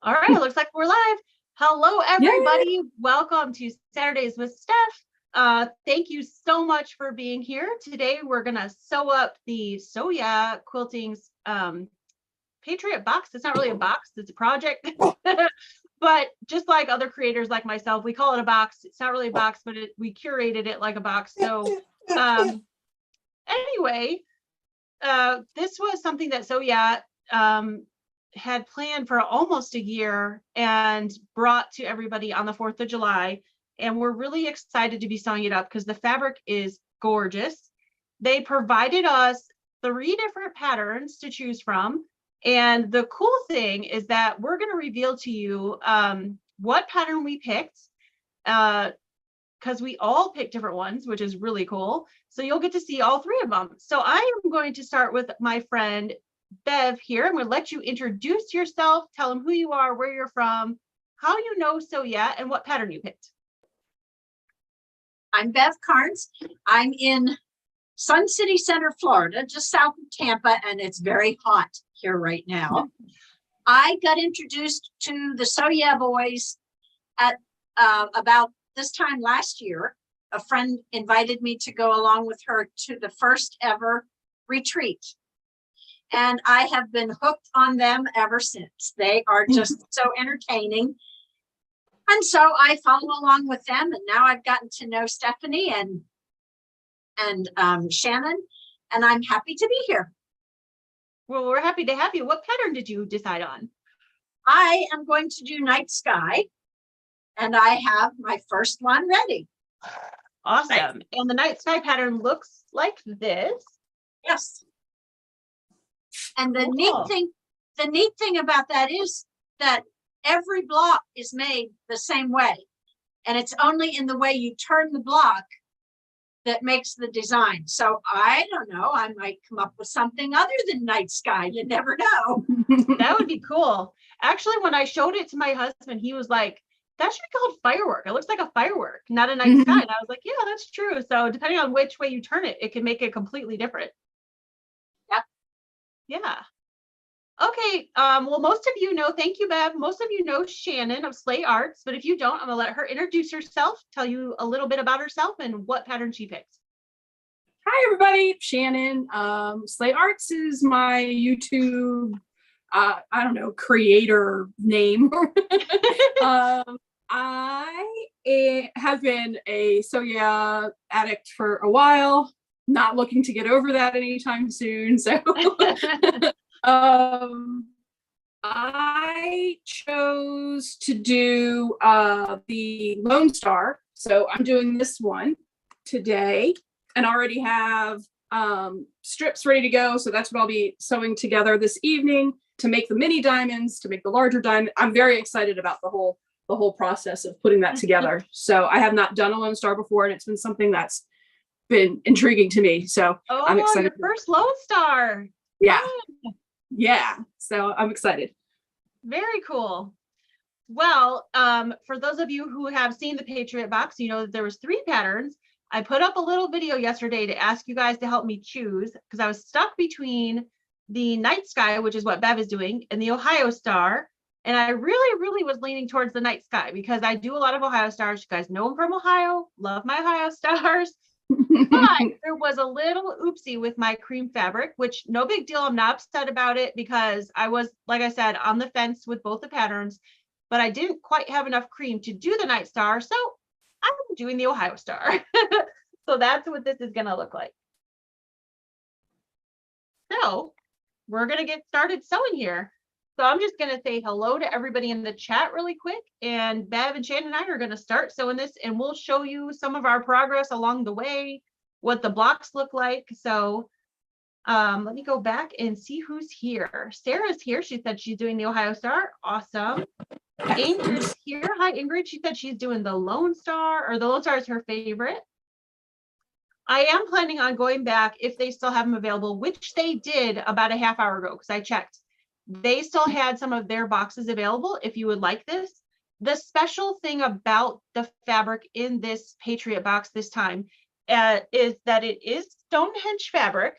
All right, looks like we're live. Hello, everybody. Yay. Welcome to Saturdays with Steph. Thank you so much for being here. Today, we're going to sew up the Quilting's Patriot box. It's not really a box, it's a project. But just like other creators like myself, we call it a box. It's not really a box, but we curated it like a box. So anyway, this was something that had planned for almost a year and brought to everybody on the 4th of July. And we're really excited to be sewing it up because the fabric is gorgeous. They provided us 3 different patterns to choose from. And the cool thing is that we're going to reveal to you what pattern we picked, because we all picked different ones, which is really cool. So you'll get to see all 3 of them. So I am going to start with my friend Bev here. I'm going to let you introduce yourself, tell them who you are, where you're from, how you know Sew Yeah, and what pattern you picked. I'm Bev Carnes. I'm in Sun City Center, Florida, just south of Tampa, and it's very hot here right now. I got introduced to the Sew Yeah boys at about this time last year. A friend invited me to go along with her to the first ever retreat. And I have been hooked on them ever since. They are just so entertaining. And so I follow along with them. And now I've gotten to know Stephanie and Shannon, and I'm happy to be here. Well, we're happy to have you. What pattern did you decide on? I am going to do Night Sky, and I have my first one ready. Awesome. Nice. And the Night Sky pattern looks like this. Yes. And the neat thing about that is that every block is made the same way. And it's only in the way you turn the block that makes the design. So I don't know, I might come up with something other than Night Sky. You never know. That would be cool. Actually, when I showed it to my husband, he was like, that should be called firework. It looks like a firework, not a night sky. And I was like, yeah, that's true. So depending on which way you turn it, it can make it completely different. Yeah. Okay. Well, most of you know, thank you, Bev. Most of you know Shannon of SleighArts, but if you don't, I'm gonna let her introduce herself, tell you a little bit about herself and what pattern she picked. Hi, everybody. Shannon. SleighArts is my YouTube, I don't know, creator name. I have been a Sew Yeah addict for a while. Not looking to get over that anytime soon. So I chose to do the Lone Star. So I'm doing this one today and already have strips ready to go. So that's what I'll be sewing together this evening to make the mini diamonds, to make the larger diamond. I'm very excited about the whole process of putting that together. So I have not done a Lone Star before, and it's been something that's been intriguing to me. So I'm excited. Your first Lone Star. Yeah. Oh. Yeah. So I'm excited. Very cool. Well, for those of you who have seen the Patriot box, you know that there was 3 patterns. I put up a little video yesterday to ask you guys to help me choose because I was stuck between the Night Sky, which is what Bev is doing, and the Ohio Star. And I really was leaning towards the Night Sky because I do a lot of Ohio Stars. You guys know I'm from Ohio. Love my Ohio Stars. But there was a little oopsie with my cream fabric, which no big deal. I'm not upset about it because I was, like I said, on the fence with both the patterns, but I didn't quite have enough cream to do the Night Star. So I'm doing the Ohio Star. So that's what this is going to look like. So we're going to get started sewing here. So I'm just going to say hello to everybody in the chat really quick. And Bev and Shannon and I are going to start sewing this, and we'll show you some of our progress along the way, what the blocks look like. So let me go back and see who's here. Sarah's here. She said she's doing the Ohio Star. Awesome. Ingrid's here. Hi, Ingrid. She said she's doing the Lone Star, or the Lone Star is her favorite. I am planning on going back if they still have them available, which they did about a half hour ago because I checked. They still had some of their boxes available if you would like this. The special thing about the fabric in this Patriot box this time is that it is Stonehenge fabric,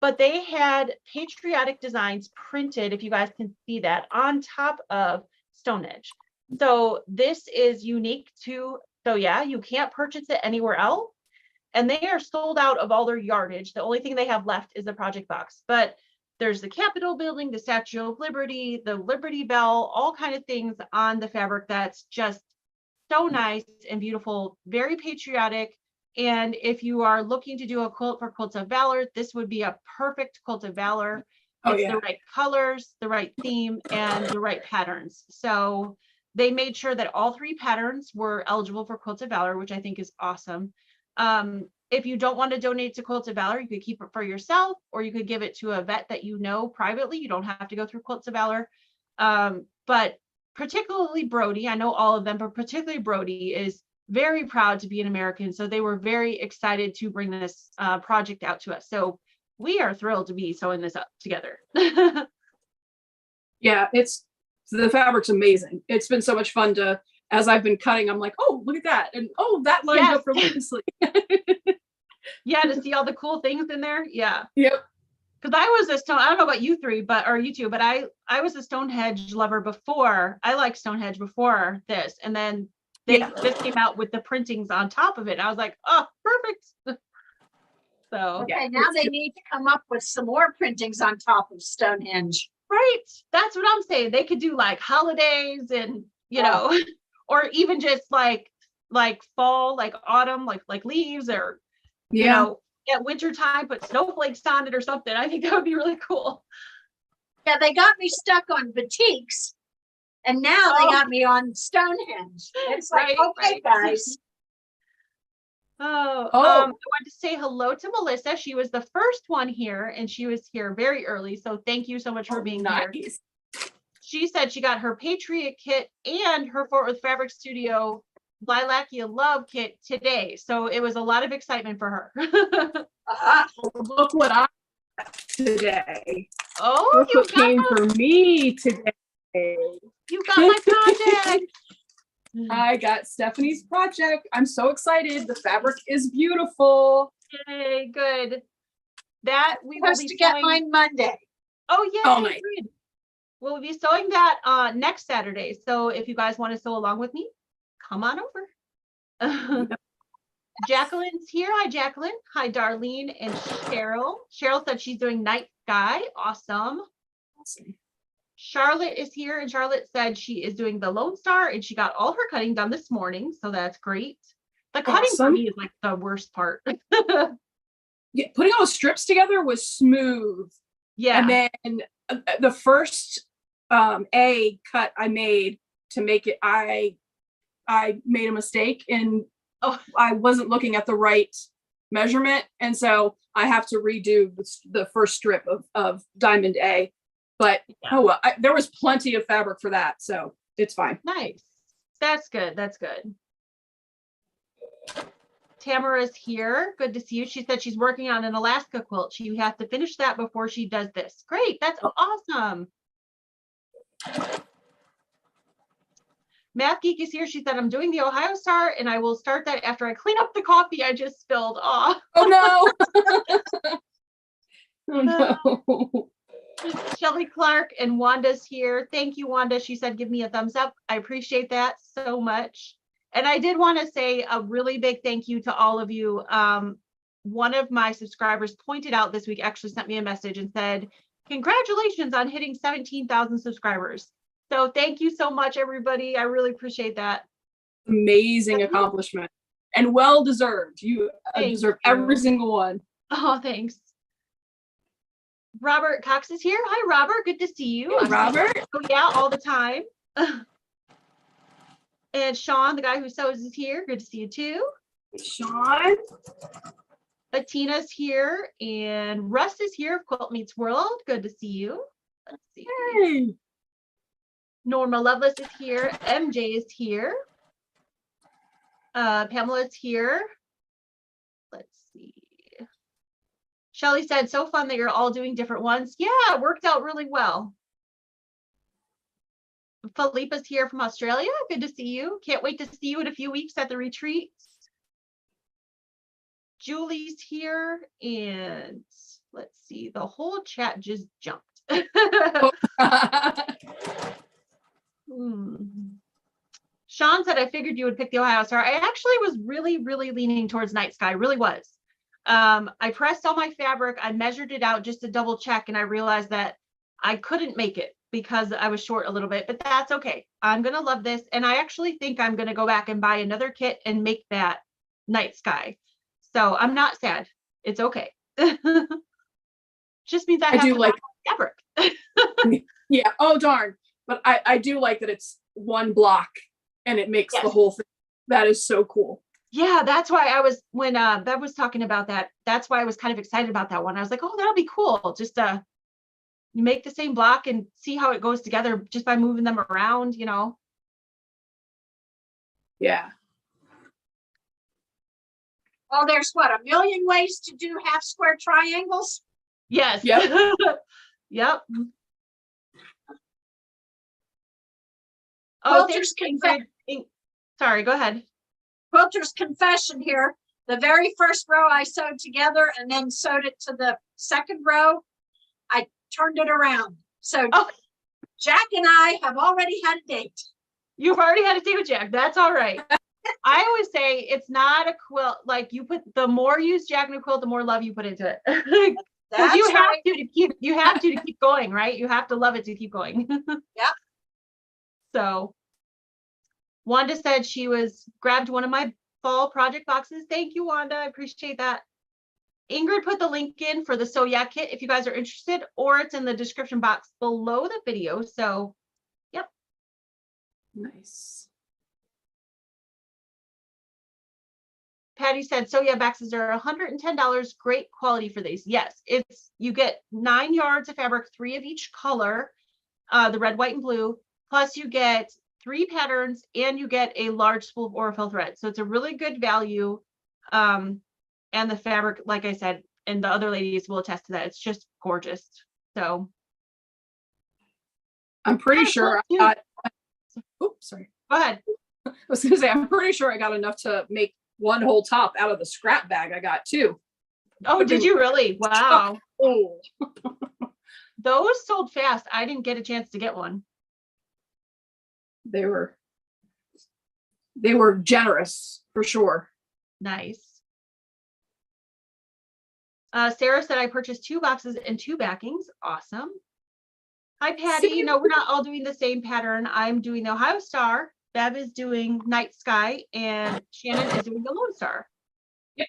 but they had patriotic designs printed, if you guys can see that, on top of Stonehenge. So this is unique to, so yeah, you can't purchase it anywhere else. And they are sold out of all their yardage. The only thing they have left is the project box. But there's the Capitol building, the Statue of Liberty, the Liberty Bell, all kind of things on the fabric that's just so nice and beautiful, very patriotic. And if you are looking to do a quilt for Quilts of Valor, this would be a perfect Quilt of Valor. Oh, It's yeah. the right colors, the right theme, and the right patterns. So they made sure that all 3 patterns were eligible for Quilt of Valor, which I think is awesome. If you don't want to donate to Quilts of Valor, you could keep it for yourself, or you could give it to a vet that you know privately. You don't have to go through Quilts of Valor. But particularly Brody, I know all of them, but particularly Brody is very proud to be an American. So they were very excited to bring this project out to us. So we are thrilled to be sewing this up together. Yeah, the fabric's amazing. It's been so much fun to, as I've been cutting, I'm like, oh, look at that. And oh, that lined Yes. up religiously. Yeah, to see all the cool things in there. Yeah. Yep. Because I was a I don't know about you three, or you two, but I was a Stonehenge lover before. I liked Stonehenge before this. And then this came out with the printings on top of it. And I was like, oh, perfect. So Okay, now they need to come up with some more printings on top of Stonehenge. right. That's what I'm saying. They could do like holidays and, you know, or even just like fall, like autumn, like leaves, or, you know, at winter time, put snowflakes on it or something. I think that would be really cool. Yeah, they got me stuck on batiks, and now they got me on Stonehenge. It's like, okay, guys. I wanted to say hello to Melissa. She was the first one here, and she was here very early. So thank you so much for being here. She said she got her Patriot kit and her Fort Worth Fabric Studio Lilacia Love kit today. So it was a lot of excitement for her. Look what I got today. Oh, Look what came for me today. You got my project. I got Stephanie's project. I'm so excited. The fabric is beautiful. Yay, good. That we will Supposed be to get sewing. mine Monday. Oh yeah, Oh, nice. good. We'll be sewing that next Saturday. So if you guys want to sew along with me, come on over. Jacqueline's here. Hi, Jacqueline. Hi, Darlene and Cheryl. Cheryl said she's doing Night Sky. Awesome. Charlotte is here, and Charlotte said she is doing the Lone Star, and she got all her cutting done this morning. So that's great. The cutting for me is like the worst part. Yeah, putting all the strips together was smooth. Yeah. And then the first A cut I made to make it, I made a mistake, and I wasn't looking at the right measurement. And so I have to redo the first strip of Diamond A. But there was plenty of fabric for that. So it's fine. Nice. That's good. That's good. Tamara's here. Good to see you. She said she's working on an Alaska quilt. She has to finish that before she does this. Great. That's awesome. Math Geek is here. She said, I'm doing the Ohio Star, and I will start that after I clean up the coffee I just spilled. Oh no. Oh no. Shelly Clark and Wanda's here. Thank you, Wanda. She said, give me a thumbs up. I appreciate that so much. And I did want to say a really big thank you to all of you. One of my subscribers pointed out this week, actually sent me a message and said, congratulations on hitting 17,000 subscribers. So thank you so much, everybody. I really appreciate that. Amazing accomplishment and well deserved. You deserve every single one. Oh, thanks. Robert Cox is here. Hi, Robert. Good to see you. Hey, Robert. Oh, yeah, all the time. And Sean, the guy who sews, is here. Good to see you too. Sean. Tina's here, and Russ is here of Quilt Meets World. Good to see you. Let's see. Hey. Norma Lovelace is here. MJ is here. Pamela is here. Let's see. Shelly said, so fun that you're all doing different ones. Yeah, it worked out really well. Philippa's here from Australia. Good to see you. Can't wait to see you in a few weeks at the retreat. Julie's here, and let's see, the whole chat just jumped. I figured you would pick the Ohio Star. I actually was really, really leaning towards Night Sky, really was. I pressed all my fabric. I measured it out just to double check, and I realized that I couldn't make it because I was short a little bit, but that's okay. I'm going to love this. And I actually think I'm going to go back and buy another kit and make that Night Sky. So I'm not sad. It's okay. Just means I have do to like buy fabric. Yeah. Oh, darn. But I do like that it's one block and it makes the Yes. whole thing. That is so cool. Yeah, that's why I was, when Bev was talking about that, that's why I was kind of excited about that one. I was like, oh, that'll be cool. Just you make the same block and see how it goes together just by moving them around, you know. Yeah. Well, there's what, 1 million ways to do half square triangles? Yes. Yep. Yep. Oh, Quilter's thanks, Ingrid. Sorry, go ahead. Quilter's confession here. The very first row I sewed together and then sewed it to the second row. I turned it around. So Oh. Jack and I have already had a date. You've already had a date with Jack. That's all right. I always say it's not a quilt. Like, you put, the more you use Jack in a quilt, the more love you put into it. Because That's you have right. to keep going, right? You have to love it to keep going. Yep. So Wanda said she grabbed one of my fall project boxes. Thank you, Wanda. I appreciate that. Ingrid put the link in for the So Yeah kit if you guys are interested, or it's in the description box below the video. So, yep. Nice. Patty said, So Yeah boxes are $110. Great quality for these. Yes, you get 9 yards of fabric, 3 of each color, the red, white, and blue. Plus you get 3 patterns and you get a large spool of Aurifil thread. So it's a really good value. And the fabric, like I said, and the other ladies will attest to that, it's just gorgeous. So I'm pretty sure I got, oops, sorry. Go ahead. I was gonna say, I'm pretty sure I got enough to make one whole top out of the scrap bag I got too. Oh, did you really? Wow. Oh. Those sold fast. I didn't get a chance to get one. They were generous for sure. Nice. Sarah said I purchased 2 boxes and 2 backings. Awesome. Hi, Patty. No, we're not all doing the same pattern. I'm doing the Ohio Star. Bev is doing Night Sky, and Shannon is doing the Lone Star. Yep.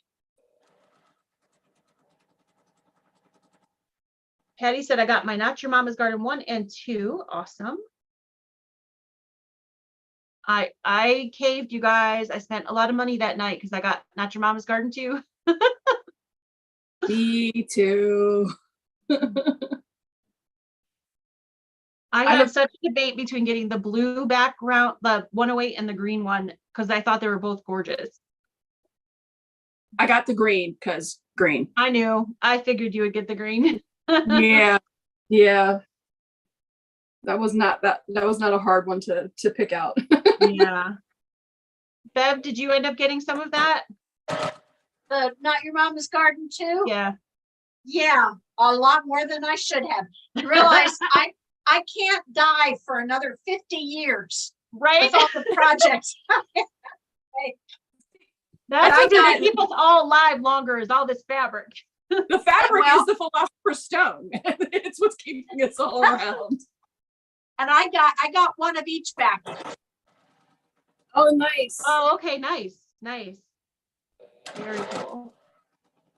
Patty said I got my Not Your Mama's Garden 1 and 2. Awesome. I caved, you guys. I spent a lot of money that night because I got Not Your Mama's Garden 2. Me too. I had such a debate between getting the blue background, the 108, and the green one, because I thought they were both gorgeous. I got the green because green. I knew. I figured you would get the green. Yeah. Yeah. That was not a hard one to pick out. Yeah. Bev, did you end up getting some of that? The Not Your Mama's Garden too? Yeah. Yeah, a lot more than I should have. You realize I can't die for another 50 years Right? with all the projects. That's I what's gonna got- keep us all alive longer, is all this fabric. The fabric Well- is the philosopher's stone. It's what's keeping us all around. And I got one of each back. Oh, nice. Oh, okay, nice. Nice. Very cool.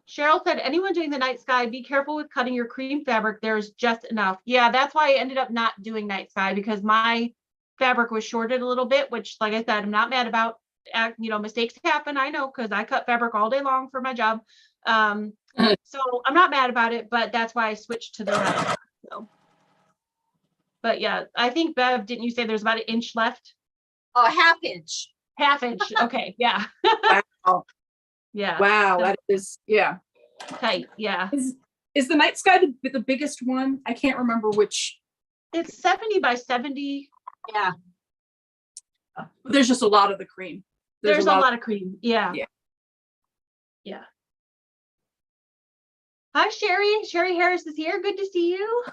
Cheryl said, anyone doing the Night Sky, be careful with cutting your cream fabric. There's just enough. Yeah, that's why I ended up not doing Night Sky, because my fabric was shorted a little bit, which, like I said, I'm not mad about. Mistakes happen. I know, because I cut fabric all day long for my job. So I'm not mad about it, but that's why I switched to the Night. So. But yeah, I think, Bev, didn't you say there's about 1 inch left? A half-inch. Half inch. Okay. Yeah. Wow. Yeah. Wow. That is, yeah. Tight. Yeah. Is the Night Sky the biggest one? I can't remember which. It's 70 by 70. Yeah. But there's just a lot of the cream. There's a lot of cream. Yeah. Yeah. Yeah. Hi, Sherry. Sherry Harris is here. Good to see you.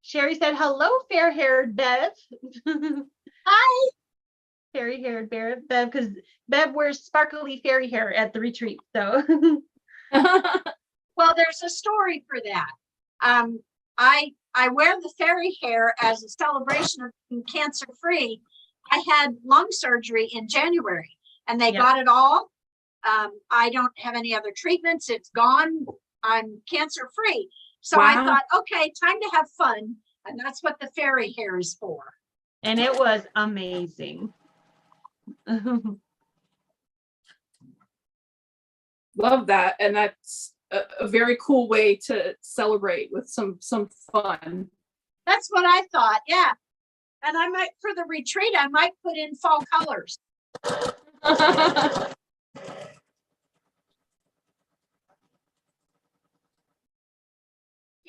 Sherry said, hello, fair-haired Bev. Hi. Fairy-haired Bev, because Bev wears sparkly fairy hair at the retreat. So Well, there's a story for that. I wear the fairy hair as a celebration of being cancer-free. I had lung surgery in January and they Yeah. got it all. I don't have any other treatments. It's gone. I'm cancer-free. So I Wow. thought, okay, time to have fun. And that's what the fairy hair is for. and it was amazing. Love that. And that's a very cool way to celebrate with some fun. That's what I thought. Yeah. And I might, for the retreat, I might put in fall colors.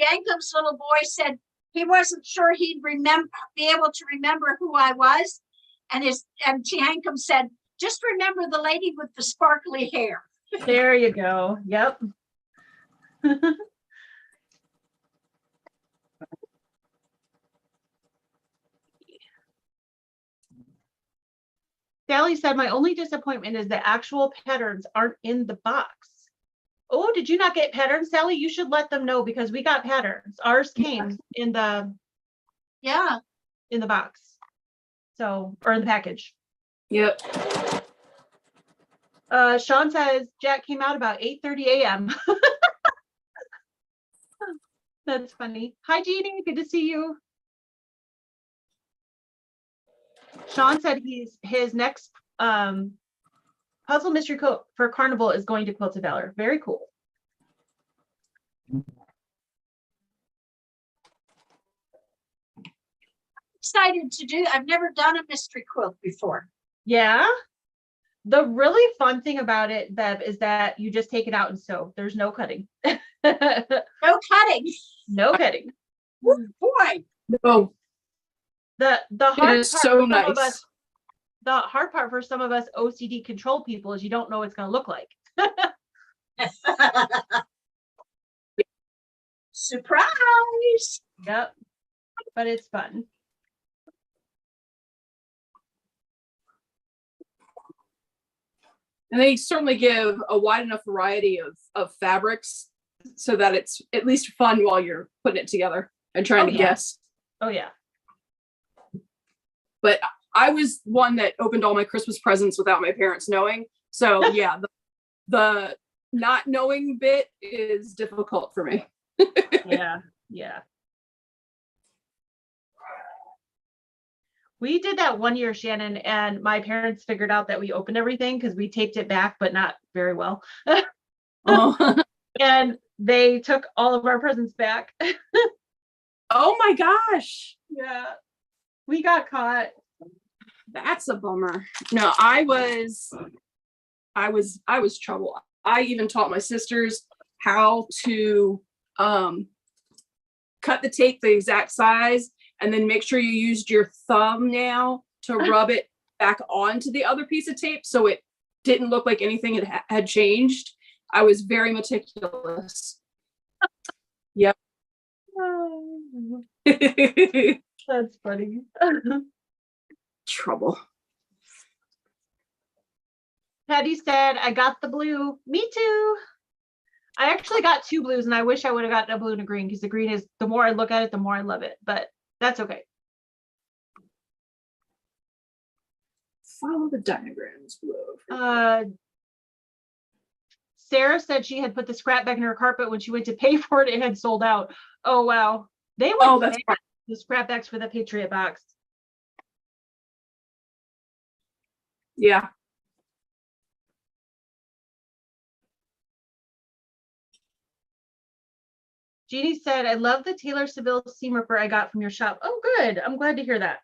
Yankum's little boy said he wasn't sure he'd be able to remember who I was. And Yankum said, just remember the lady with the sparkly hair. There you go. Yep. Sally said, my only disappointment is the actual patterns aren't in the box. Oh, did you not get patterns, Sally? You should let them know because we got patterns. Ours came in the box. So, or in the package. Yep. Sean says Jack came out about 8:30 a.m. That's funny. Hi, Jeannie. Good to see you. Sean said his next puzzle mystery quilt for Carnival is going to Quilt of Valor. Very cool. Excited to do. I've never done a mystery quilt before. Yeah. The really fun thing about it, Bev, is that you just take it out and sew. There's no cutting. No cutting. No cutting. Boy. No, The it hard is part so for some of nice. us, the hard part for some of us OCD control people is you don't know what it's going to look like. Surprise. Yep. But it's fun. And they certainly give a wide enough variety of fabrics so that it's at least fun while you're putting it together and trying to yeah. guess. Oh yeah. But I was one that opened all my Christmas presents without my parents knowing. So yeah, the not knowing bit is difficult for me. Yeah. Yeah. We did that one year, Shannon, and my parents figured out that we opened everything because we taped it back, but not very well. Oh. And they took all of our presents back. Oh my gosh. Yeah. We got caught. That's a bummer. No, I was trouble. I even taught my sisters how to cut the tape the exact size and then make sure you used your thumbnail to rub it back onto the other piece of tape so it didn't look like anything had changed. I was very meticulous. Yep. That's funny. Trouble. Patty said, I got the blue. Me too. I actually got two blues and I wish I would have gotten a blue and a green because the green is, the more I look at it, the more I love it, but that's okay. Follow the diagrams below. Sarah said she had put the scrap back in her carpet when she went to pay for it. It had sold out. Oh, wow. They went Oh, that's fine. the scrap backs for the Patriot box. Yeah. Jeannie said, I love the Taylor Seville seam ripper I got from your shop. Oh, good. I'm glad to hear that.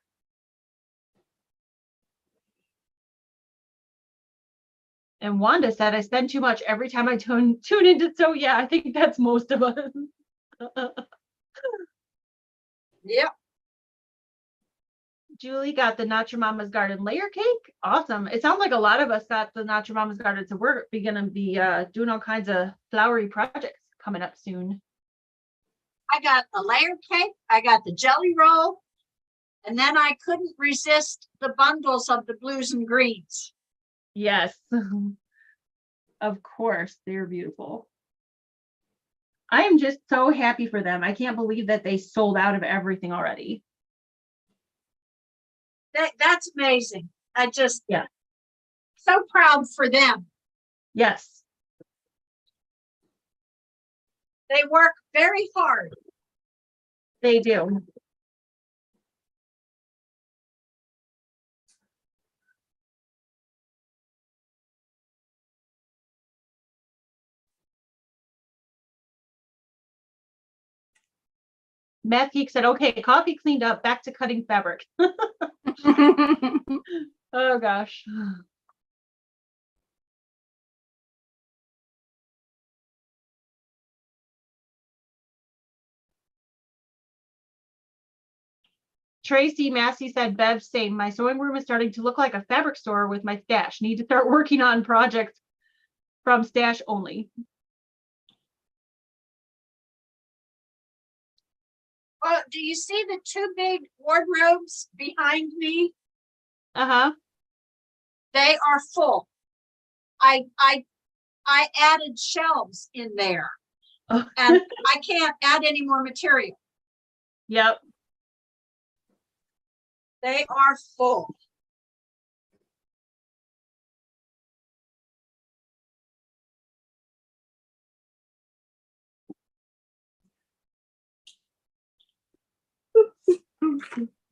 And Wanda said, I spend too much every time I tune into. So yeah, I think that's most of us. Yep. Julie got the Not Your Mama's Garden layer cake. Awesome. It sounds like a lot of us got the Not Your Mama's Garden. So we're going to be doing all kinds of flowery projects coming up soon. I got a layer cake, I got the jelly roll, and then I couldn't resist the bundles of the blues and greens. Yes. Of course, they're beautiful. I am just so happy for them. I can't believe that they sold out of everything already. That's amazing. I just, Yeah. so proud for them. Yes. They work very hard. They do. Math Geek said, okay, coffee cleaned up, back to cutting fabric. Oh gosh. Tracy Massey said, Bev, same. My sewing room is starting to look like a fabric store with my stash. Need to start working on projects from stash only. Well, do you see the two big wardrobes behind me? Uh-huh. They are full. I added shelves in there, Oh. and I can't add any more material. Yep. They are full.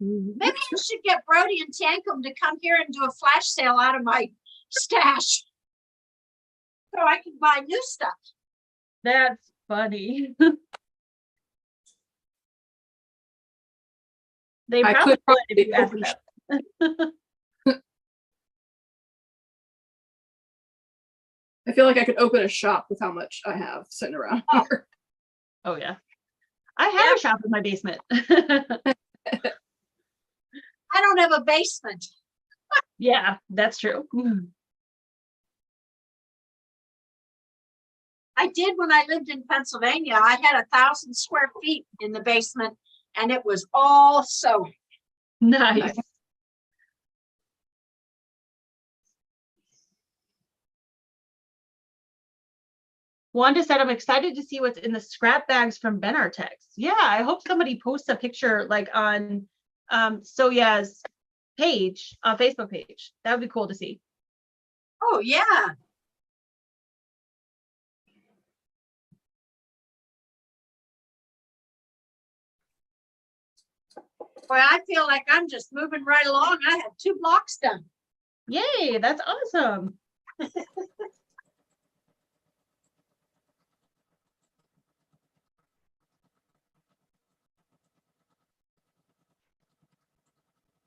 Maybe I should get Brody and Tankum to come here and do a flash sale out of my stash so I can buy new stuff. That's funny. They I probably could would if you probably asked open them. I feel like I could open a shop with how much I have sitting around Oh. here. Oh yeah. I have a shop in my basement. I don't have a basement. Yeah, that's true. I did when I lived in Pennsylvania. I had 1,000 square feet in the basement, and it was all sewing. Nice. Wanda said, I'm excited to see what's in the scrap bags from Benartex. Yeah, I hope somebody posts a picture like on Soya's page, Facebook page. That would be cool to see. Oh, yeah. Boy, I feel like I'm just moving right along. I have 2 blocks done. Yay, that's awesome.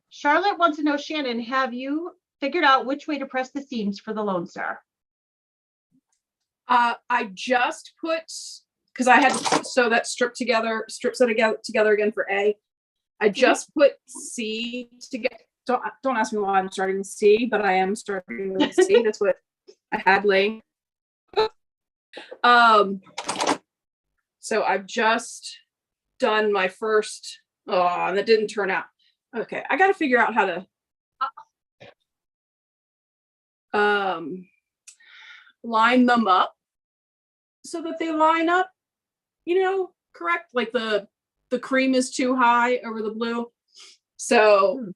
Charlotte wants to know, Shannon, have you figured out which way to press the seams for the Lone Star? I just put, because I had to sew that strips it together again for A. I just put C together. Don't ask me why I'm starting with C, but I am starting with C. That's what I had laying. So I've just done my first. Oh, and that didn't turn out. Okay, I got to figure out how to line them up so that they line up, correct. Like the cream is too high over the blue. So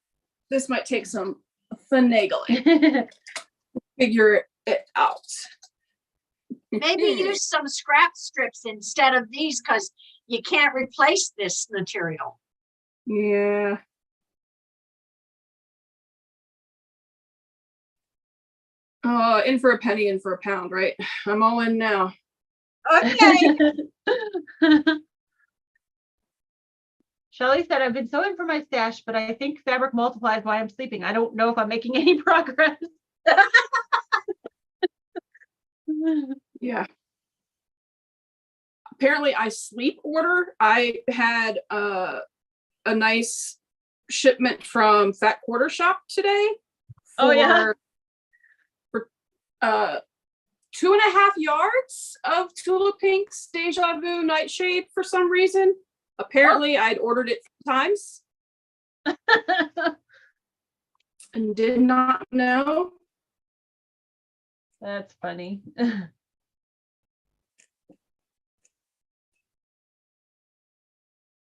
this might take some finagling. Figure it out. Maybe use some scrap strips instead of these, because you can't replace this material. Yeah. In for a penny, in for a pound, right? I'm all in now. Okay. Shelly said, I've been sewing for my stash, but I think fabric multiplies while I'm sleeping. I don't know if I'm making any progress. Yeah. Apparently I sleep order. I had a nice shipment from Fat Quarter Shop today. Oh, yeah. For 2.5 yards of Tula Pink's Deja Vu Nightshade for some reason. Apparently I'd ordered it 3 times and did not know. That's funny.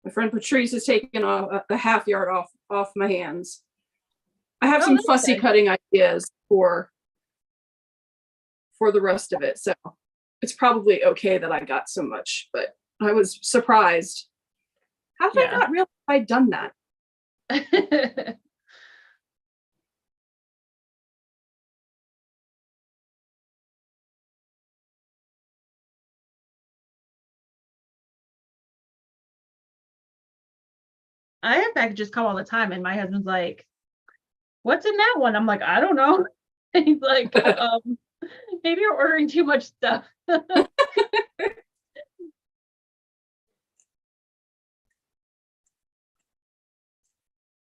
My friend Patrice has taken the half yard off my hands. I have Oh, some that's fussy good. cutting ideas for the rest of it. So it's probably okay that I got so much, but I was surprised. How did I Yeah. not realize I'd done that? I have packages come all the time, and my husband's like, "What's in that one?" I'm like, "I don't know." He's like, "Maybe you're ordering too much stuff."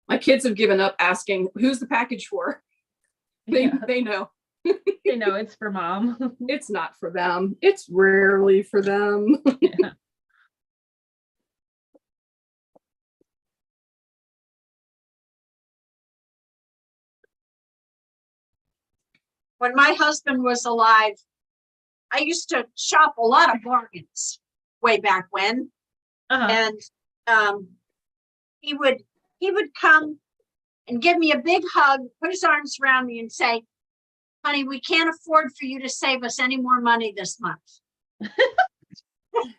My kids have given up asking, who's the package for? They Yeah, know. they know it's for mom. It's not for them. It's rarely for them. Yeah. When my husband was alive, I used to shop a lot of bargains way back when. Uh-huh. And he would come and give me a big hug, put his arms around me and say, "Honey, we can't afford for you to save us any more money this month."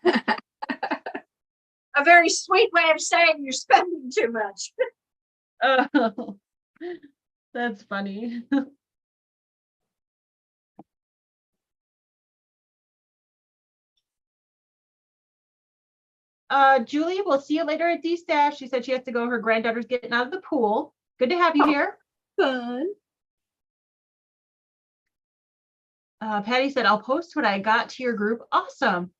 A very sweet way of saying you're spending too much. Oh, that's funny. Julie, we'll see you later at D-Stash. She said she has to go. Her granddaughter's getting out of the pool. Good to have you here. Fun. Patty said, "I'll post what I got to your group." Awesome.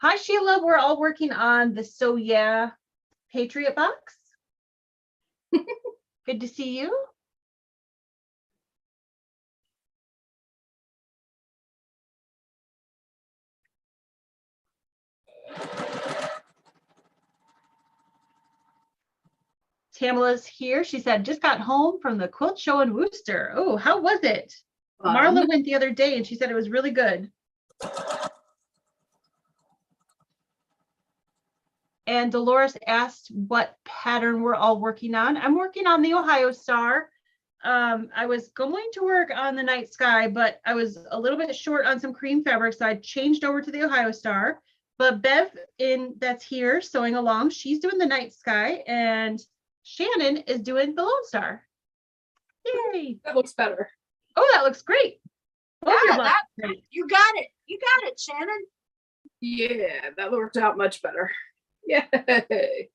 Hi, Sheila. We're all working on the So Yeah Patriot box. Good to see you. Tamala's here. She said, "Just got home from the quilt show in Worcester." Oh, how was it? Marla went the other day and she said it was really good. And Dolores asked what pattern we're all working on. I'm working on the Ohio Star. I was going to work on the Night Sky, but I was a little bit short on some cream fabric, so I changed over to the Ohio Star. But Bev that's here sewing along, she's doing the Night Sky, and Shannon is doing the Lone Star. Yay! That looks better. Oh, that looks great. Both your Yeah, blocks are great. You got it. You got it, Shannon. Yeah, that worked out much better. Yay.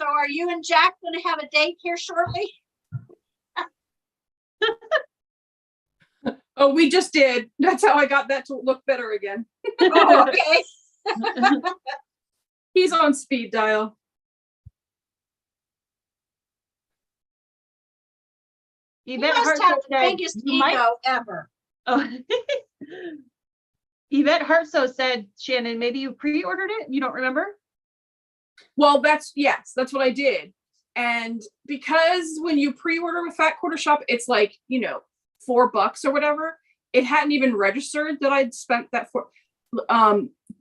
So are you and Jack going to have a date here shortly? Oh, we just did. That's how I got that to look better again. Oh, okay. He's on speed dial. He Yvette must Hart have the said, biggest "You might." ego ever. Oh. Yvette Hartso said, "Shannon, maybe you pre-ordered it? You don't remember?" Well, that's what I did. And because when you pre-order with Fat Quarter Shop, it's like, $4 or whatever. It hadn't even registered that I'd spent that for.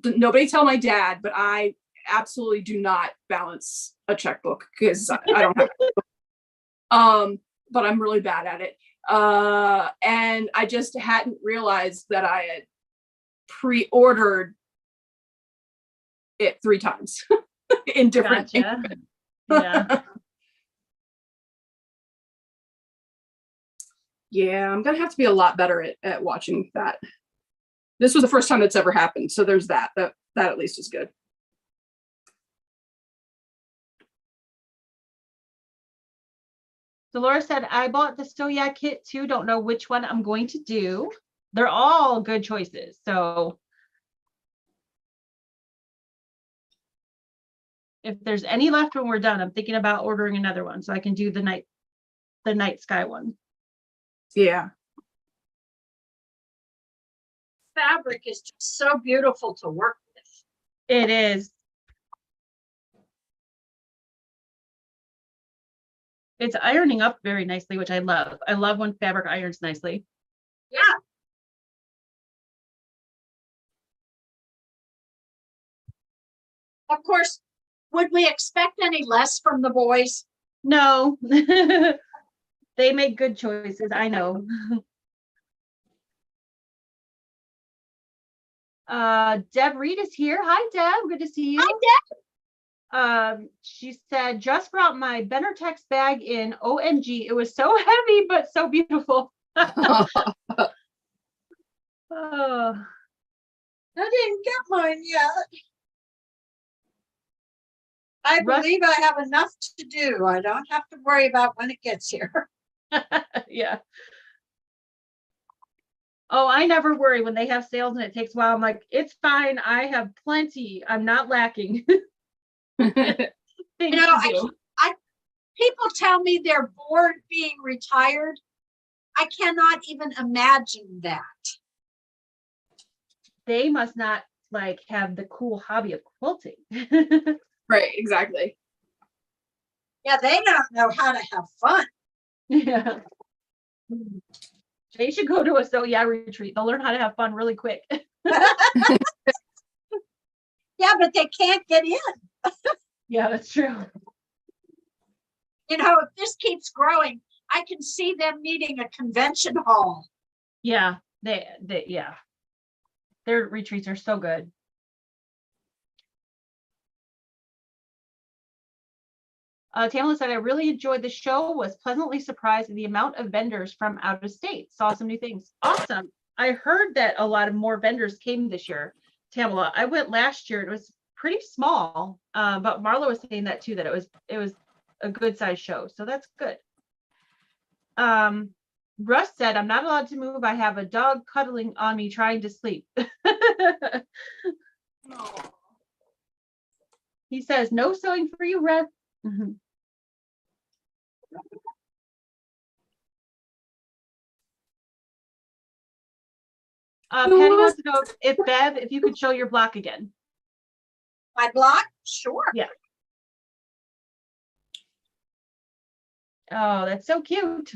Nobody tell my dad, but I absolutely do not balance a checkbook because I don't have it. But I'm really bad at it. And I just hadn't realized that I had pre-ordered it 3 times in different Gotcha. Yeah. Yeah, I'm gonna have to be a lot better at watching that. This was the first time that's ever happened, so there's that at least is good. Dolores said, "I bought the So Yeah kit too. Don't know which one I'm going to do." They're all good choices. So if there's any left when we're done, I'm thinking about ordering another one so I can do the night sky one. Yeah. Fabric is just so beautiful to work with. It is. It's ironing up very nicely, which I love. I love when fabric irons nicely. Yeah. Of course, would we expect any less from the boys? No, they make good choices. I know. Deb Reed is here. Hi, Deb. Good to see you. Hi, Deb. She said, just brought my Benertex bag in. OMG, it was so heavy, but so beautiful. Oh, I didn't get mine yet. I Russ- believe I have enough to do. I don't have to worry about when it gets here. yeah. Oh, I never worry when they have sales and it takes a while. I'm like, it's fine. I have plenty. I'm not lacking. You know, people tell me they're bored being retired. I cannot even imagine that. They must not like have the cool hobby of quilting. Right, exactly. Yeah, they don't know how to have fun. Yeah. They should go to a retreat. They'll learn how to have fun really quick. Yeah, but they can't get in. Yeah, that's true. You know, if this keeps growing, I can see them needing a convention hall. Yeah, yeah. Their retreats are so good. Tamala said, I really enjoyed the show, was pleasantly surprised at the amount of vendors from out of state. Saw some new things. Awesome. I heard that a lot of more vendors came this year. Tamala, I went last year. It was pretty small, but Marla was saying that too, that it was a good size show. So that's good. Russ said, I'm not allowed to move. I have a dog cuddling on me trying to sleep. He says, no sewing for you, Russ. Mm-hmm. Patty wants to know if Bev, if you could show your block again. My block? Sure. Yeah. Oh, that's so cute.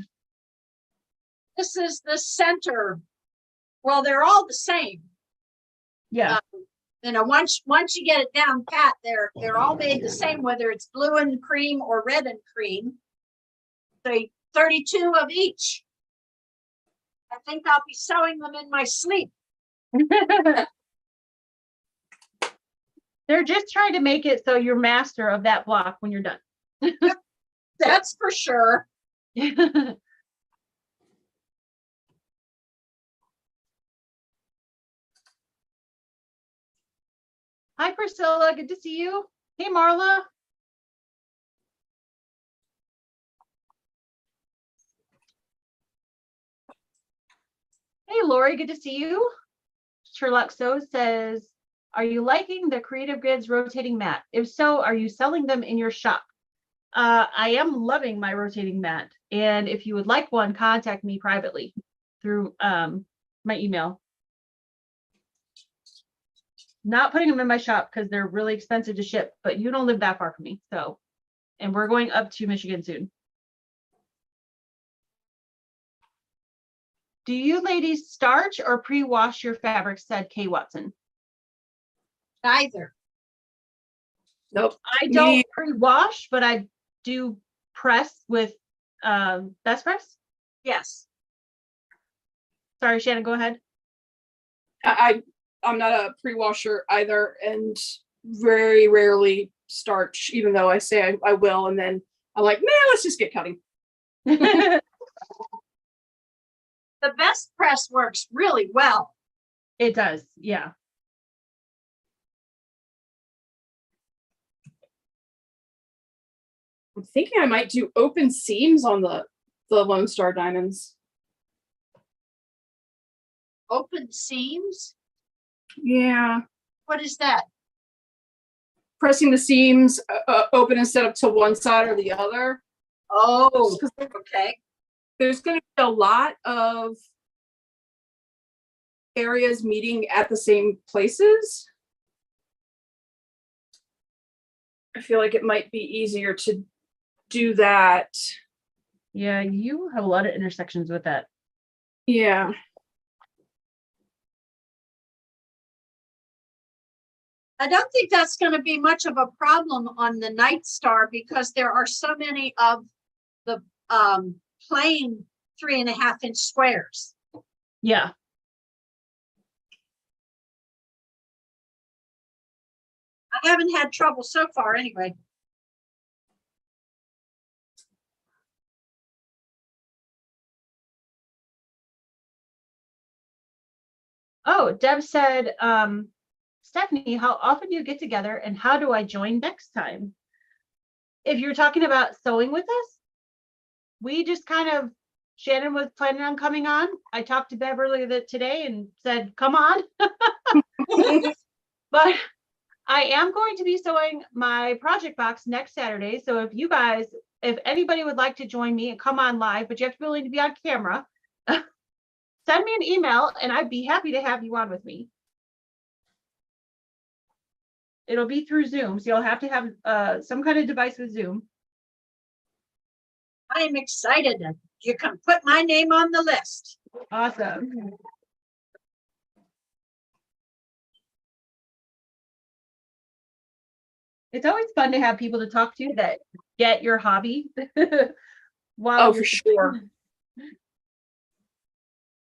This is the center. Well, they're all the same. Yeah. You know, once you get it down pat, they're all made the same, whether it's blue and cream or red and cream. So 32 of each. I think I'll be sewing them in my sleep. They're just trying to make it so you're master of that block when you're done. That's for sure. Hi, Priscilla. Good to see you. Hey, Marla. Hey, Lori. Good to see you. Sherlock So says, are you liking the Creative Grids rotating mat? If so, are you selling them in your shop? I am loving my rotating mat. And if you would like one, contact me privately through my email. Not putting them in my shop because they're really expensive to ship, but you don't live that far from me. So, and we're going up to Michigan soon. Do you ladies starch or pre-wash your fabrics, said Kay Watson? Neither. Nope. I don't pre-wash, but I do press with best press. Yes. Sorry, Shannon, go ahead. I'm not a pre-washer either, and very rarely starch, even though I say I will, and then I'm like, man, let's just get cutting. The best press works really well. It does, yeah. I'm thinking I might do open seams on the Lone Star diamonds. Open seams? Yeah. What is that? Pressing the seams open instead of to one side or the other. Oh, okay. There's going to be a lot of areas meeting at the same places. I feel like it might be easier to do that. Yeah, you have a lot of intersections with that. Yeah. I don't think that's going to be much of a problem on the Night Star because there are so many of the plain 3.5-inch squares. Yeah. I haven't had trouble so far anyway. Oh, Deb said, Stephanie, how often do you get together and how do I join next time? If you're talking about sewing with us, we just kind of, Shannon was planning on coming on. I talked to Bev earlier today and said, come on. But I am going to be sewing my project box next Saturday. So if you guys, if anybody would like to join me and come on live, but you have to be willing to be on camera, send me an email and I'd be happy to have you on with me. It'll be through Zoom, so you'll have to have some kind of device with Zoom. I am excited. You can put my name on the list. Awesome. It's always fun to have people to talk to that get your hobby. While Oh, for sure.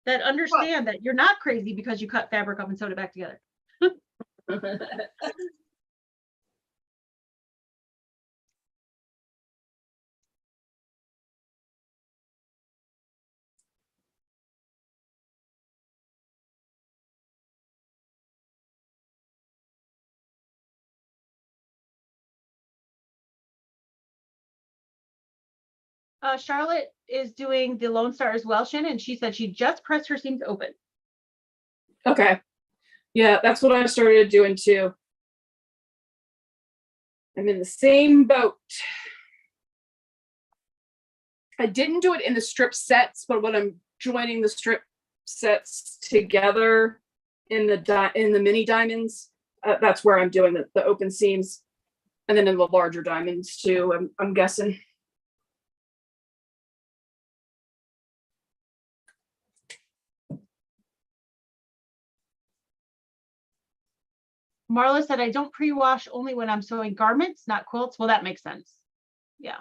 That understand that you're not crazy because you cut fabric up and sewed it back together. Charlotte is doing the Lone Star as well, Shannon. She said she just pressed her seams open. Okay. Yeah, that's what I started doing too. I'm in the same boat. I didn't do it in the strip sets, but when I'm joining the strip sets together in the mini diamonds, that's where I'm doing the open seams, and then in the larger diamonds too. I'm guessing. Marla said, I don't pre-wash only when I'm sewing garments, not quilts. Well, that makes sense. Yeah.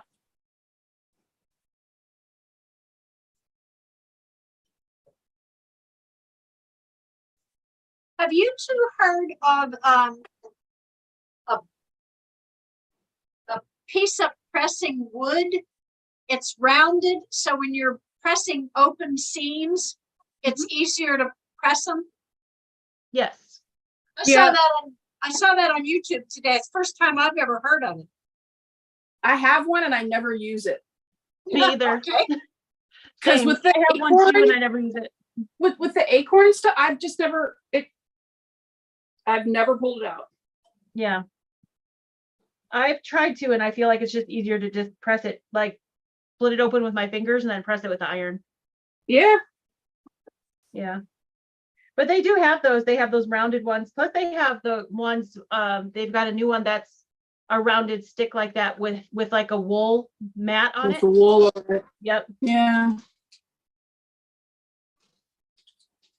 Have you two heard of a piece of pressing wood? It's rounded, so when you're pressing open seams, it's easier to press them. Yes. I Yeah. saw that on YouTube today. It's the first time I've ever heard of it. I have one and I never use it. Me either. Okay. Because Same. with the I have one too and acorn, I never use it. with the acorn stuff, I've just never I've never pulled it out. Yeah. I've tried to, and I feel like it's just easier to just press it, like split it open with my fingers and then press it with the iron. Yeah. Yeah. But they do have those. They have those rounded ones. Plus they have the ones, they've got a new one that's a rounded stick like that with like a wool mat on With it. the wool on it. Yep. Yeah.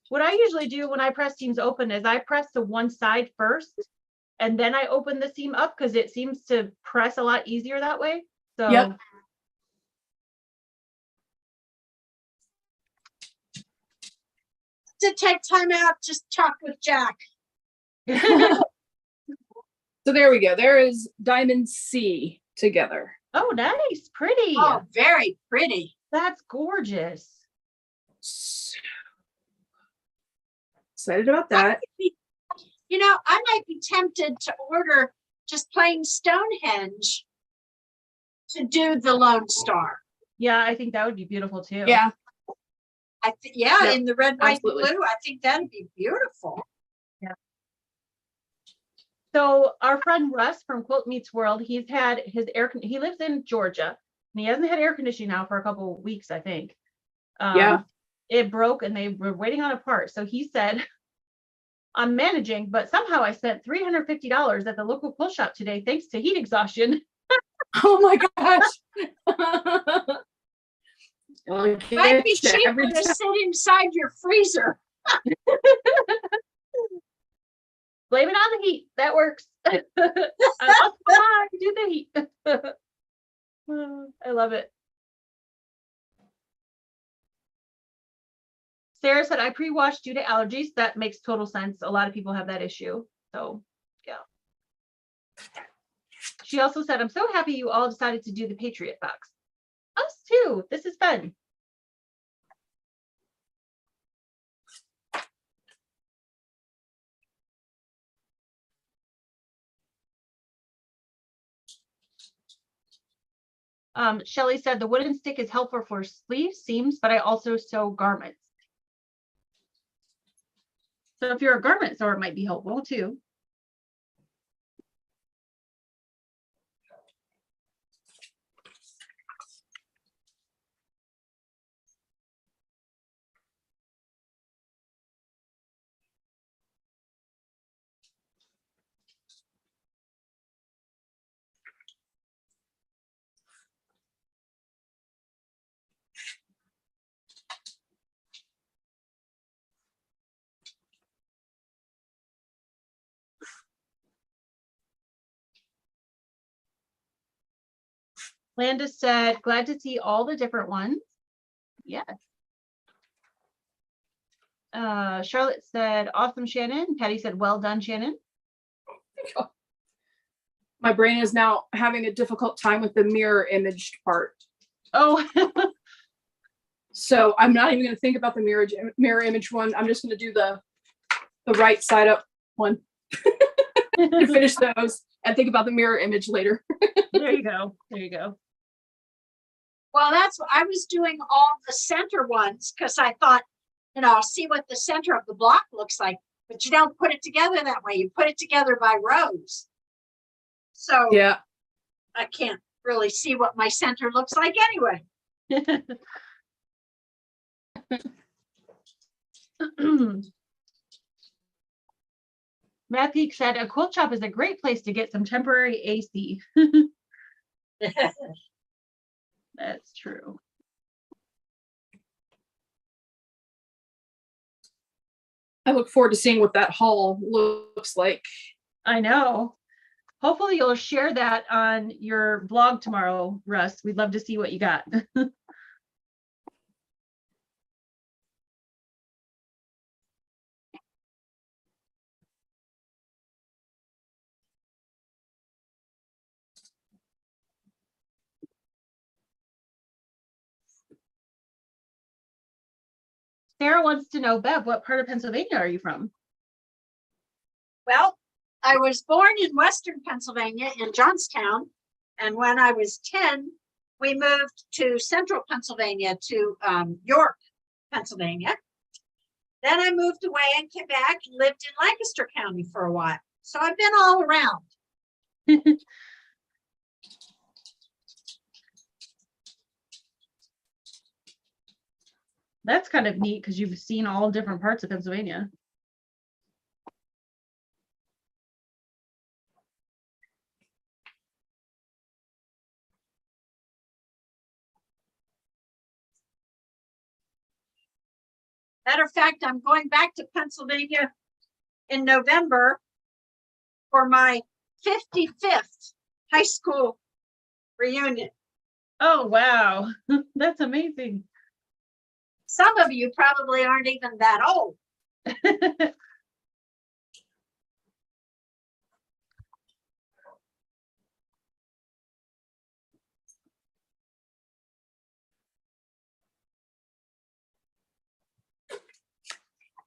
What I usually do when I press seams open is I press the one side first and then I open the seam up because it seems to press a lot easier that way. So Yep. To take time out, just talk with Jack. So there we go. There is Diamond C together. Oh, nice. Pretty. Oh, very pretty. That's gorgeous. So excited about that. You know, I might be tempted to order just plain Stonehenge to do the Lone Star. Yeah, I think that would be beautiful too. Yeah. Yeah, Yep, in the red, white, absolutely. blue. I think that'd be beautiful. So our friend Russ from Quilt Meets World, he's had his he lives in Georgia and he hasn't had air conditioning now for a couple of weeks, I think. Yeah. It broke and they were waiting on a part. So he said, I'm managing, but somehow I spent $350 at the local quilt shop today thanks to heat exhaustion. Oh my gosh. Well, Might be get you cheaper every to time. sit inside your freezer. Blame it on the heat. That works. I'll do the heat. I love it. Sarah said, I pre-washed due to allergies. That makes total sense. A lot of people have that issue. So, yeah. She also said, I'm so happy you all decided to do the Patriot box. Us too. This is fun. Shelly said, the wooden stick is helpful for sleeves, seams, but I also sew garments. So if you're a garment sewer, it might be helpful too. Landis said, glad to see all the different ones. Yes. Charlotte said, awesome, Shannon. Patty said, well done, Shannon. My brain is now having a difficult time with the mirror imaged part. Oh, So I'm not even going to think about the mirror image one. I'm just going to do the right side up one and finish those and think about the mirror image later. there you go. There you go. Well, that's what I was doing, all the center ones, because I thought, I'll see what the center of the block looks like, but you don't put it together that way. You put it together by rows. So Yeah. I can't really see what my center looks like anyway. Matt Peak said, a quilt shop is a great place to get some temporary AC. That's true. I look forward to seeing what that haul looks like. I know. Hopefully you'll share that on your blog tomorrow, Russ. We'd love to see what you got. Sarah wants to know, Bev, what part of Pennsylvania are you from? Well, I was born in Western Pennsylvania in Johnstown. And when I was 10, we moved to Central Pennsylvania to York, Pennsylvania. Then I moved away and came back and lived in Lancaster County for a while. So I've been all around. That's kind of neat because you've seen all different parts of Pennsylvania. Matter of fact, I'm going back to Pennsylvania in November for my 55th high school reunion. Oh, wow. That's amazing. Some of you probably aren't even that old.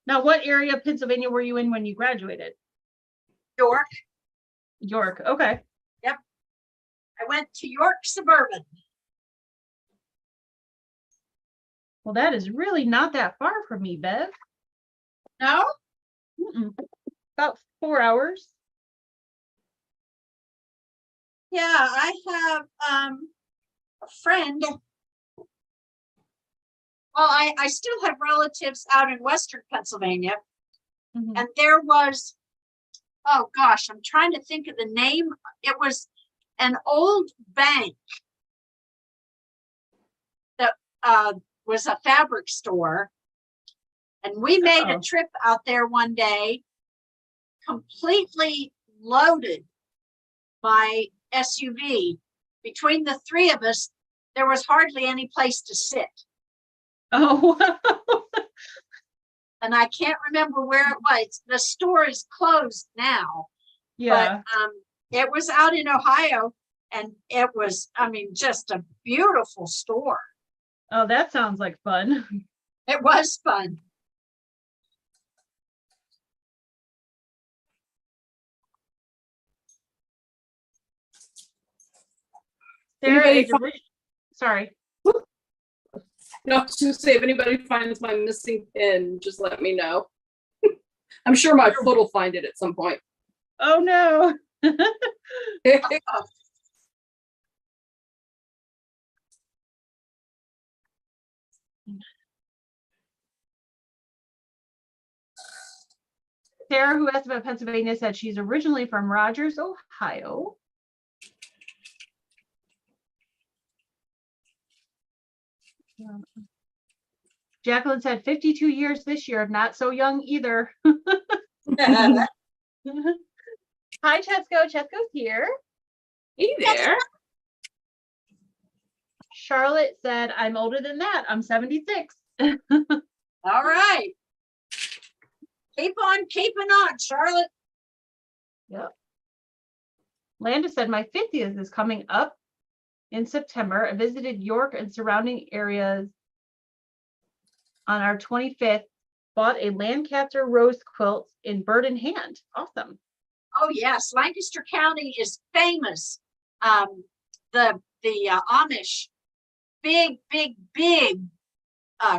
Now, what area of Pennsylvania were you in when you graduated? York. York. Okay. Yep. I went to York Suburban. Well, that is really not that far from me, Bev. No? About 4 hours. Yeah, I have a friend. Well, I still have relatives out in Western Pennsylvania. Mhm. And there was, oh gosh, I'm trying to think of the name. It was an old bank that was a fabric store. And we made a Oh. trip out there one day, completely loaded my SUV. Between the three of us, there was hardly any place to sit. Oh, And I can't remember where it was. The store is closed now, yeah. but it was out in Ohio, and it was, I mean, just a beautiful store. Oh, that sounds like fun. It was fun. Sarah Anybody is sorry. No, I was just gonna say, if anybody finds my missing pin, just let me know. I'm sure my foot will find it at some point. Oh no. Sarah, who asked about Pennsylvania, said she's originally from Rogers, Ohio. Jacqueline said 52 years this year, not so young either. Hi, Chesko. Chesko's here. Hey there. Charlotte said, I'm older than that. I'm 76. All right. Keep on keeping on, Charlotte. Yep. Landis said, my 50th is coming up in September. I visited York and surrounding areas on our 25th, bought a Lancaster rose quilt in bird in hand. Awesome. Oh yes, Lancaster County is famous. The Amish, big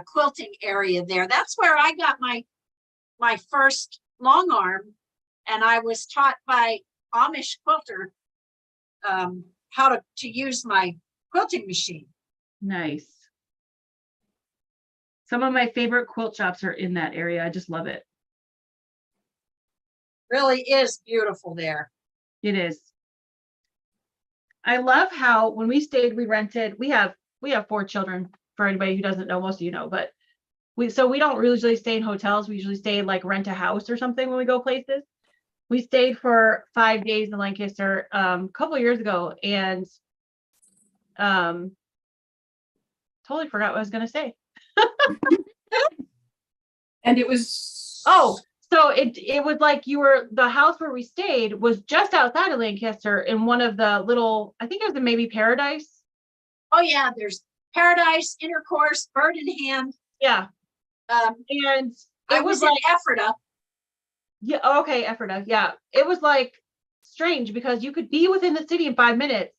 quilting area there. That's where I got my first long arm, and I was taught by Amish quilter how to use my quilting machine. Nice. Some of my favorite quilt shops are in that area. I just love it. Really is beautiful there. It is. I love how when we stayed, we rented, we have 4 children, for anybody who doesn't know, most of you know, but we don't usually stay in hotels. We usually stay like rent a house or something when we go places. We stayed for 5 days in Lancaster a couple of years ago, and totally forgot what I was going to say. And it was, Oh, so it was like the house where we stayed was just outside of Lancaster in one of the little, I think it was maybe Paradise. Oh yeah, there's Paradise, Intercourse, Bird in Hand. Yeah. And I was in Ephrata. Yeah. Okay. Ephrata. Yeah. It was like strange because you could be within the city in 5 minutes,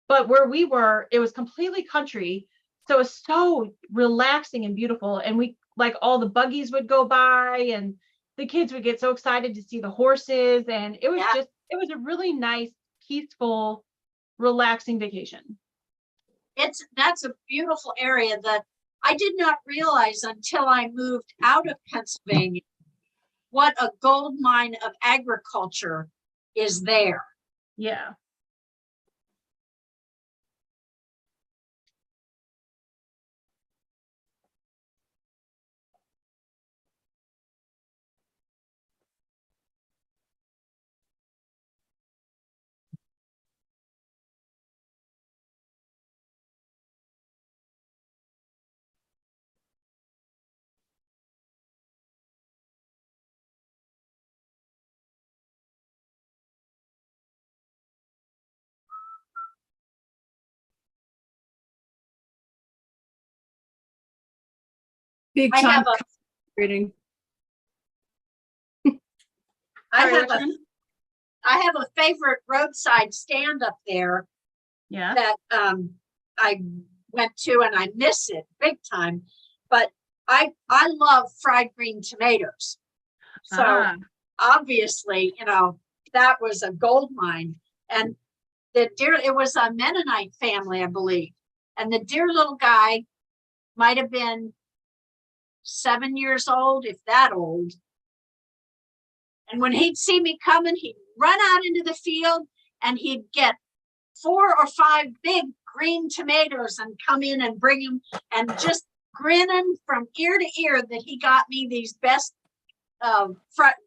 but where we were, it was completely country. So it was so relaxing and beautiful. And we like all the buggies would go by and the kids would get so excited to see the horses. And it was it was a really nice, peaceful, relaxing vacation. That's a beautiful area that I did not realize until I moved out of Pennsylvania what a gold mine of agriculture is there. Yeah. big I time have a reading. I Sorry, have which a one? I have a favorite roadside stand up there Yeah. that I went to, and I miss it big time. But I love fried green tomatoes. So obviously, that was a gold mine. And it was a Mennonite family, I believe. And the dear little guy might have been 7 years old, if that old. And when he'd see me coming, he'd run out into the field and he'd get 4 or 5 big green tomatoes and come in and bring them and just grinning from ear to ear that he got me these best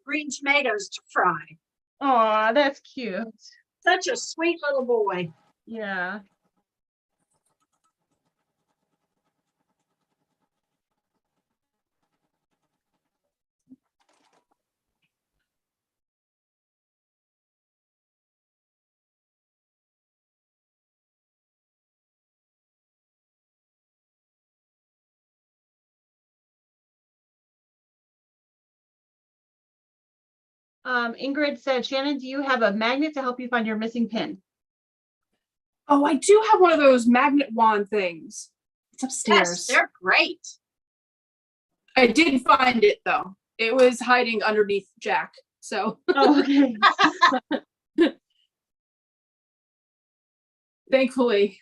green tomatoes to fry. Oh, that's cute. Such a sweet little boy. Yeah. Ingrid said, Shannon, do you have a magnet to help you find your missing pin? Oh, I do have one of those magnet wand things. It's upstairs. Yes, they're great. I did find it though. It was hiding underneath Jack. So Oh, okay. thankfully,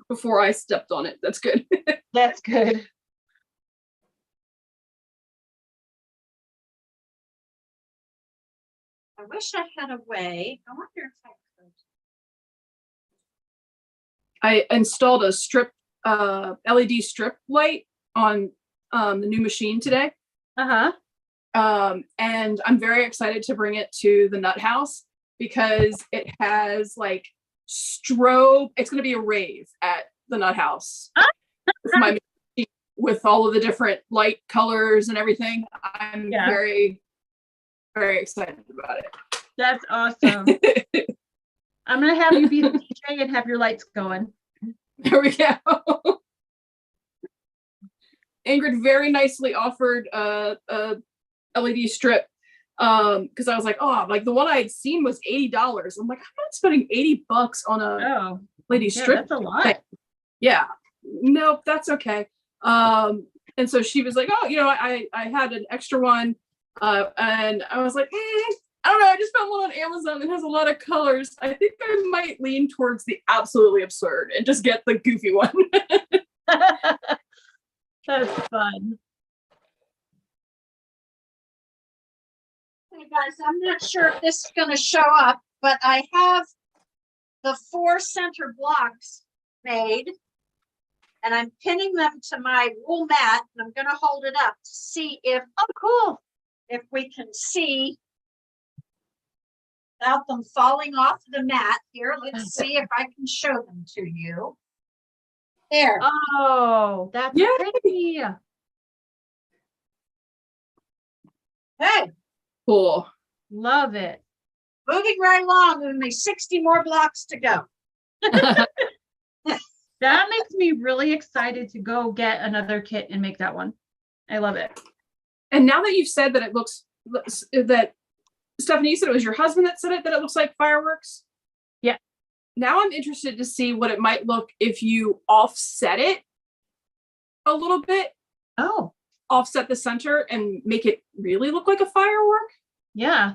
before I stepped on it, that's good. That's good. I wish I had a way. I wonder if I could. I installed a strip, LED strip light on the new machine today. Uh-huh. And I'm very excited to bring it to the nut house because it has like strobe. It's going to be a rave at the nut house with my machine, with all of the different light colors and everything. I'm very, very excited about it. That's awesome. I'm going to have you be the DJ and have your lights going. There we go. Ingrid very nicely offered a LED strip because I was like, oh, like the one I had seen was $80. I'm like, I'm not spending $80 on a LED strip. That's a lot. Yeah, nope, that's okay. And so she was like, oh, you know, I had an extra one, and I was like, I don't know, I just found one on Amazon that has a lot of colors. I think I might lean towards the absolutely absurd and just get the goofy one. That's fun. Hey guys, I'm not sure if this is going to show up, but I have the 4 center blocks made and I'm pinning them to my wool mat and I'm going to hold it up to see if, oh, cool, if we can see without them falling off the mat. Here, let's see if I can show them to you. There. Oh, that's pretty. Hey, Cool. Love it. moving right along, only 60 more blocks to go. That makes me really excited to go get another kit and make that one. I love it. And now that you've said that it looks, that Stephanie, you said it was your husband that said it, that it looks like fireworks? Yeah. Now I'm interested to see what it might look if you offset it a little bit. Oh. Offset the center and make it really look like a firework. Yeah.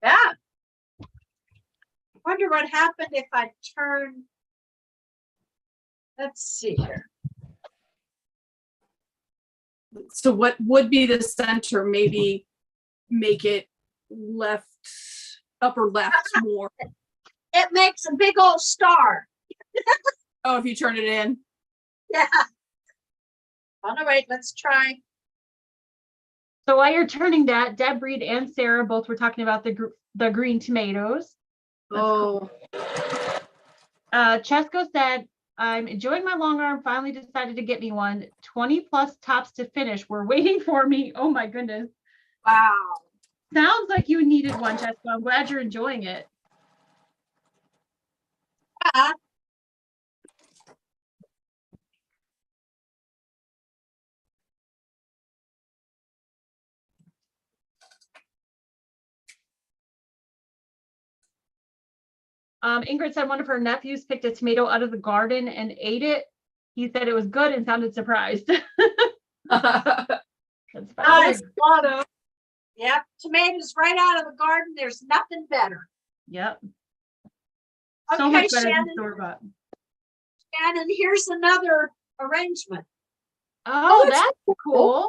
Yeah. Wonder what happened if I turn. Let's see here. So what would be the center? Maybe make it left, upper left more. It makes a big old star. Oh, if you turn it in. Yeah. Oh, no, wait, let's try. So while you're turning that, Deb Reed and Sarah both were talking about the green tomatoes. Oh. Chesko said, I'm enjoying my long arm. Finally decided to get me one. 20 plus tops to finish. We're waiting for me. Oh my goodness. Wow. Sounds like you needed one, Chesko. I'm glad you're enjoying it. Yeah. Ingrid said one of her nephews picked a tomato out of the garden and ate it. He said it was good and sounded surprised. That's Nice. Yep. Tomatoes right out of the garden. There's nothing better. Yep. Okay, So much better than Shannon. store-bought. Shannon, here's another arrangement. Oh, that's that's cool.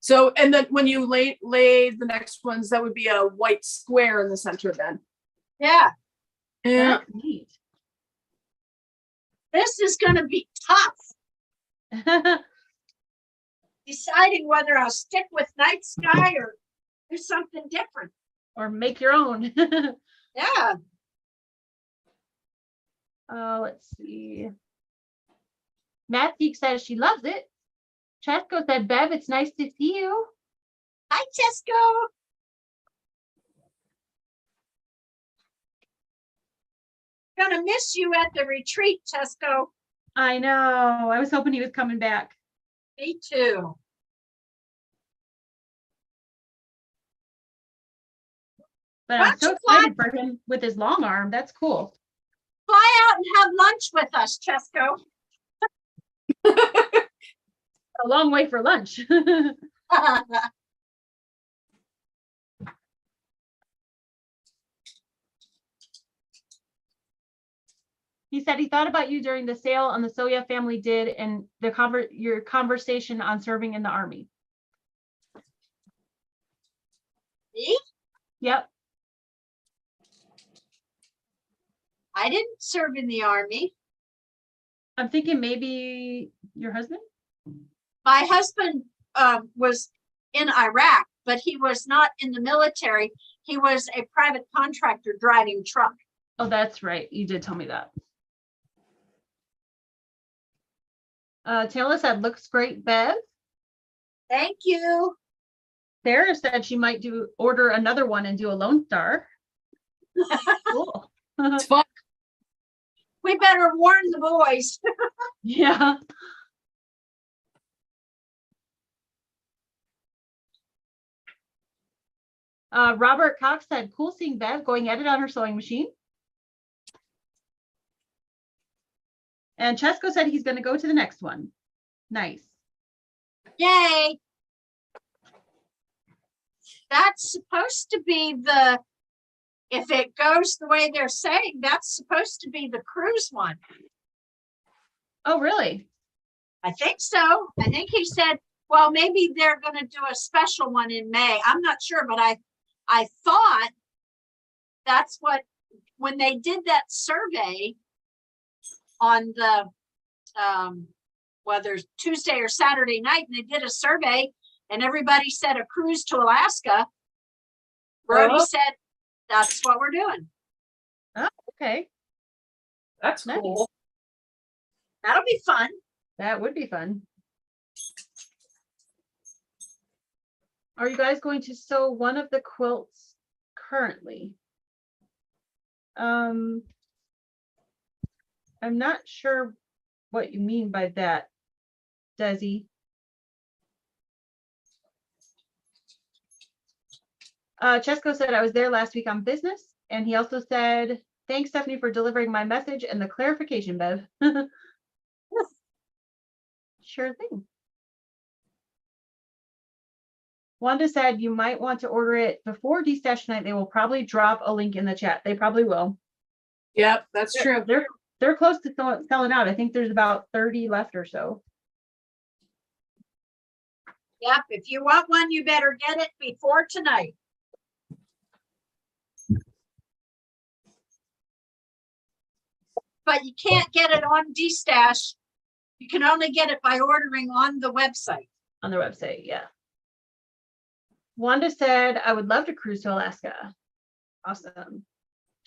So, and then when you lay the next ones, that would be a white square in the center then. Yeah, Yeah. That's neat. this is gonna be tough, deciding whether I'll stick with night sky or do something different. Or make your own. Yeah, Let's see. Matthew says she loves it. Chesco said, Bev, it's nice to see you. hi, Tesco. Gonna miss you at the retreat, Tesco. I know. I was hoping he was coming back. Me too. But Why I'm don't so you fly- excited for him with his long arm. That's cool. Fly out and have lunch with us, Chesco. A long way for lunch. He said he thought about you during the sale on the Soya family did and your conversation on serving in the army. Me? Yep. I didn't serve in the army. I'm thinking maybe your husband? My husband was in Iraq, but he was not in the military. He was a private contractor driving truck. Oh, that's right. You did tell me that. Taylor said, looks great, Bev. Thank you. Sarah said she might order another one and do a Lone Star. Cool. It's fun. We better warn the boys. Yeah. Robert Cox said, cool seeing Bev going at it on her sewing machine. And Chesco said he's going to go to the next one. Nice. Yay. That's supposed to be if it goes the way they're saying, that's supposed to be the cruise one. Oh, really? I think so. I think he said, well, maybe they're going to do a special one in May. I'm not sure, but I thought that's when they did that survey on the, whether Tuesday or Saturday night, and they did a survey and everybody said a cruise to Alaska. Brody said, that's what we're doing. Oh, okay. That's Nice. cool. That'll be fun. That would be fun. Are you guys going to sew one of the quilts currently? I'm not sure what you mean by that, Desi. Chesco said I was there last week on business, and he also said, thanks, Stephanie, for delivering my message and the clarification, Bev. Sure thing. Wanda said you might want to order it before D-Stash night. They will probably drop a link in the chat. They probably will. Yep, that's true. They're close to selling out. I think there's about 30 left or so. Yep. If you want one, you better get it before tonight. But you can't get it on D-Stash. You can only get it by ordering on the website. On their website, yeah. Wanda said, I would love to cruise to Alaska. Awesome.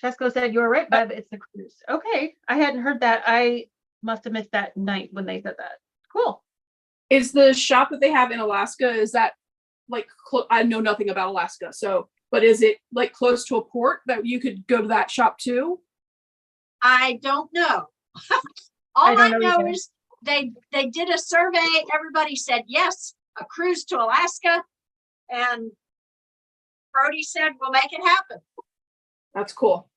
Chesco said, you're right, Bev, it's the cruise. Okay, I hadn't heard that. I must have missed that night when they said that. Cool. Is the shop that they have in Alaska, is that like, I know nothing about Alaska, so, but is it like close to a port that you could go to that shop too? I don't know. All I I don't know know either. is they did a survey. Everybody said yes, a cruise to Alaska. And Brody said, we'll make it happen. That's cool.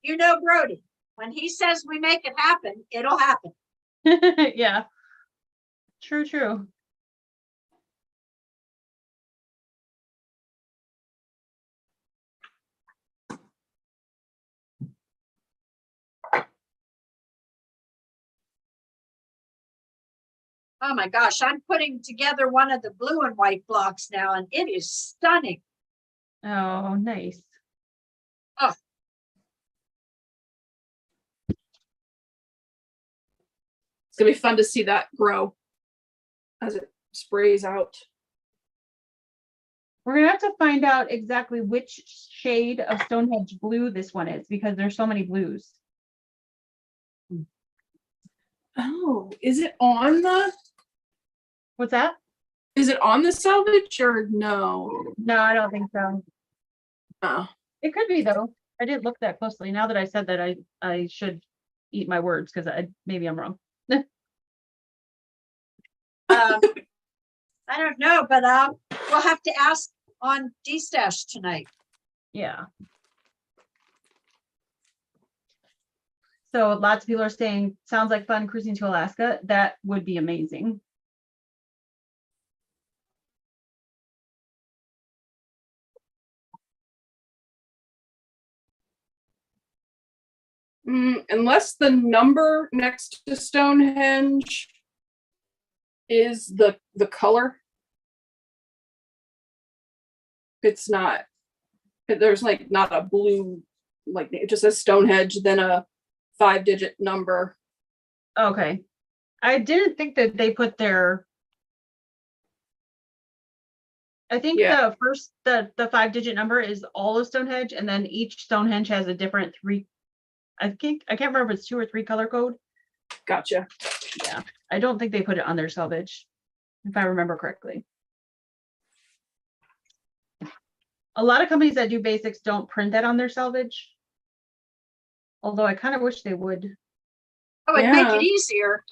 You know Brody. When he says we make it happen, it'll happen. Yeah. True. Oh my gosh, I'm putting together one of the blue and white blocks now, and it is stunning. Oh, nice. Oh, It's gonna be fun to see that grow as it sprays out. We're gonna have to find out exactly which shade of Stonehenge blue this one is because there's so many blues. Oh, is it on the What's that? salvage or no? No, I don't think so. Oh. It could be though. I didn't look that closely. Now that I said that, I should eat my words because maybe I'm wrong. I don't know, but we'll have to ask on D-Stash tonight. Yeah. So lots of people are saying, sounds like fun cruising to Alaska. That would be amazing. Unless the number next to Stonehenge is the color. It's not, there's like not a blue, like it just says Stonehenge, then a 5-digit number. Okay. I didn't think that they put their, I think Yeah. the first, the 5-digit number is all of Stonehenge, and then each Stonehenge has a different I can't remember if it's 2 or 3 color code. Gotcha. Yeah. I don't think they put it on their salvage, if I remember correctly. A lot of companies that do basics don't print that on their salvage. Although I kind of wish they would. Oh, it'd make Yeah. it easier.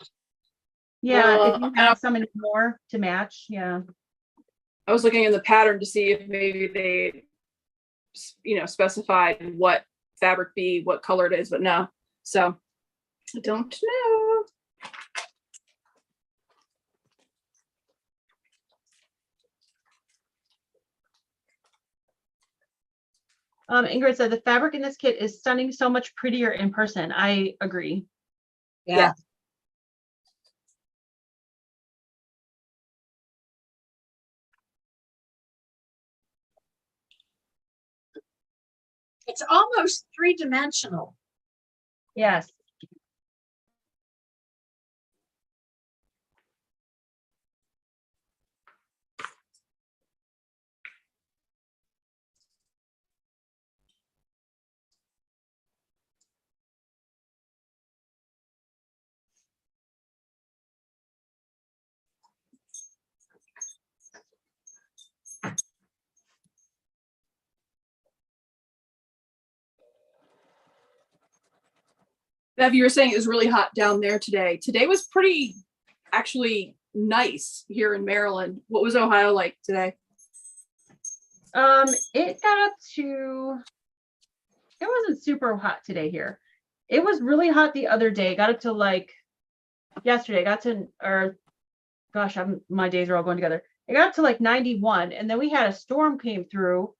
Yeah, if you have some more to match, yeah. I was looking in the pattern to see if maybe they, specified what fabric be, what color it is, but no. So I don't know. Ingrid said the fabric in this kit is stunning, so much prettier in person. I agree. Yeah. It's almost 3-dimensional. Yes. Bev, you were saying it was really hot down there today. Today was pretty actually nice here in Maryland. What was Ohio like today? It got up to, it wasn't super hot today here. It was really hot the other day. Got up to like yesterday, my days are all going together. It got up to like 91, and then we had a storm came through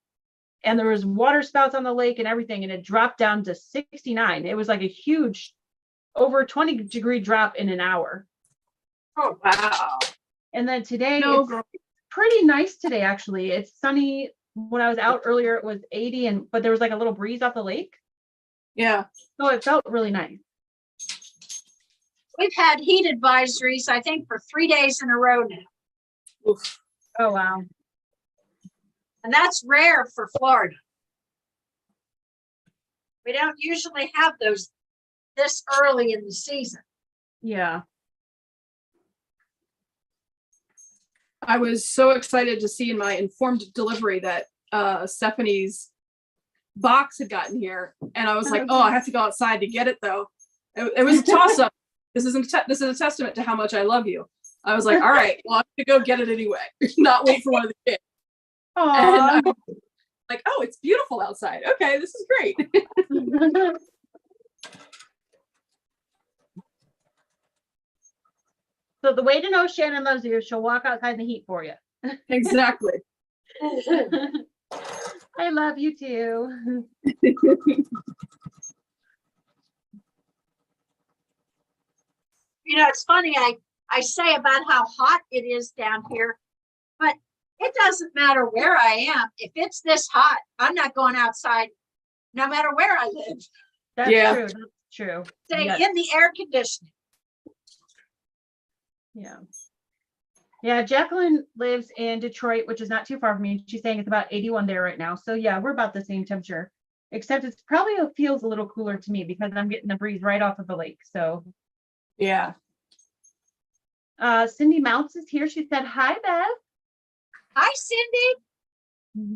and there was water spouts on the lake and everything, and it dropped down to 69. It was like a huge over 20-degree drop in an hour. Oh, wow. And then today, No, it's pretty nice today, actually. It's sunny. When I was out earlier, it was 80, but there was like a little breeze off the lake. Yeah. So it felt really nice. We've had heat advisories, I think, for 3 days in a row now. Oof. Oh, wow. And that's rare for Florida. We don't usually have those this early in the season. Yeah. I was so excited to see in my informed delivery that Stephanie's box had gotten here, and I was like, "Oh, I have to go outside to get it." Though it was a toss-up. This is a testament to how much I love you. I was like, "All right, well, I'm gonna go get it anyway, not wait for one of the kids." And I'm like, "Oh, it's beautiful outside. Okay, this is great." So the way to know Shannon loves you is she'll walk outside in the heat for you. Exactly. I love you too. You know, it's funny, I say about how hot it is down here, but it doesn't matter where I am. If it's this hot, I'm not going outside, no matter where I live. That's Yeah. true. That's true. Stay Yes. in the air conditioning. Yeah. Yeah, Jacqueline lives in Detroit, which is not too far from me. She's saying it's about 81 there right now. So yeah, we're about the same temperature, except it's probably feels a little cooler to me because I'm getting the breeze right off of the lake. So Yeah. Cindy Mounts is here. She said, hi, Beth. Hi, Cindy.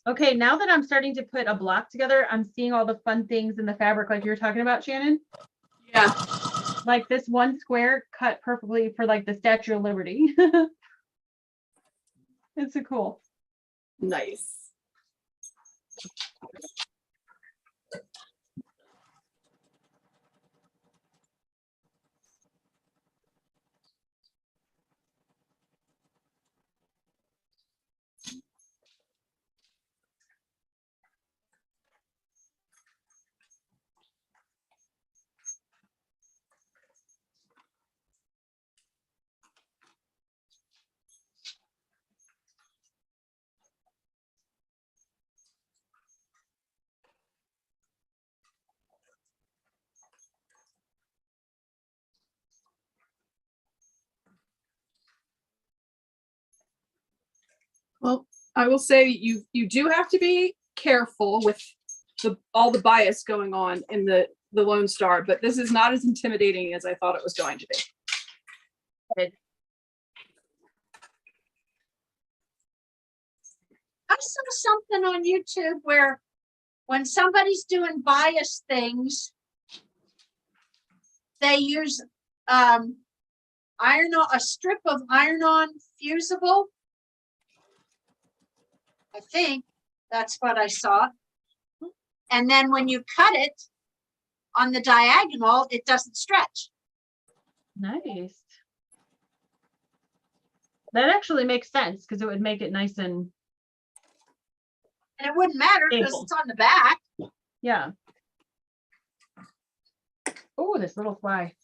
Okay, now that I'm starting to put a block together, I'm seeing all the fun things in the fabric like you were talking about, Shannon. Yeah. Like this one square cut perfectly for like the Statue of Liberty. It's so cool. Nice. Well, I will say you do have to be careful with all the bias going on in the Lone Star, but this is not as intimidating as I thought it was going to be. I saw something on YouTube where when somebody's doing bias things, they use a strip of iron-on fusible. I think that's what I saw. And then when you cut it on the diagonal, it doesn't stretch. Nice. That actually makes sense because it would make it nice and And it wouldn't matter because Stable. it's on the back. yeah. Oh, this little fly.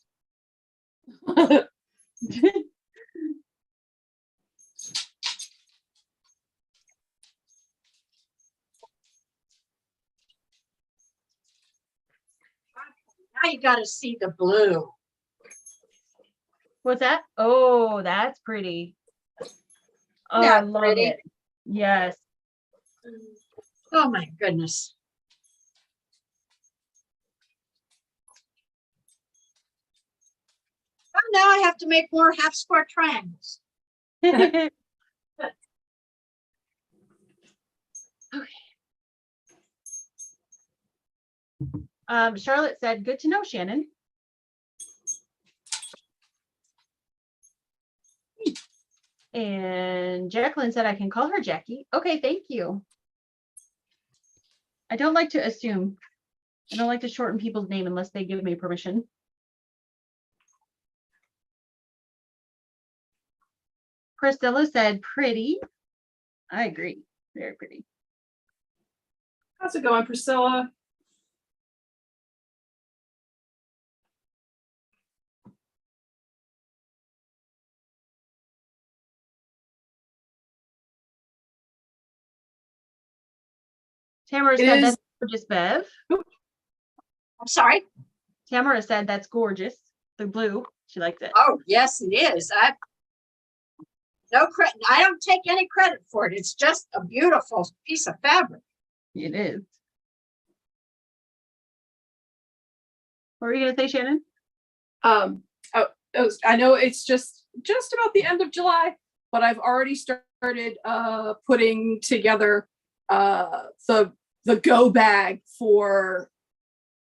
Now you got to see the blue. What's that? Oh, that's pretty. Oh, I That love pretty? it. Yes. Oh my goodness. Well, now I have to make more half square triangles. Okay. Charlotte said, good to know, Shannon. And Jacqueline said, I can call her Jackie. Okay, thank you. I don't like to assume. I don't like to shorten people's name unless they give me permission. Priscilla said, pretty. I agree. Very pretty. How's it going, Priscilla? Tamara It said, is- that's gorgeous, Bev. I'm sorry. Tamara said, that's gorgeous. The blue. She liked it. Oh, yes, it is. No credit. I don't take any credit for it. It's just a beautiful piece of fabric. It is. What were you going to say, Shannon? I know it's just about the end of July, but I've already started putting together the go bag for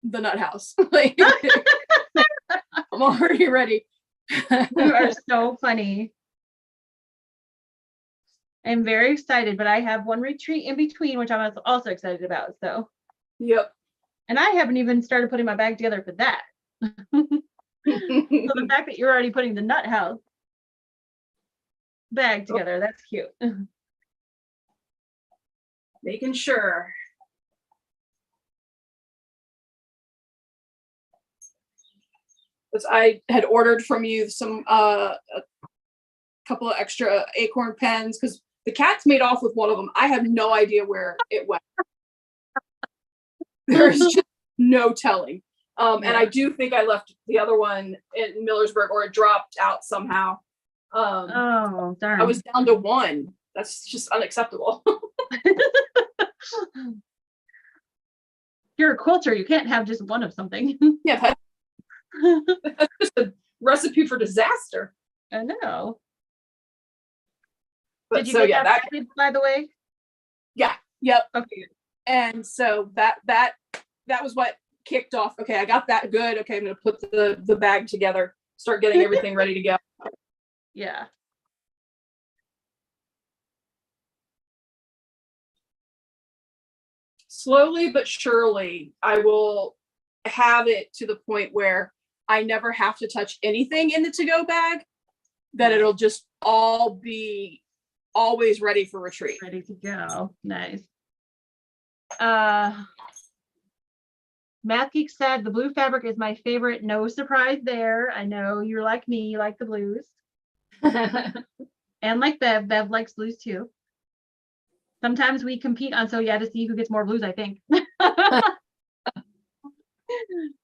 the nut house. Like, I'm already ready. You are so funny. I'm very excited, but I have one retreat in between, which I'm also excited about. So, Yep. and I haven't even started putting my bag together for that. So the fact that you're already putting the nut house, bag together. That's cute. Making sure. Because I had ordered from you some a couple of extra acorn pens because the cat's made off with one of them. I have no idea where it went. There's just no telling. And I do think I left the other one in Millersburg, or it dropped out somehow. Oh, darn. I was down to one. That's just unacceptable. You're a quilter. You can't have just one of something. Yeah, that's just a recipe for disaster. I know. But Did you so get yeah, that package, by the way? yeah, yep. Okay. And so that was what kicked off. Okay, I got that good. Okay, I'm gonna put the bag together, start getting everything ready to go. Yeah. Slowly but surely, I will have it to the point where I never have to touch anything in the to-go bag, that it'll just all be always ready for retreat. Ready to go. Nice. Math Geek said the blue fabric is my favorite. No surprise there. I know you're like me, you like the blues. And like Bev. Bev likes blues too. Sometimes we compete on to see who gets more blues, I think.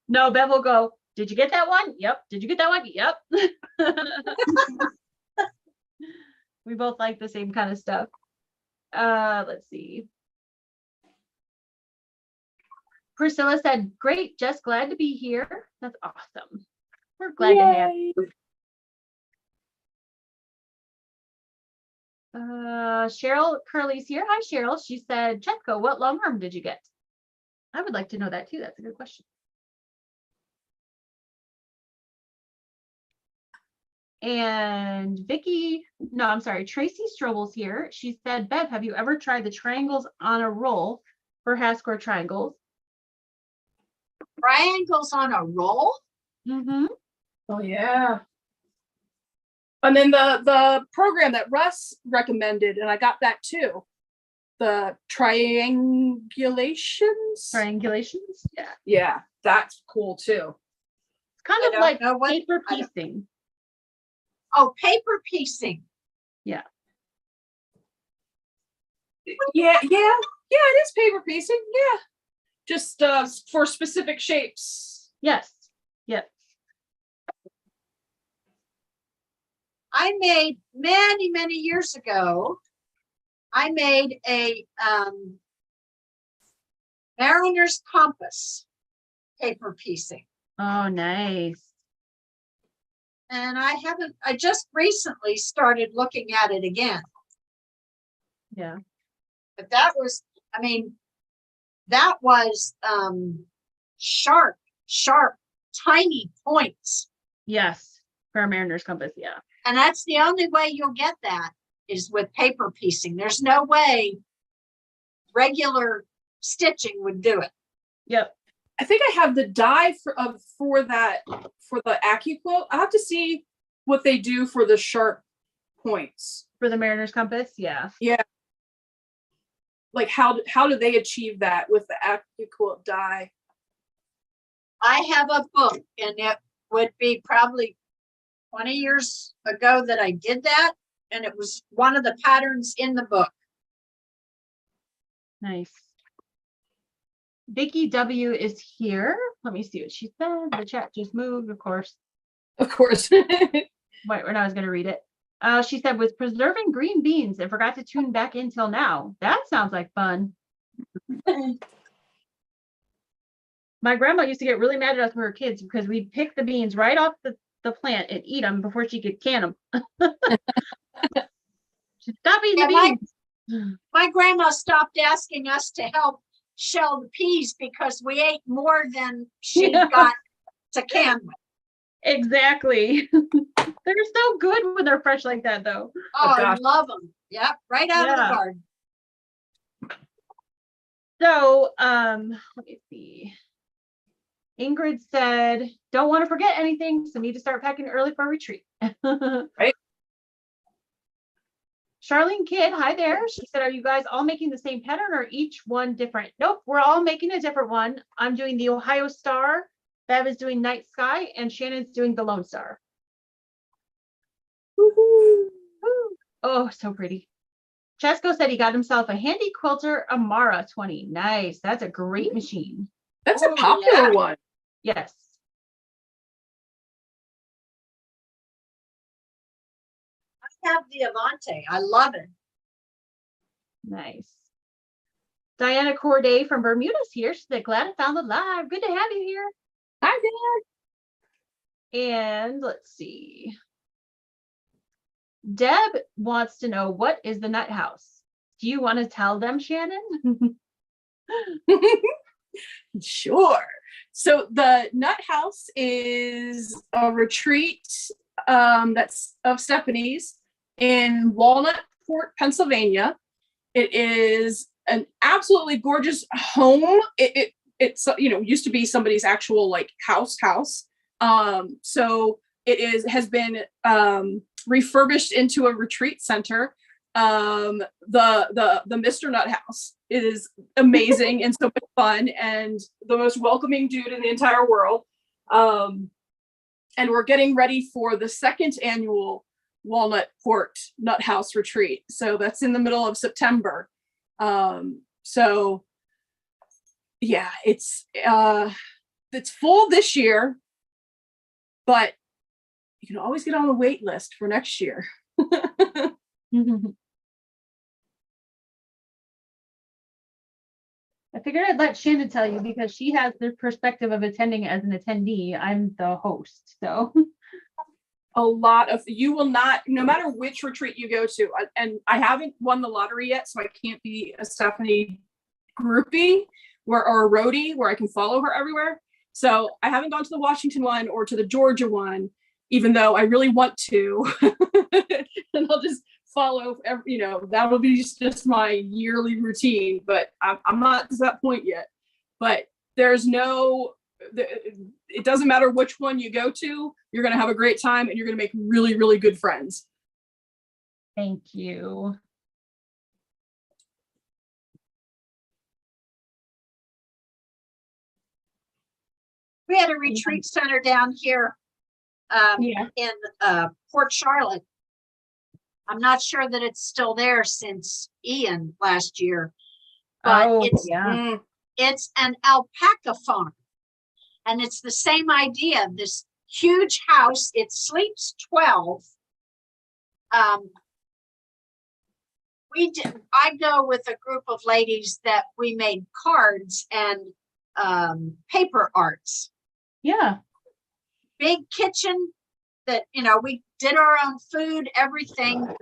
No, Bev will go, did you get that one? Yep. Did you get that one? Yep. We both like the same kind of stuff. Let's see. Priscilla said, great, just glad to be here. That's awesome. We're glad to have you. Cheryl Curley's here. Hi, Cheryl. She said, Chetco, what long arm did you get? I would like to know that too. That's a good question. And Tracy Strobel's here. She said, Bev, have you ever tried the triangles on a roll for Haskell triangles? Triangles on a roll? Mm-hmm. Oh yeah. And then the program that Russ recommended, and I got that too. The triangulations. Triangulations? Yeah. Yeah, that's cool too. It's kind I of don't like know what- paper piecing. Oh, paper piecing. Yeah, it is paper piecing. Yeah. Just for specific shapes. Yes. Yes. I made many, many years ago, I made a mariner's compass paper piecing. Oh, nice. And I just recently started looking at it again. Yeah. But that was sharp, tiny points. Yes. For a mariner's compass. Yeah. And that's the only way you'll get that is with paper piecing. There's no way regular stitching would do it. Yep. I think I have the die for the AccuQuilt. I have to see what they do for the sharp points. For the mariner's compass. Yeah. Yeah. Like how do they achieve that with the AccuQuilt die? I have a book, and it would be probably 20 years ago that I did that. And it was one of the patterns in the book. Nice. Vicky W is here. Let me see what she said. The chat just moved, of course. Of course. Wait, when I was going to read it. She said, was preserving green beans and forgot to tune back in till now. That sounds like fun. My grandma used to get really mad at us when we were kids because we'd pick the beans right off the plant and eat them before she could can them. She'd stop eating the beans. My grandma stopped asking us to help shell the peas because we ate more than she got to can with. Exactly. They're so good when they're fresh like that, though. Oh, I love them. Yep, right out of the garden. So, let me see. Ingrid said, don't want to forget anything, so need to start packing early for retreat. Right. Charlene Kidd, hi there. She said, are you guys all making the same pattern or each one different? Nope, we're all making a different one. I'm doing the Ohio Star, Bev is doing Night Sky, and Shannon's doing the Lone Star. Woohoo. Woo. Oh, so pretty. Chesco said he got himself a handy quilter Amara 20. Nice. That's a great machine. That's a Oh, popular yeah. one. Yes. I have the Avante. I love it. Nice. Diana Corday from Bermuda's here. She said, glad I found the live. Good to have you here. Hi, Dad. And let's see. Deb wants to know, what is the nut house? Do you want to tell them, Shannon? Sure. So the Nut House is a retreat that's of Stephanie's in Walnutport, Pennsylvania. It is an absolutely gorgeous home. It's used to be somebody's actual like house. So it has been refurbished into a retreat center. The Mr. Nut House. It is amazing and so much fun and the most welcoming dude in the entire world. And we're getting ready for the second annual Walnutport Nut House retreat. So that's in the middle of September. So yeah, it's full this year, but you can always get on the wait list for next year. I figured I'd let Shannon tell you because she has the perspective of attending as an attendee. I'm the host, so. You will not, no matter which retreat you go to, and I haven't won the lottery yet, so I can't be a Stephanie groupie or a roadie where I can follow her everywhere. So I haven't gone to the Washington one or to the Georgia one, even though I really want to. And I'll just follow, that will be just my yearly routine, but I'm not to that point yet. But it doesn't matter which one you go to, you're going to have a great time and you're going to make really, really good friends. Thank you. We had a retreat center down here in Port Charlotte. I'm not sure that it's still there since Ian last year, but it's an alpaca farm. And it's the same idea, this huge house, it sleeps 12. I go with a group of ladies that we made cards and paper arts. Yeah. Big kitchen that, we did our own food, everything.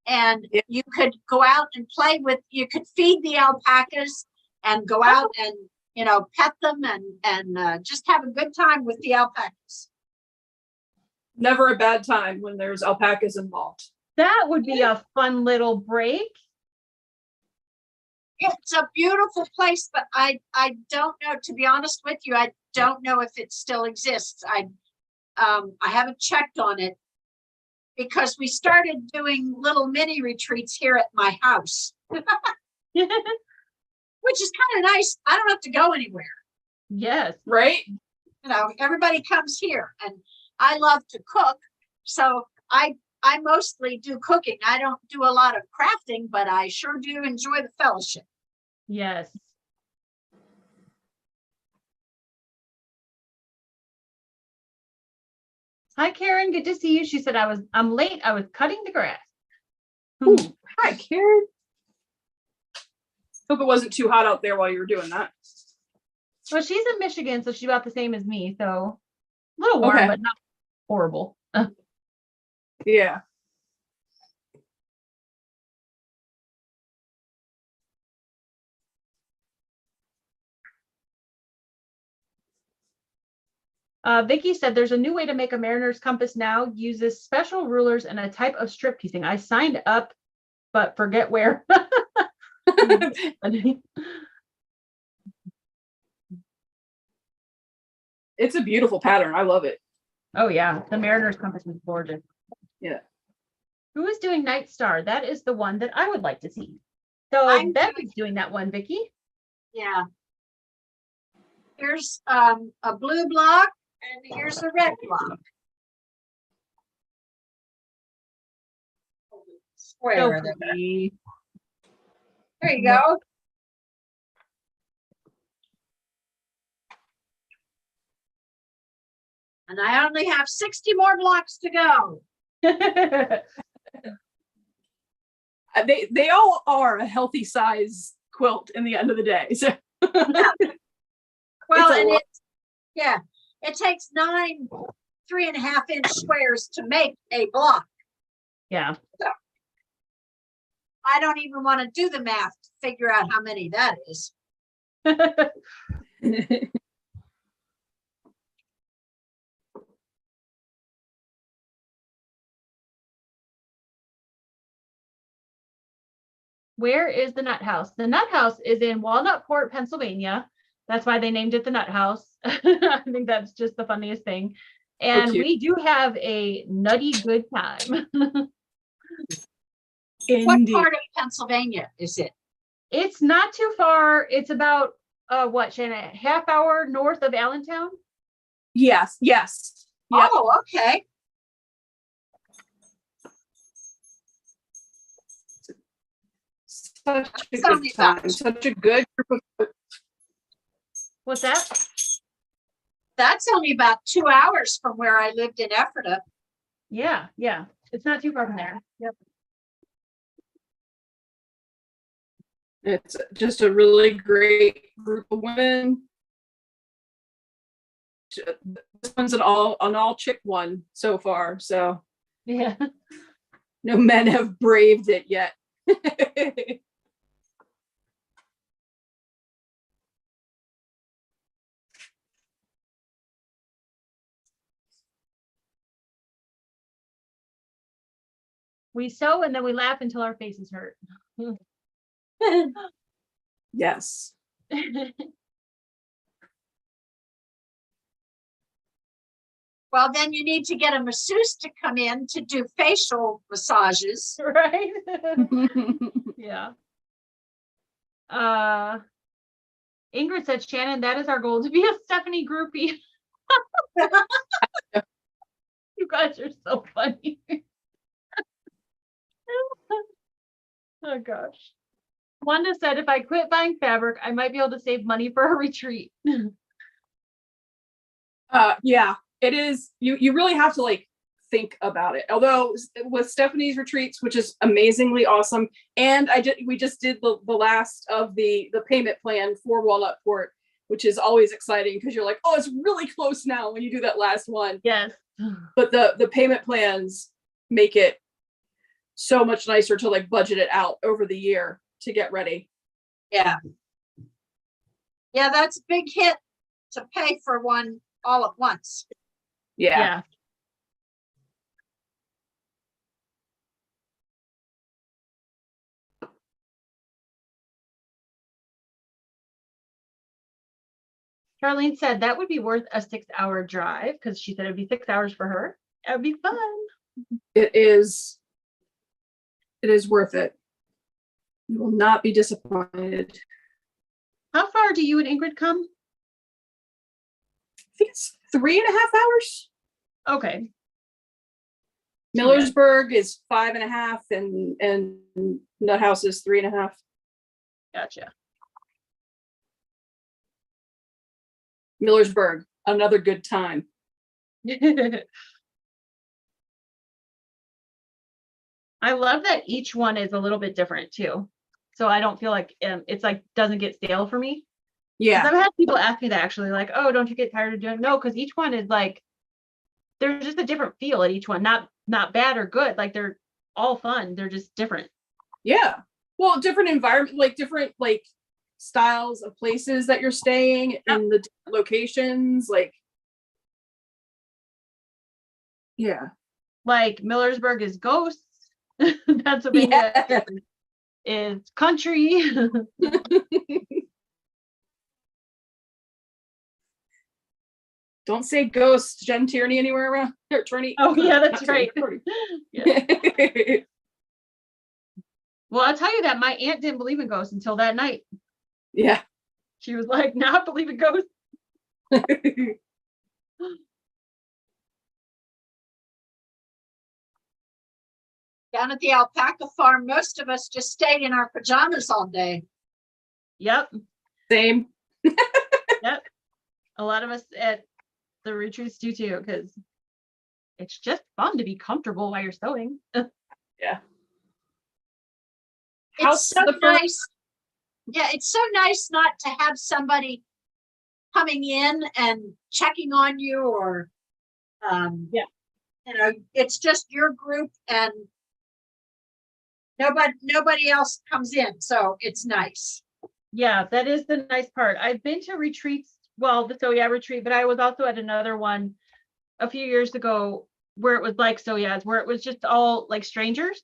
And you could go out and play with, you could feed the alpacas and go out and, pet them and just have a good time with the alpacas. Never a bad time when there's alpacas involved. That would be a fun little break. It's a beautiful place, but I don't know, to be honest with you, I don't know if it still exists. I haven't checked on it because we started doing little mini retreats here at my house, which is kind of nice. I don't have to go anywhere. Yes. Right? Everybody comes here and I love to cook. So I mostly do cooking. I don't do a lot of crafting, but I sure do enjoy the fellowship. Yes. Hi, Karen. Good to see you. She said, I'm late. I was cutting the grass. Ooh, hi, Karen. Hope it wasn't too hot out there while you were doing that. Well, she's in Michigan, so she's about the same as me. So a little warm, but not horrible. Yeah. Vicky said there's a new way to make a mariner's compass now. Uses special rulers and a type of strip piecing. I signed up, but forget where. It's a beautiful pattern. I love it. Oh yeah, the mariner's compass is gorgeous. Yeah. Who is doing Night Star? That is the one that I would like to see. So I'm Beth is doing that one, Vicky. Yeah. Here's a blue block and here's a red block. So Square. pretty. There you go. And I only have 60 more blocks to go. They all are a healthy size quilt in the end of the day. So Well, It's a and lot. it takes 9 3.5-inch squares to make a block. Yeah. I don't even want to do the math to figure out how many that is. Where is the Nut House? The Nut House is in Walnutport, Pennsylvania. That's why they named it the Nut House. I think that's just the funniest thing. And cute. we do have a nutty good time. What Indeed. part of Pennsylvania is it? It's not too far. It's about what, Shannon, a half hour north of Allentown? Yes. Yep. Oh, okay. Such a That's good only about- time. Such a good group of. What's that? That's only about 2 hours from where I lived in Ephrata. Yeah. It's not too far from there. Yep. It's just a really great group of women. This one's an all chick one so far, so Yeah. no men have braved it yet. We sew and then we laugh until our faces hurt. Yes. Well, then you need to get a masseuse to come in to do facial massages. Right? Yeah. Ingrid said, Shannon, that is our goal, to be a Stephanie groupie. You guys are so funny. Oh gosh. Wanda said, if I quit buying fabric, I might be able to save money for a retreat. Yeah, it is. You really have to like think about it. Although with Stephanie's retreats, which is amazingly awesome, and we just did the last of the payment plan for Walnutport, which is always exciting because you're like, oh, it's really close now when you do that last one. Yes. But the payment plans make it so much nicer to like budget it out over the year to get ready. Yeah. Yeah, that's a big hit to pay for one all at once. Yeah. Charlene said that would be worth a 6-hour drive because she said it'd be 6 hours for her. That would be fun. It is worth it. You will not be disappointed. How far do you and Ingrid come? I think it's 3.5 hours. Okay. Millersburg is 5.5 and Nut House is 3.5. Gotcha. Millersburg, another good time. I love that each one is a little bit different too. So I don't feel like it's like doesn't get stale for me. 'Cause Yeah. I've had people ask me that actually, like, oh, don't you get tired of doing it? No, because each one is like, there's just a different feel at each one. Not bad or good. Like they're all fun. They're just different. Yeah. Well, different environment, like different like styles of places that you're staying in the locations, like yeah. Like Millersburg is ghosts. Pennsylvania Yeah. is country. Don't say ghost, Jen Tierney anywhere around here. Oh yeah, that's right. Yeah. Yeah. Well, I'll tell you that my aunt didn't believe in ghosts until that night. Yeah. She was like, "Now I believe in ghosts." Down at the alpaca farm, most of us just stayed in our pajamas all day. Yep. Same. Yep. A lot of us at the retreats do too, because it's just fun to be comfortable while you're sewing. Yeah. It's so nice. Yeah, it's so nice not to have somebody coming in and checking on you, or Yeah. you know, it's just your group and nobody else comes in, so it's nice. Yeah, that is the nice part. I've been to retreats, well, the So Yeah retreat, but I was also at another one a few years ago where it was like So Yeah's, where it was just all like strangers.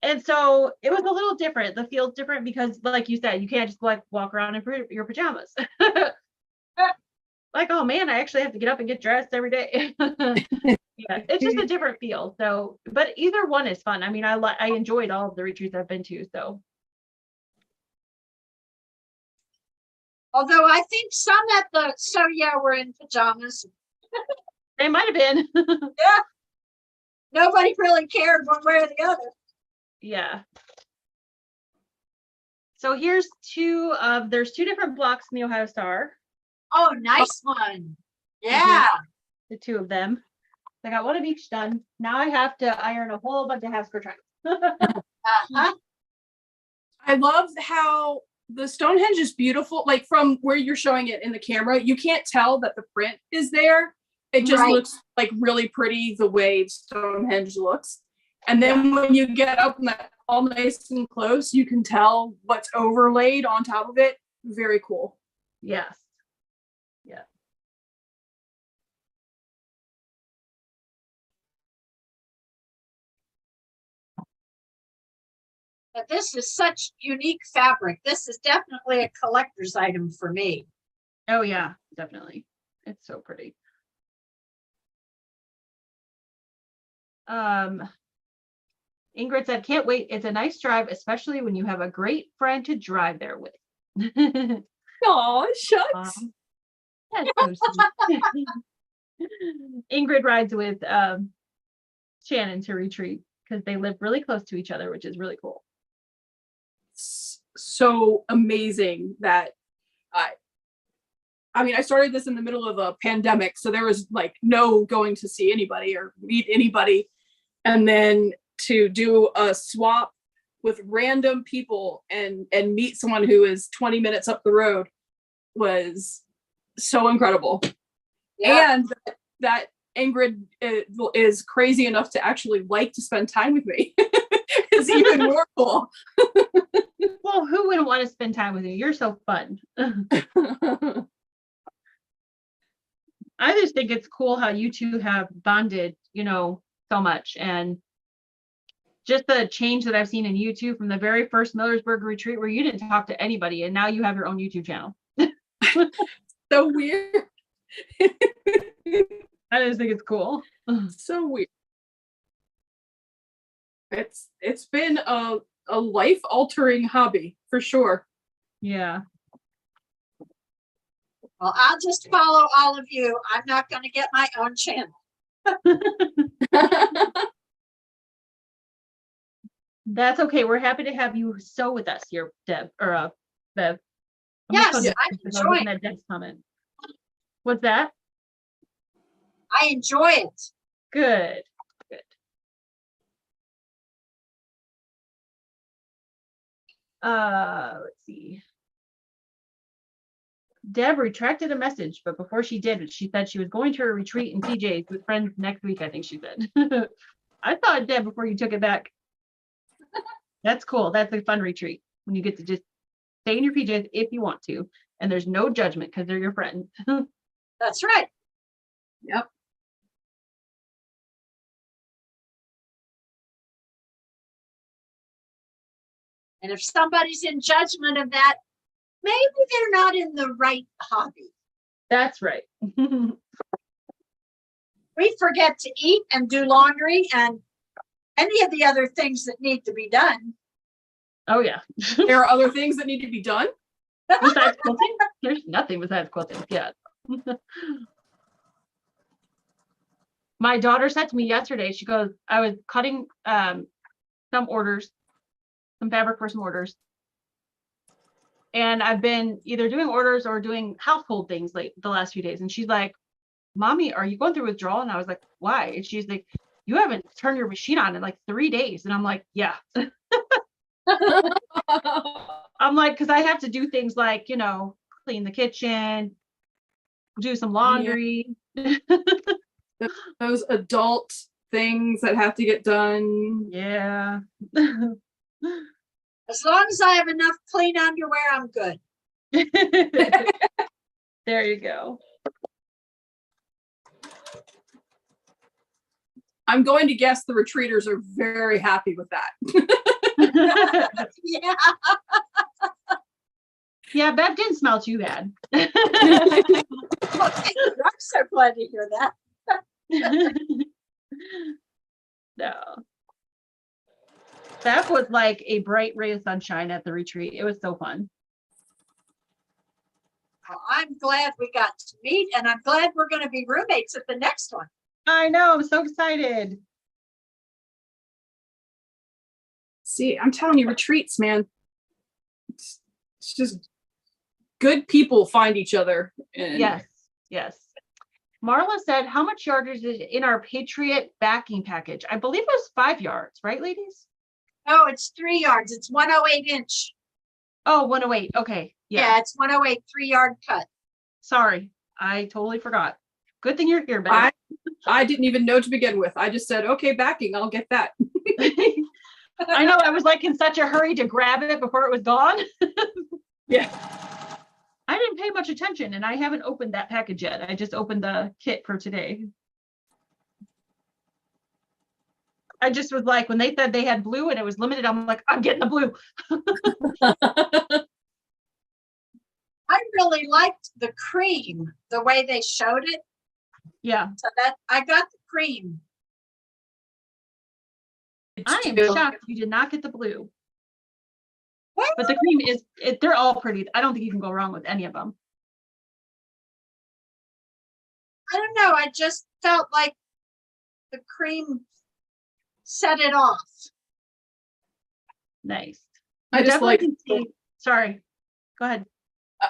And so it was a little different. The feel's different because, like you said, you can't just like walk around in your pajamas. Like, oh man, I actually have to get up and get dressed every day. Yeah, it's just a different feel. So, but either one is fun. I mean, I enjoyed all of the retreats I've been to. So, Although I think some at the So Yeah were in pajamas. they might have been. Yeah. Nobody really cared one way or the other. Yeah. So here's there's two different blocks in the Ohio Star, Oh, nice one. Yeah. the two of them. I got one of each done. Now I have to iron a whole bunch of halves for trying. Uh-huh. I love how the Stonehenge is beautiful. Like from where you're showing it in the camera, you can't tell that the print is there. It just Right. looks like really pretty the way Stonehenge looks. And then when you get up and that all nice and close, you can tell what's overlaid on top of it. Very cool. Yes. Yeah. But this is such unique fabric. This is definitely a collector's item for me. Oh yeah, definitely. It's so pretty. Ingrid said, "Can't wait. It's a nice drive, especially when you have a great friend to drive there with." Aw, shucks. That's so sweet. Ingrid rides with Shannon to retreat because they live really close to each other, which is really cool. So amazing that I mean, I started this in the middle of a pandemic, so there was like no going to see anybody or meet anybody. And then to do a swap with random people and meet someone who is 20 minutes up the road was so incredible. Yeah. And that Ingrid is crazy enough to actually like to spend time with me is even more cool. Well, who wouldn't want to spend time with you? You're so fun. I just think it's cool how you two have bonded, so much. And just the change that I've seen in you two from the very first Millersburg retreat where you didn't talk to anybody and now you have your own YouTube channel. So weird. I just think it's cool. So weird. It's been a life-altering hobby for sure. Yeah. Well, I'll just follow all of you. I'm not going to get my own channel. That's okay. We're happy to have you sew with us here, Deb or Bev. Yes, I'm I'm enjoying that Deb's comment. What's that? I enjoy it. Good. Good. Let's see. Deb retracted a message, but before she did, she said she was going to a retreat in PJs with friends next week, I think she said. I thought, Deb, before you took it back. That's cool. That's a fun retreat when you get to just stay in your PJs if you want to, and there's no judgment because they're your friends. That's right. Yep. And if somebody's in judgment of that, maybe they're not in the right hobby. That's right. We forget to eat and do laundry and any of the other things that need to be done. Oh yeah. There are other things that need to be done. Besides quilting, there's nothing besides quilting. Yeah. My daughter said to me yesterday, she goes, I was cutting some orders, some fabric for some orders. And I've been either doing orders or doing household things like the last few days. And she's like, Mommy, are you going through withdrawal? And I was like, why? And she's like, you haven't turned your machine on in like 3 days. And I'm like, yeah. I'm like, because I have to do things like, you know, clean the kitchen, do some laundry. Those adult things that have to get done. Yeah. As long as I have enough clean underwear, I'm good. There you go. I'm going to guess the retreaters are very happy with that. Yeah. Yeah, Bev didn't smell too bad. Okay, I'm so glad to hear that. No. Bev was like a bright ray of sunshine at the retreat. It was so fun. Well, I'm glad we got to meet, and I'm glad we're going to be roommates at the next one. I know, I'm so excited. See, I'm telling you, retreats, man. It's just good people find each other. And Yes, yes. Marla said, how much yardage is in our Patriot backing package? I believe it was 5 yards, right, ladies? Oh, it's 3 yards. It's 108 inch. Oh, 108. Okay. Yeah, Yeah. it's 108 3-yard cut. Sorry. I totally forgot. Good thing you're here, Bev. I didn't even know to begin with. I just said, okay, backing, I'll get that. I know, I was like in such a hurry to grab it before it was gone. Yeah. I didn't pay much attention and I haven't opened that package yet. I just opened the kit for today. I just was like, when they said they had blue and it was limited, I'm like, I'm getting the blue. I really liked the cream, the way they showed it. Yeah. So that I got the cream. I am shocked you did not get the blue. Well, But the cream is, they're all pretty. I don't think you can go wrong with any of them. I don't know. I just felt like the cream set it off. Nice. I You just definitely like can see- sorry. Go ahead.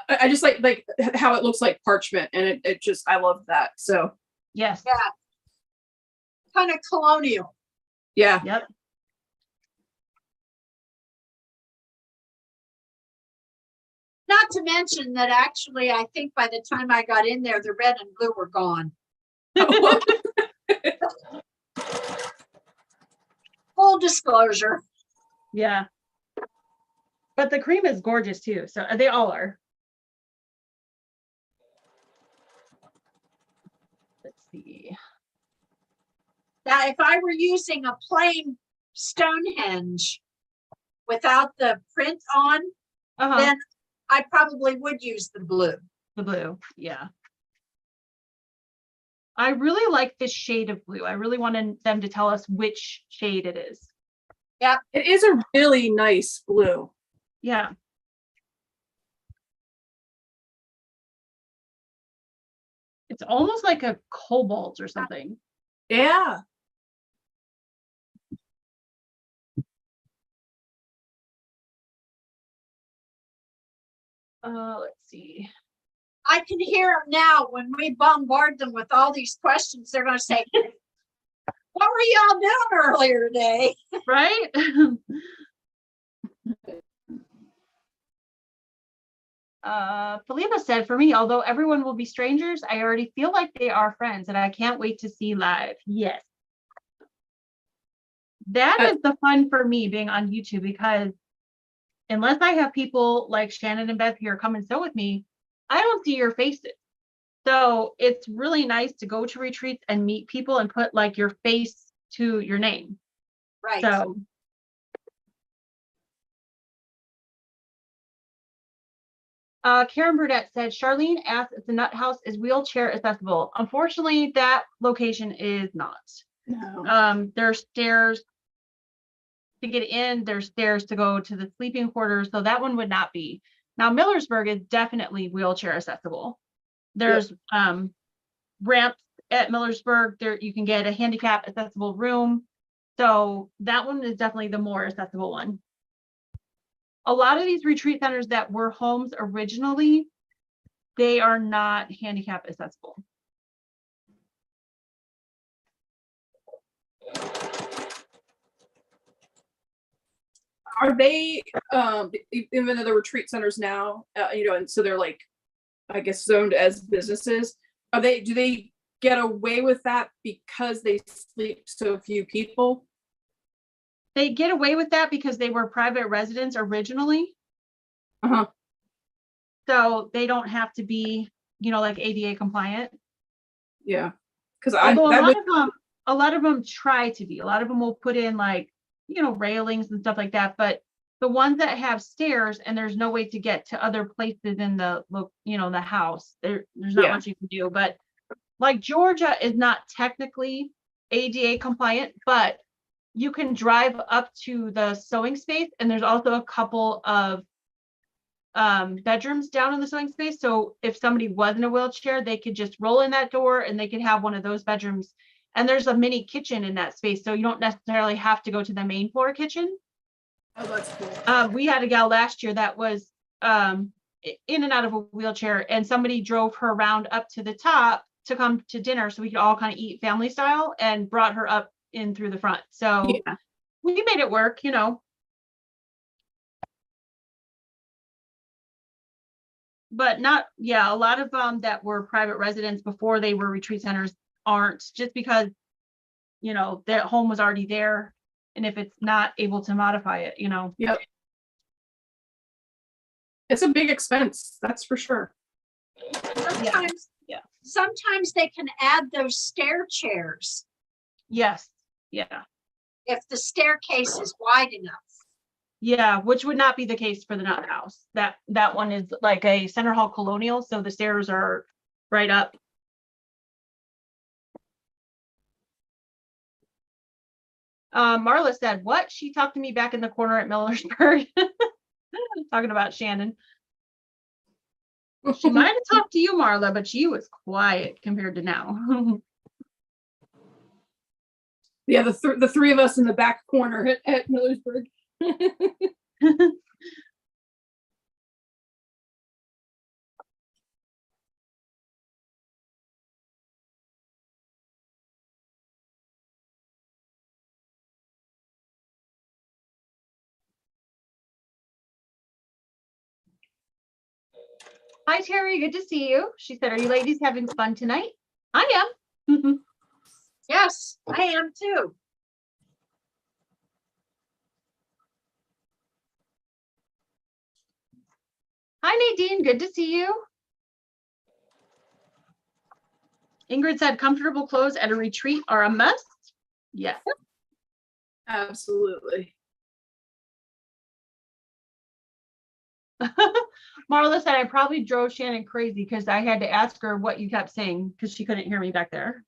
I just like how it looks like parchment, and it just, I love that. So Yes. Yeah. Kind of colonial. yeah. Yep. Not to mention that actually, I think by the time I got in there, the red and blue were gone. Full disclosure. Yeah. But the cream is gorgeous too. So they all are. Let's see. Now, if I were using a plain Stonehenge without the print on, Uh-huh. then I probably would use the blue. The blue. Yeah. I really like this shade of blue. I really wanted them to tell us which shade it is. It is a really nice blue. Yeah. It's almost like a cobalt or something. Yeah. Let's see. I can hear them now when we bombard them with all these questions. They're going to say, what were y'all doing earlier today? Right? Philippa said, for me, although everyone will be strangers, I already feel like they are friends and I can't wait to see live. Yes. That is the fun for me being on YouTube, because unless I have people like Shannon and Beth here come and sew with me, I don't see your faces. So it's really nice to go to retreats and meet people and put like your face to your name. Right. So Karen Burdette said, Charlene asked if the Nut House is wheelchair accessible. Unfortunately, that location is not. No. There are stairs to get in, there's stairs to go to the sleeping quarters, so that one would not be. Now, Millersburg is definitely wheelchair accessible. There's ramps at Millersburg. There you can get a handicap accessible room. So that one is definitely the more accessible one. A lot of these retreat centers that were homes originally, they are not handicap accessible. Are they, even though the retreat centers now, and so they're like, I guess, zoned as businesses, do they get away with that because they sleep so few people? They get away with that because they were private residents originally. Uh-huh. So they don't have to be, like ADA compliant. Yeah. Because a lot of them try to be. A lot of them will put in like, railings and stuff like that. But the ones that have stairs and there's no way to get to other places in the house, there's not much you can do. But like Georgia is not technically ADA compliant, but you can drive up to the sewing space, and there's also a couple of bedrooms down in the sewing space. So if somebody was in a wheelchair, they could just roll in that door and they could have one of those bedrooms. And there's a mini kitchen in that space, so you don't necessarily have to go to the main floor kitchen. Oh, that's cool. We had a gal last year that was in and out of a wheelchair, and somebody drove her around up to the top to come to dinner so we could all kind of eat family style, and brought her up in through the front. So we made it work, But a lot of that were private residents before they were retreat centers aren't, just because, their home was already there. And if it's not able to modify it, Yep. It's a big expense, that's for sure. Sometimes they can add those stair chairs. Yes. Yeah. If the staircase is wide enough. Yeah, which would not be the case for the Nut House. That one is like a center hall colonial, so the stairs are right up. Marla said, what? She talked to me back in the corner at Millersburg. Talking about Shannon. She might have talked to you, Marla, but she was quiet compared to now. Yeah, the three of us in the back corner at Millersburg. Hi, Terry. Good to see you. She said, are you ladies having fun tonight? I am. Yes, I am too. Hi, Nadine. Good to see you. Ingrid said, comfortable clothes at a retreat are a must. Yes. Absolutely. Marla said, I probably drove Shannon crazy because I had to ask her what you kept saying because she couldn't hear me back there.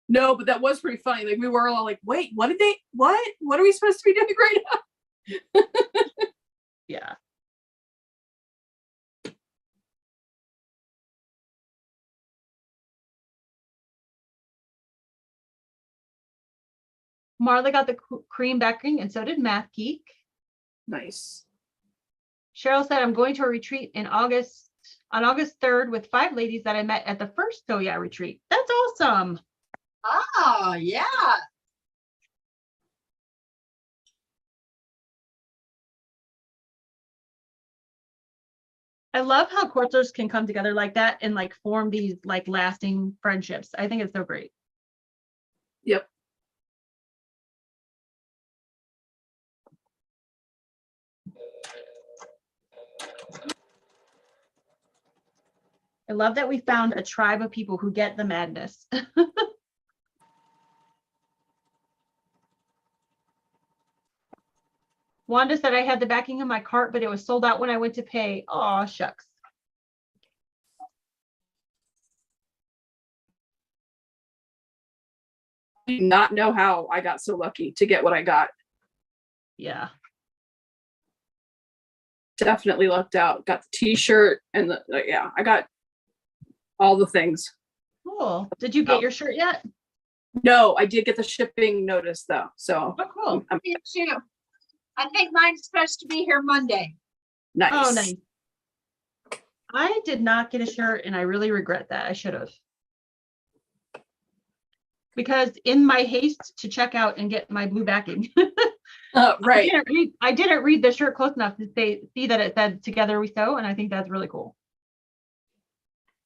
No, but that was pretty funny. Like we were all like, wait, what are we supposed to be doing right now? Yeah. Marla got the cream backing, and so did Math Geek. Nice. Cheryl said, I'm going to a retreat on August 3rd with 5 ladies that I met at the first So Yeah retreat. That's awesome. Oh, yeah. I love how quilters can come together like that and like form these like lasting friendships. I think it's so great. Yep. I love that we found a tribe of people who get the madness. Wanda said I had the backing of my cart, but it was sold out when I went to pay. Oh, shucks. I do not know how I got so lucky to get what I got. Yeah. Definitely lucked out. Got the t-shirt and the yeah, I got all the things. Cool. Did you get your shirt yet? No, I did get the shipping notice though. So Oh, cool. Me too. I think mine's supposed to be here Monday. nice. Oh, nice. I did not get a shirt and I really regret that. I should have. Because in my haste to check out and get my blue backing, Right. I didn't read the shirt close enough to see that it said "Together We Sew," and I think that's really cool.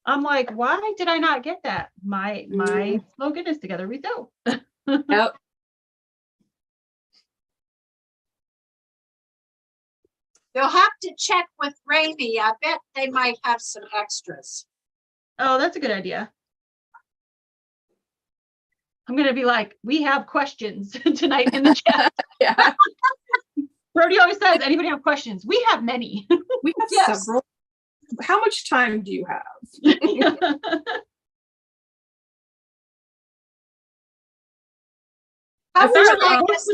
I'm like, why did I not get that? My slogan is "Together We Sew." Yep. You'll have to check with Raimi. I bet they might have some extras. Oh, that's a good idea. I'm gonna be like, we have questions tonight in the chat. Yeah. Brody always says, anybody have questions? We have many. We have Yes. several. How much time do you have? How would you Sorry, like us?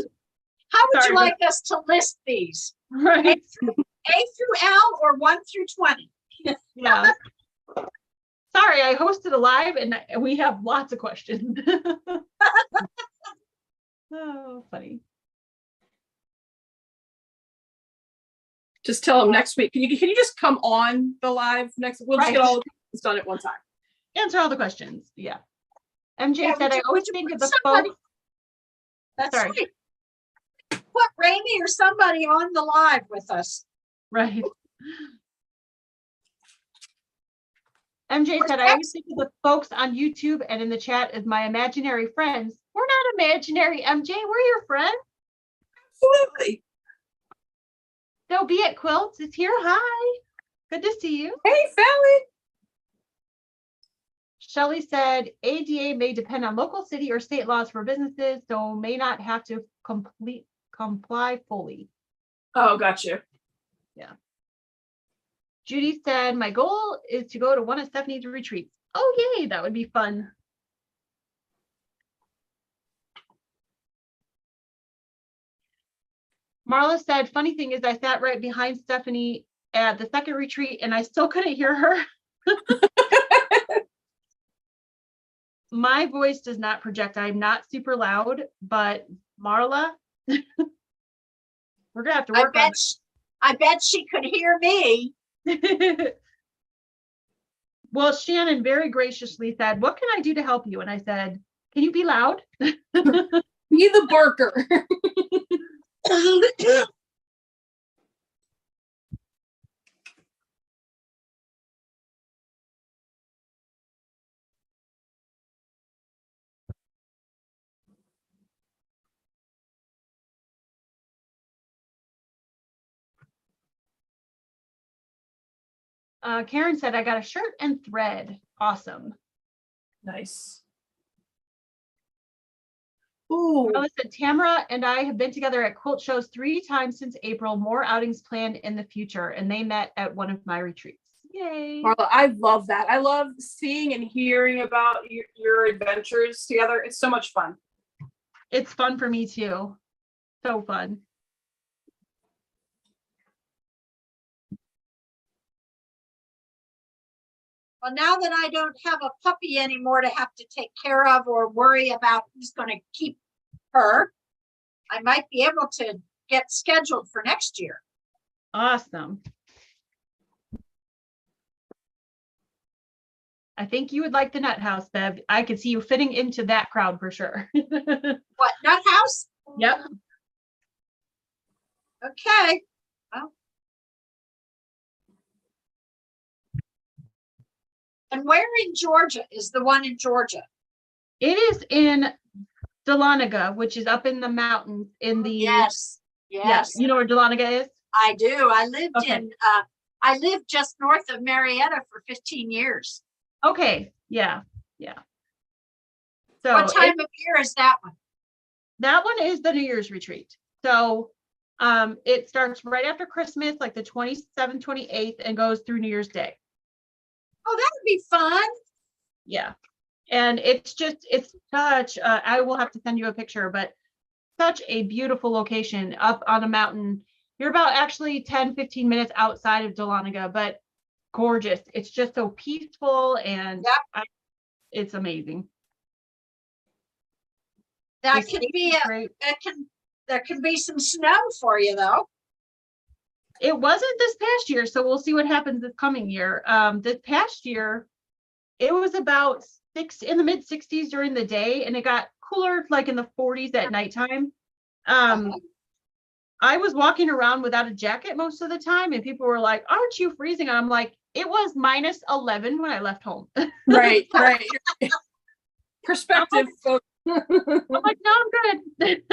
How would Sorry, you like us to list these? right. A through L or 1 through 20? Yeah. Sorry, I hosted a live and we have lots of questions. Oh, funny. Just tell them next week. Can you just come on the live next? We'll just get all the questions done at one time. Answer all the questions. Yeah. MJ Yeah, said, I always think of the somebody- folks. That's Sorry. right. Put Raimi or somebody on the live with us. Right. MJ said, I always think of the folks on YouTube and in the chat as my imaginary friends. We're not imaginary, MJ. We're your friends. Absolutely. They'll be at Quilts. It's here. Hi. Good to see you. Hey, Sally. Shelley said, ADA may depend on local city or state laws for businesses, so may not have to comply fully. Oh, gotcha. Judy said, my goal is to go to one of Stephanie's retreats. Oh, yay. That would be fun. Marla said, funny thing is I sat right behind Stephanie at the second retreat and I still couldn't hear her. My voice does not project. I'm not super loud, but Marla, we're gonna have to work on I bet she could hear me. it. Well, Shannon very graciously said, what can I do to help you? And I said, can you be loud? Be the barker. Karen said, I got a shirt and thread. Awesome. Nice. Ooh. Marla said, Tamara and I have been together at quilt shows 3 times since April. More outings planned in the future. And they met at one of my retreats. Yay. Marla, I love that. I love seeing and hearing about your adventures together. It's so much fun. It's fun for me too. So fun. Well, now that I don't have a puppy anymore to have to take care of or worry about who's going to keep her, I might be able to get scheduled for next year. Awesome. I think you would like the Nut House, Bev. I could see you fitting into that crowd for sure. What, Nut House? Yep. Okay. Well. And where in Georgia is the one in Georgia? It is in Dahlonega, which is up in the mountains in the Yes. Yes. You know where Dahlonega is? I do. I lived Okay. I lived just north of Marietta for 15 years. Okay. Yeah. So What time of year is that one? that one is the New Year's retreat. So It starts right after Christmas, like the 27th, 28th, and goes through New Year's Day. Oh, that would be fun. Yeah. And it's such, I will have to send you a picture, but such a beautiful location up on a mountain. You're about actually 10, 15 minutes outside of Dahlonega, but gorgeous. It's just so peaceful and it's amazing. That The could state be is great. there can be some snow for you though. It wasn't this past year, so we'll see what happens this coming year. This past year, it was about in the mid 60s during the day, and it got cooler, like in the 40s at nighttime. I was walking around without a jacket most of the time, and people were like, "Aren't you freezing?" And I'm like, "It was minus 11 when I left home." Right. Perspective, folks. I'm like, "No, I'm good."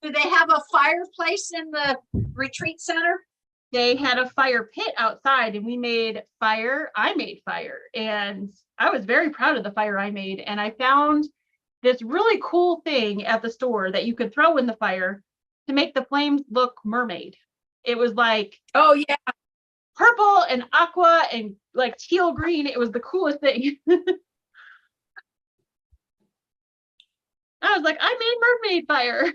Do they have a fireplace in the retreat center? They had a fire pit outside, and we made fire. I made fire, and I was very proud of the fire I made. And I found this really cool thing at the store that you could throw in the fire to make the flames look mermaid. It was like, Oh yeah, purple and aqua and like teal green. It was the coolest thing. I was like, I made mermaid fire.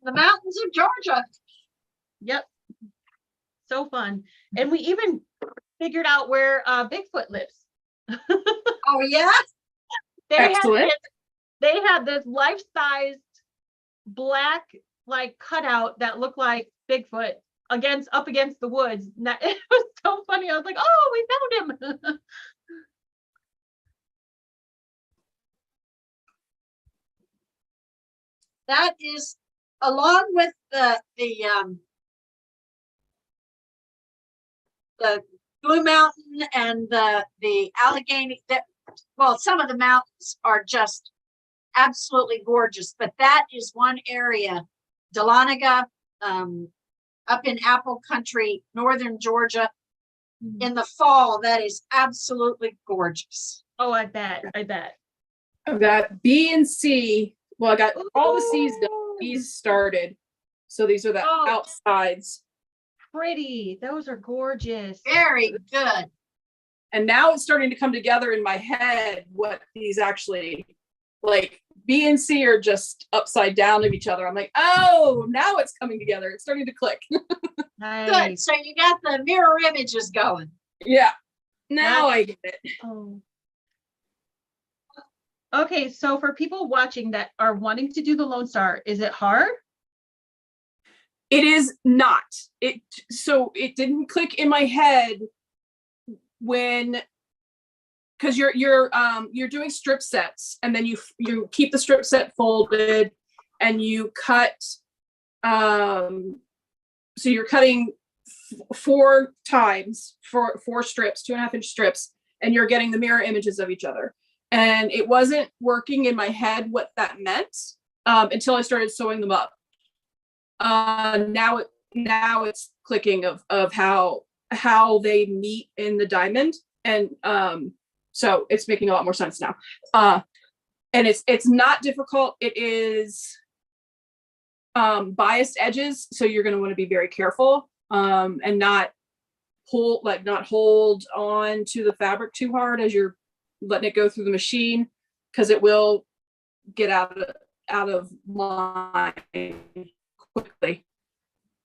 The mountains of Georgia. Yep. So fun. And we even figured out where Bigfoot lives. Oh yeah. excellent. They had this life-sized black like cutout that looked like Bigfoot up against the woods. It was so funny. I was like, oh, we found him. That is along with the Blue Mountain and the Allegheny. Well, some of the mountains are just absolutely gorgeous, but that is one area, Dahlonega, up in Apple Country, northern Georgia, in the fall, that is absolutely gorgeous. Oh, I bet. I've got B and C. Well, I got all the C's done. Ooh. B's started. So these are the outsides. Pretty. Those are gorgeous. Very good. And now it's starting to come together in my head what these actually, like B and C are just upside down of each other. I'm like, oh, now it's coming together. It's starting to click. Nice. Good. So you got the mirror images going. Yeah. Now I get it. Oh. Okay, so for people watching that are wanting to do the Lone Star, is it hard? It is not. So it didn't click in my head when, because you're doing strip sets, and then you keep the strip set folded and you cut. So you're cutting 4 times for 4 strips, 2.5-inch strips, and you're getting the mirror images of each other. And it wasn't working in my head what that meant until I started sewing them up. Now it's clicking of how they meet in the diamond, and so it's making a lot more sense now. And it's not difficult. It is biased edges, so you're going to want to be very careful and not hold on to the fabric too hard as you're letting it go through the machine, because it will get out of line quickly.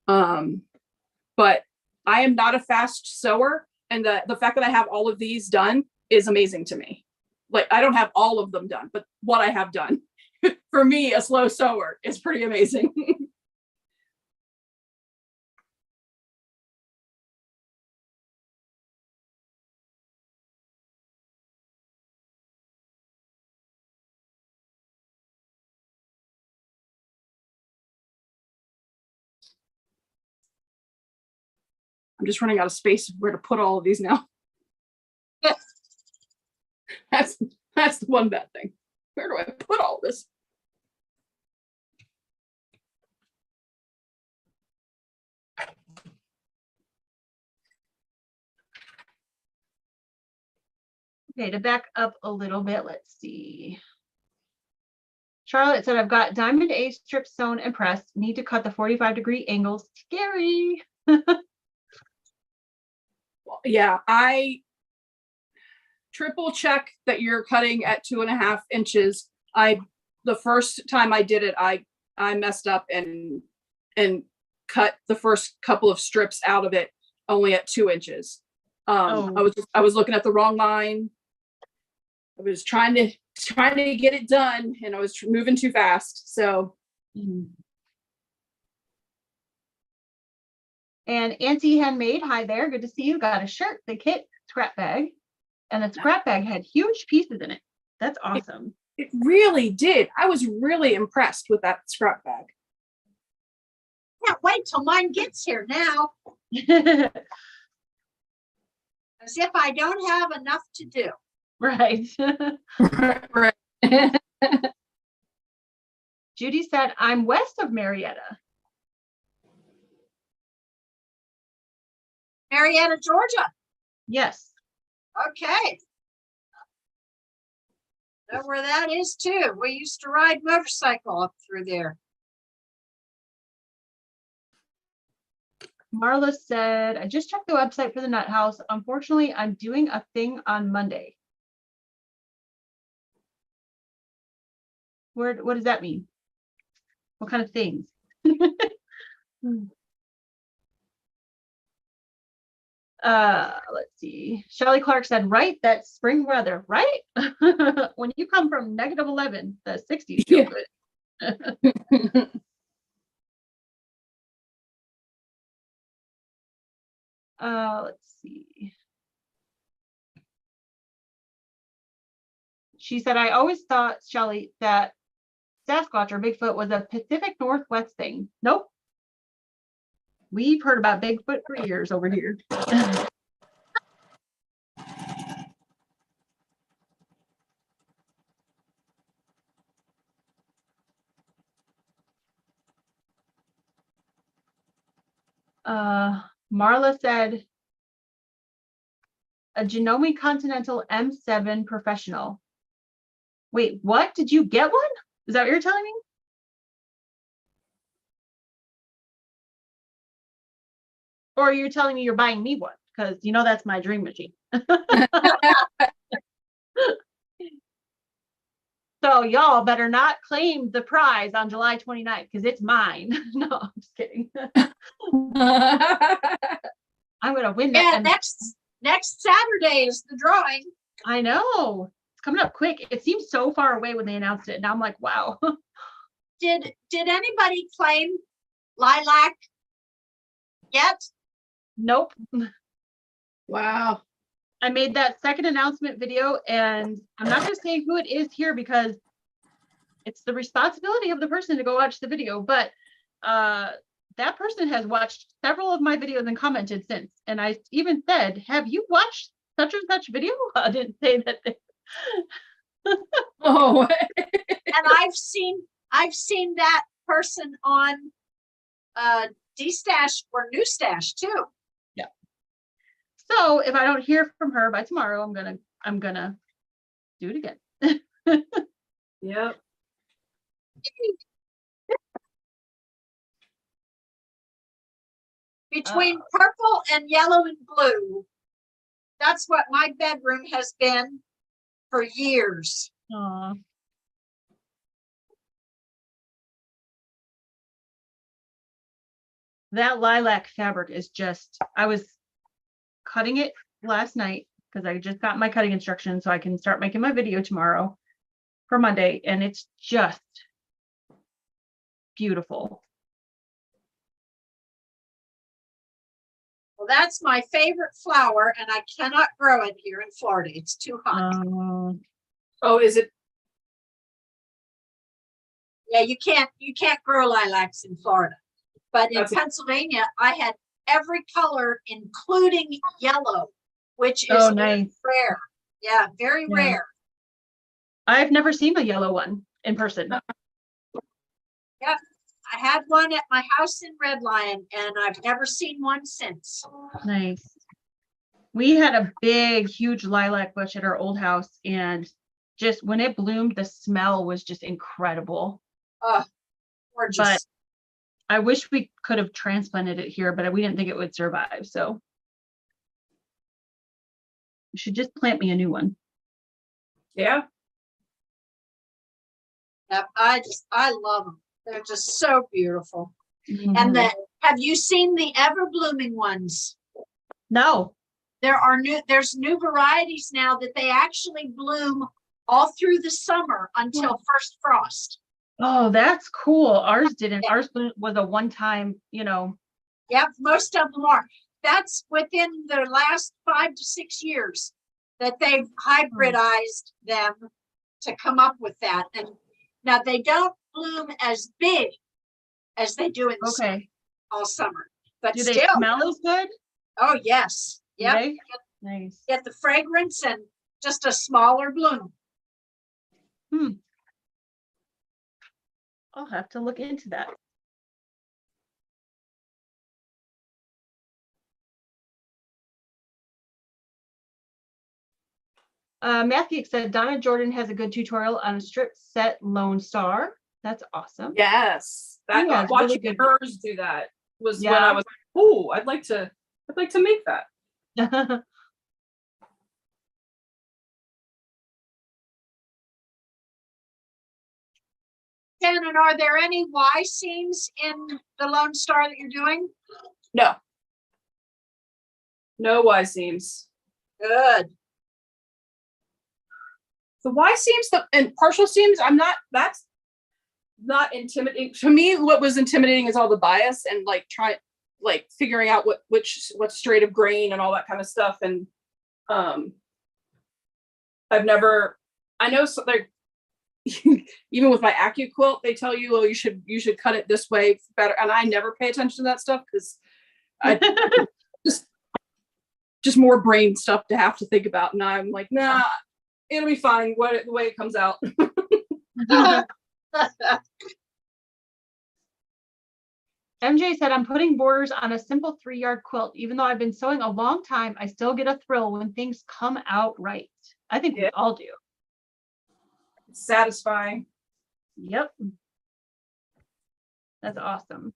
But I am not a fast sewer, and the fact that I have all of these done is amazing to me. Like, I don't have all of them done, but what I have done for me, a slow sewer, is pretty amazing. I'm just running out of space where to put all of these now. That's the one bad thing. Where do I put all this? Okay, to back up a little bit, let's see. Charlotte said, I've got diamond A strips sewn and pressed. Need to cut the 45-degree angles. Scary. Yeah, I triple check that you're cutting at 2.5 inches. The first time I did it, I messed up and cut the first couple of strips out of it only at 2 inches. I was looking at the wrong line. I was trying to get it done, and I was moving too fast. So. And Auntie Handmade, hi there. Good to see you. Got a shirt, the kit scrap bag, and the scrap bag had huge pieces in it. That's awesome. It really did. I was really impressed with that scrap bag. Can't wait till mine gets here now, as if I don't have enough to do. Right. Right. Judy said, I'm west of Marietta. Marietta, Georgia. Yes. Okay. Know where that is too. We used to ride motorcycle up through there. Marla said, I just checked the website for the Nut House. Unfortunately, I'm doing a thing on Monday. What does that mean? What kind of things? Let's see. Shelly Clark said, right, that's spring weather, right? When you come from -11, the 60s feel good. Let's see. She said, I always thought, Shelly, that Sasquatch or Bigfoot was a Pacific Northwest thing. Nope. We've heard about Bigfoot for years over here. Marla said, a Genome Continental M7 Professional. Wait, what? Did you get one? Is that what you're telling me? Or you're telling me you're buying me one? Because you know that's my dream machine. So y'all better not claim the prize on July 29th because it's mine. No, I'm just kidding. I'm gonna win that. Yeah, next Saturday is the drawing. I know. It's coming up quick. It seems so far away when they announced it. Now I'm like, wow. Did anybody claim lilac yet? Nope. Wow. I made that second announcement video, and I'm not going to say who it is here because it's the responsibility of the person to go watch the video. But that person has watched several of my videos and commented since. And I even said, have you watched such and such video? I didn't say that. Oh. And I've seen that person on D-Stash or New Stash too. Yeah. So if I don't hear from her by tomorrow, I'm gonna do it again. Yep. Between purple and yellow and blue, that's what my bedroom has been for years. Aw. That lilac fabric is just, I was cutting it last night because I just got my cutting instructions so I can start making my video tomorrow for Monday, and it's just beautiful. Well, that's my favorite flower, and I cannot grow it here in Florida. It's too hot. Oh, is it? Yeah, you can't grow lilacs in Florida. But in That's Pennsylvania, I had every color, including yellow, which is nice. rare. Yeah, very rare. I've never seen a yellow one in person. Yeah, I had one at my house in Red Lion, and I've never seen one since. Nice. We had a big, huge lilac bush at our old house, and just when it bloomed, the smell was just incredible. Oh, gorgeous. But I wish we could have transplanted it here, but we didn't think it would survive. So you should just plant me a new one. Yeah. Yep, I love them. They're just so beautiful. Mhm. And have you seen the ever blooming ones? No. There's new varieties now that they actually bloom all through the summer until first frost. Oh, that's cool. Ours didn't. Yeah. Ours was a one-time, Yep, most of them are. That's within the last 5 to 6 years that they've hybridized them to come up with that. And now they don't bloom as big as they do in the summer, okay. all summer, but Do they still. smell as good? Oh, yes. Do Yep. they? Nice. Get the fragrance and just a smaller bloom. I'll have to look into that. Matthew said Donna Jordan has a good tutorial on a strip set Lone Star. That's awesome. Yes. That Yeah, it's watching really good. hers do that was when Yeah. I was like, oh, I'd like to make that. Shannon, are there any Y seams in the Lone Star that you're doing? No. No Y seams. Good. The Y seams and partial seams, that's not intimidating. To me, what was intimidating is all the bias and figuring out what's straight of grain and all that kind of stuff. And I know so like even with my AccuQuilt, they tell you, oh, you should cut it this way better. And I never pay attention to that stuff because I just more brain stuff to have to think about. And I'm like, nah, it'll be fine the way it comes out. MJ said, I'm putting borders on a simple 3-yard quilt. Even though I've been sewing a long time, I still get a thrill when things come out right. I think we all do. It's satisfying. Yep. That's awesome.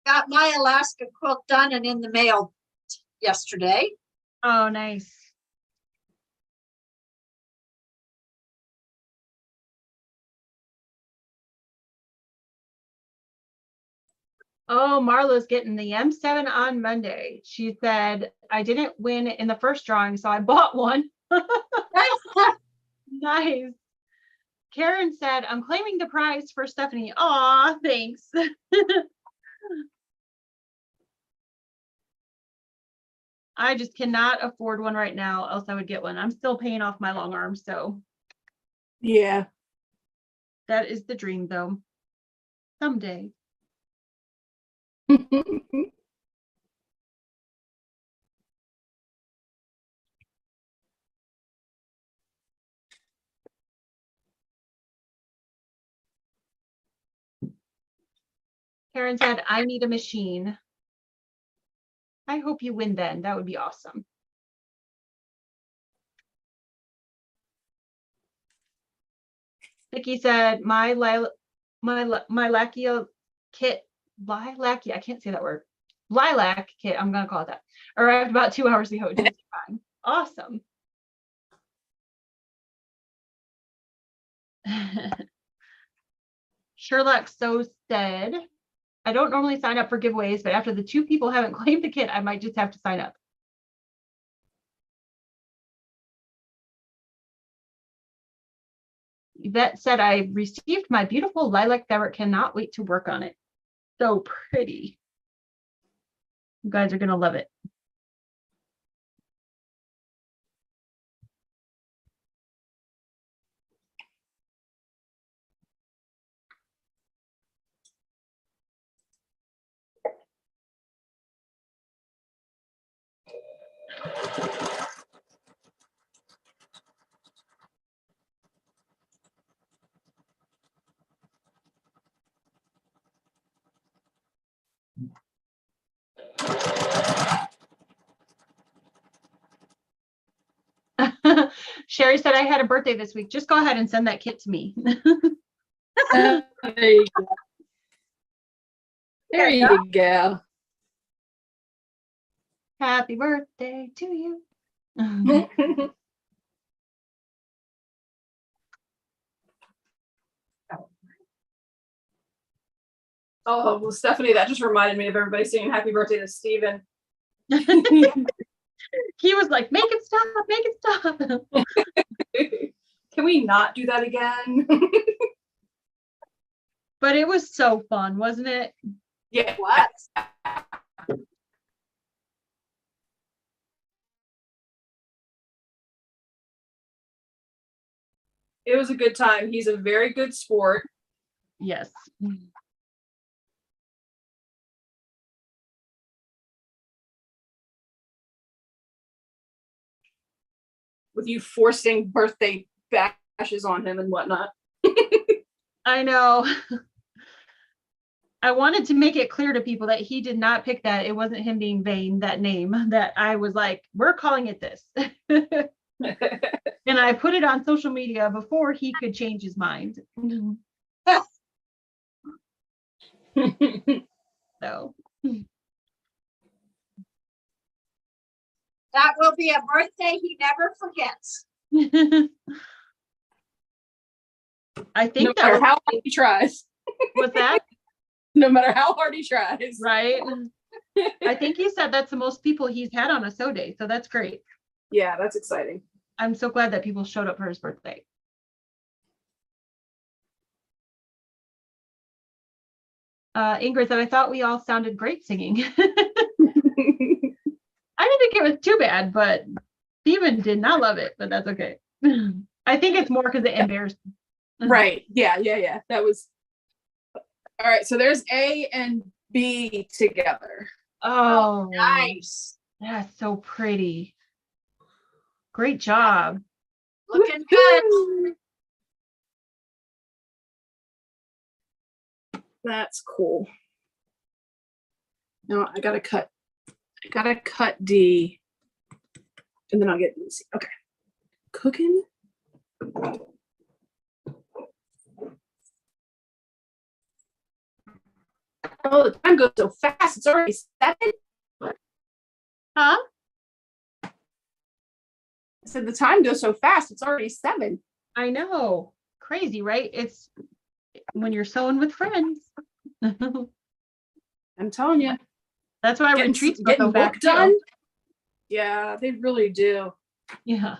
Got my Alaska quilt done and in the mail yesterday. Oh, nice. Oh, Marla's getting the M7 on Monday. She said, I didn't win in the first drawing, so I bought one. Nice. Karen said, I'm claiming the prize for Stephanie. Aw, thanks. I just cannot afford one right now, else I would get one. I'm still paying off my long arm, so Yeah. that is the dream, though. Someday. Karen said, I need a machine. I hope you win then. That would be awesome. Vicky said, my Lackia kit, Lackia, I can't say that word. Lilac kit, I'm going to call it that. Arrived about 2 hours ago. Just fine. Awesome. Sherlock So said, I don't normally sign up for giveaways, but after the 2 people haven't claimed the kit, I might just have to sign up. Yvette said, I received my beautiful lilac fabric. Cannot wait to work on it. So pretty. You guys are going to love it. Sherry said I had a birthday this week. Just go ahead and send that kit to me. There you go. There you go. Happy birthday to you. Oh, well, Stephanie, that just reminded me of everybody singing happy birthday to Steven. He was like, make it stop, make it stop. Can we not do that again? But it was so fun, wasn't it? Yeah. What? It was a good time. He's a very good sport. Yes. With you forcing birthday bashes on him and whatnot. I know. I wanted to make it clear to people that he did not pick that. It wasn't him being vain, that name, that I was like, we're calling it this. And I put it on social media before he could change his mind. So That will be a birthday he never forgets. I think No that matter was, how hard he tries. was that No matter how hard he tries. right. I think he said that's the most people he's had on a sew day, so that's great. Yeah, that's exciting. I'm so glad that people showed up for his birthday. Ingrid said, I thought we all sounded great singing. I didn't think it was too bad, but Steven did not love it, but that's okay. I think it's more because it embarrassed me. Right. Yeah. That was all right. So there's A and B together. Oh, Nice. that's so pretty. Great job. Looking good. That's cool. No, I gotta cut D. And then I'll get B. Okay. Cooking. Oh, the time goes so fast. It's already 7. Huh? I said the time goes so fast. It's already 7. I know. Crazy, right? It's when you're sewing with friends. I'm telling you. That's why Getting retreats go so work fast too. done. Yeah, they really do. Yeah.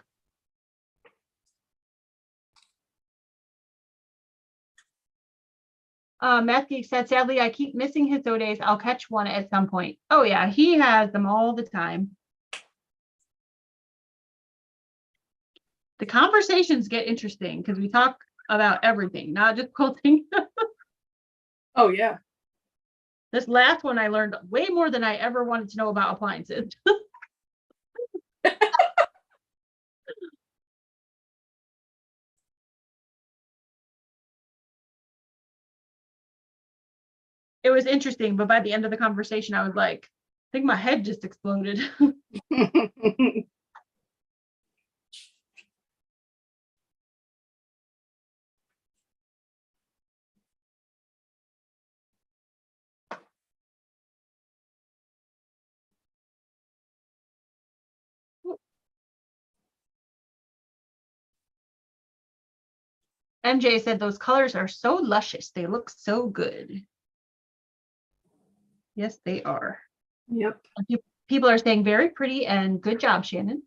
Matthew said, sadly, I keep missing his sew days. I'll catch one at some point. Oh yeah, he has them all the time. The conversations get interesting because we talk about everything, not just quilting. Oh yeah. This last one I learned way more than I ever wanted to know about appliances. It was interesting, but by the end of the conversation, I was like, I think my head just exploded. MJ said those colors are so luscious. They look so good. Yes, they are. Yep. People are saying very pretty and good job, Shannon.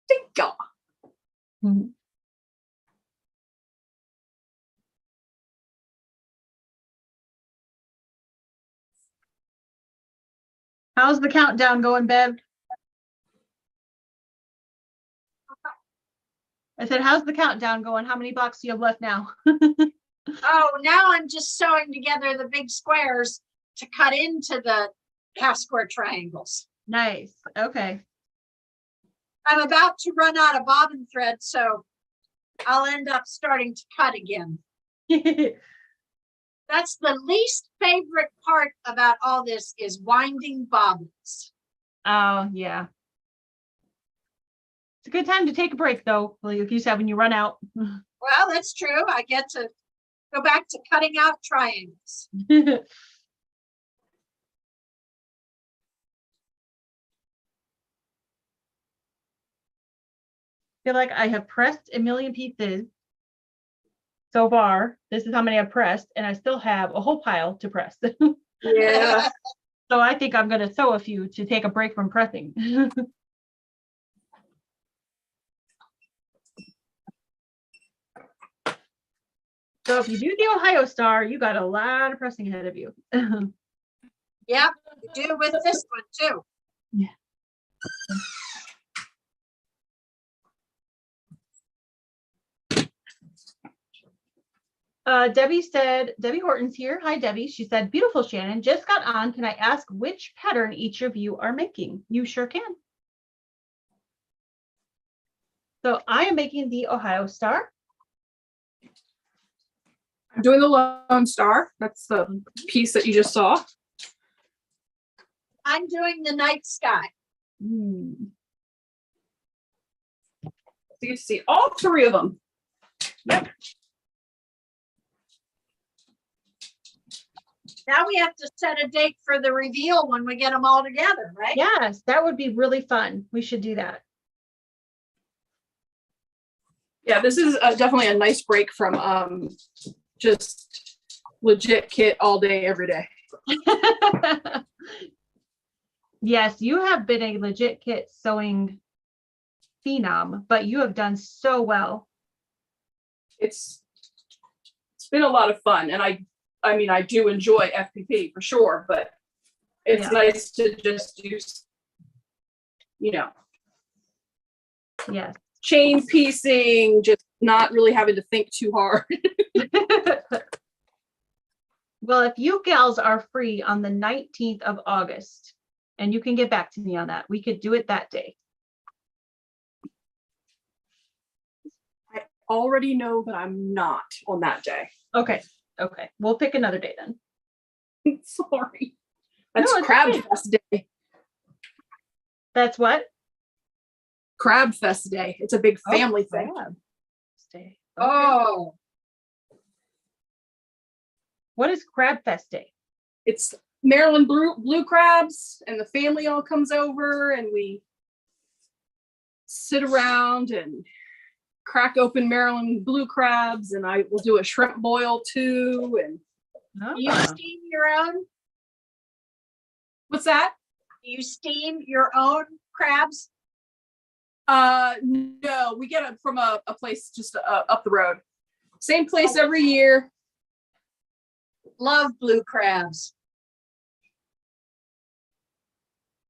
Thank God. Mhm. How's the countdown going, Bev? I said, how's the countdown going? How many blocks do you have left now? Oh, now I'm just sewing together the big squares to cut into the half square triangles. Nice. Okay. I'm about to run out of bobbin thread, so I'll end up starting to cut again. That's the least favorite part about all this is winding bobbins. Oh, yeah. It's a good time to take a break though, like you said, when you run out. Well, that's true. I get to go back to cutting out triangles. Feel like I have pressed a million pieces so far. This is how many I've pressed, and I still have a whole pile to press. Yeah. So I think I'm going to sew a few to take a break from pressing. So if you do the Ohio Star, you got a lot of pressing ahead of you. Yeah, you do with this one too. Yeah. Debbie Horton's here. Hi, Debbie. She said, beautiful, Shannon. Just got on. Can I ask which pattern each of you are making? You sure can. So I am making the Ohio Star. I'm doing the Lone Star. That's the piece that you just saw. I'm doing the night sky. Hmm. So you get to see all three of them. Yep. Now we have to set a date for the reveal when we get them all together, right? Yes, that would be really fun. We should do that. Yeah, this is definitely a nice break from just legit kit all day, every day. Yes, you have been a legit kit sewing phenom, but you have done so well. It's been a lot of fun, and I mean I do enjoy FPP for sure, but it's Yeah. nice to just do, you know, Yes. chain piecing, just not really having to think too hard. Well, if you gals are free on the 19th of August, and you can get back to me on that, we could do it that day. I already know that I'm not on that day. Okay. Okay. We'll pick another day then. Sorry. That's No, it's Crab okay. Fest Day. That's what? Crab Fest Day. It's a big family Oh, thing. crab. Stay. Okay. Oh, What is Crab Fest Day? It's Maryland blue crabs, and the family all comes over, and we sit around and crack open Maryland blue crabs, and I will do a shrimp boil too. And do you steam your own? what's that? Do you steam your own crabs? No, we get it from a place just up the road. Same place every year. Love blue crabs.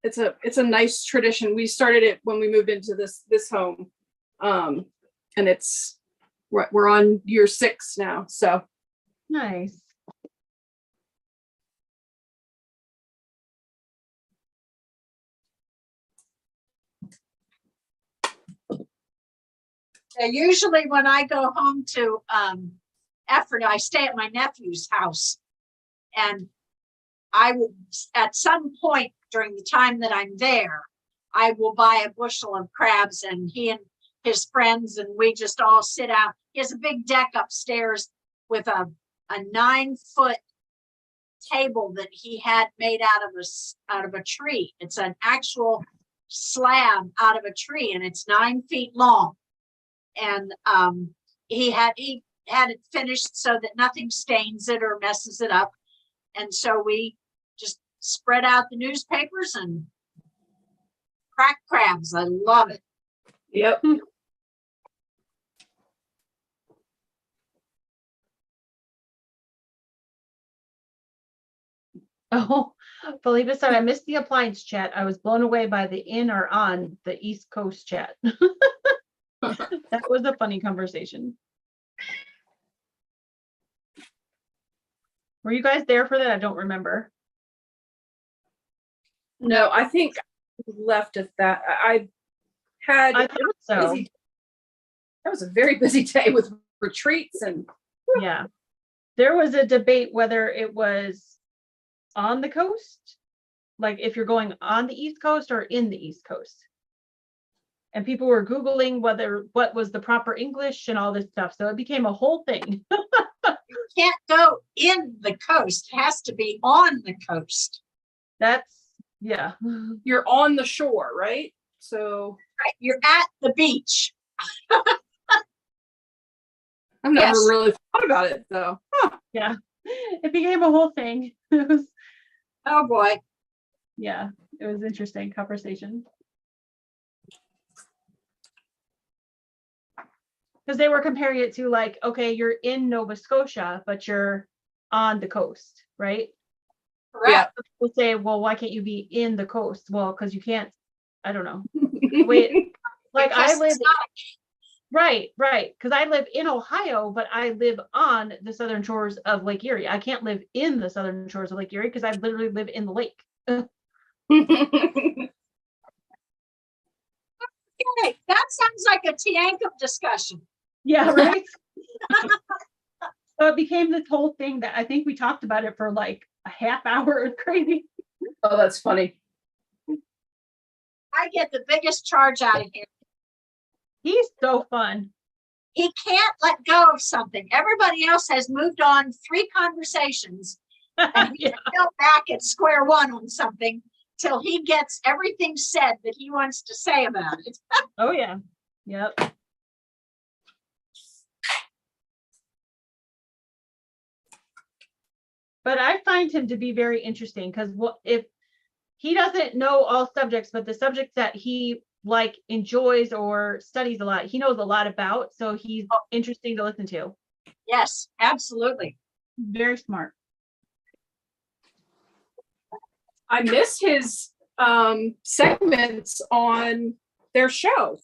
It's a nice tradition. We started it when we moved into this home, and we're on year 6 now. So Nice. Usually when I go home to Effort, I stay at my nephew's house. And I will, at some point during the time that I'm there, I will buy a bushel of crabs, and he and his friends, and we just all sit out. He has a big deck upstairs with a 9-foot table that he had made out of a tree. It's an actual slab out of a tree, and it's 9 feet long. And he had it finished so that nothing stains it or messes it up. And so we just spread out the newspapers and crack crabs. I love it. yep. Oh, Felipe said, I missed the appliance chat. I was blown away by the in or on the East Coast chat. That was a funny conversation. Were you guys there for that? I don't remember. No, I think I left at that. I had I thought so. that was a very busy day with retreats and Yeah. There was a debate whether it was on the coast, like if you're going on the East Coast or in the East Coast. and people were Googling what was the proper English and all this stuff. So it became a whole thing. Can't go in the coast. It has to be on the coast. Yeah. You're on the shore, right? So Right. You're at the beach. I've never Yes. really thought about it though. Huh. Yeah. It became a whole thing. It was, Oh boy. yeah, it was interesting conversation. Because they were comparing it to like, okay, you're in Nova Scotia, but you're on the coast, right? Correct. People say, well, why can't you be in the coast? Well, because you can't, I don't know. Wait, like Because I live, it's not right. Because I live in Ohio, but I live on the southern shores of Lake Erie. I can't live in the southern shores of Lake Erie because I literally live in the lake. okay. That sounds like a Tiankov discussion. Yeah, right. So it became this whole thing that I think we talked about it for like a half hour. It's crazy. Oh, that's funny. I get the biggest charge out of him. He's so fun. He can't let go of something. Everybody else has moved on 3 conversations and he's Yeah. still back at square one on something till he gets everything said that he wants to say about it. Oh yeah. Yep. But I find him to be very interesting because what if he doesn't know all subjects, but the subjects that he like enjoys or studies a lot, he knows a lot about. So he's interesting to listen to. Yes, absolutely. Very smart. I miss his segments on their show.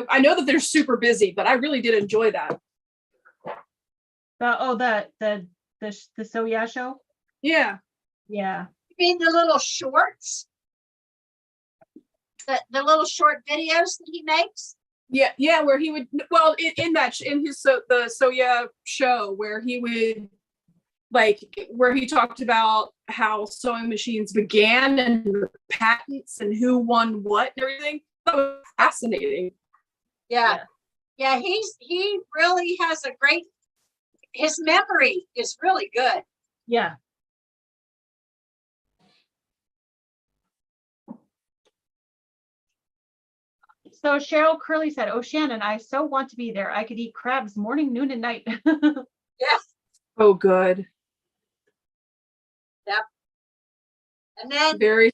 I know that they're super busy, but I really did enjoy that. The So Yeah show. Yeah. Yeah. You mean the little shorts? The little short videos that he makes? Yeah, where he would, well, in his the So Yeah show, where he would like, where he talked about how sewing machines began and the patents and who won what and everything. That was fascinating. Yeah. Yeah, he really has a great, his memory is really good. Yeah. So Cheryl Curley said, "Oh, Shannon, I so want to be there. I could eat crabs morning, noon, and night." Yes. Oh, good. And then Very.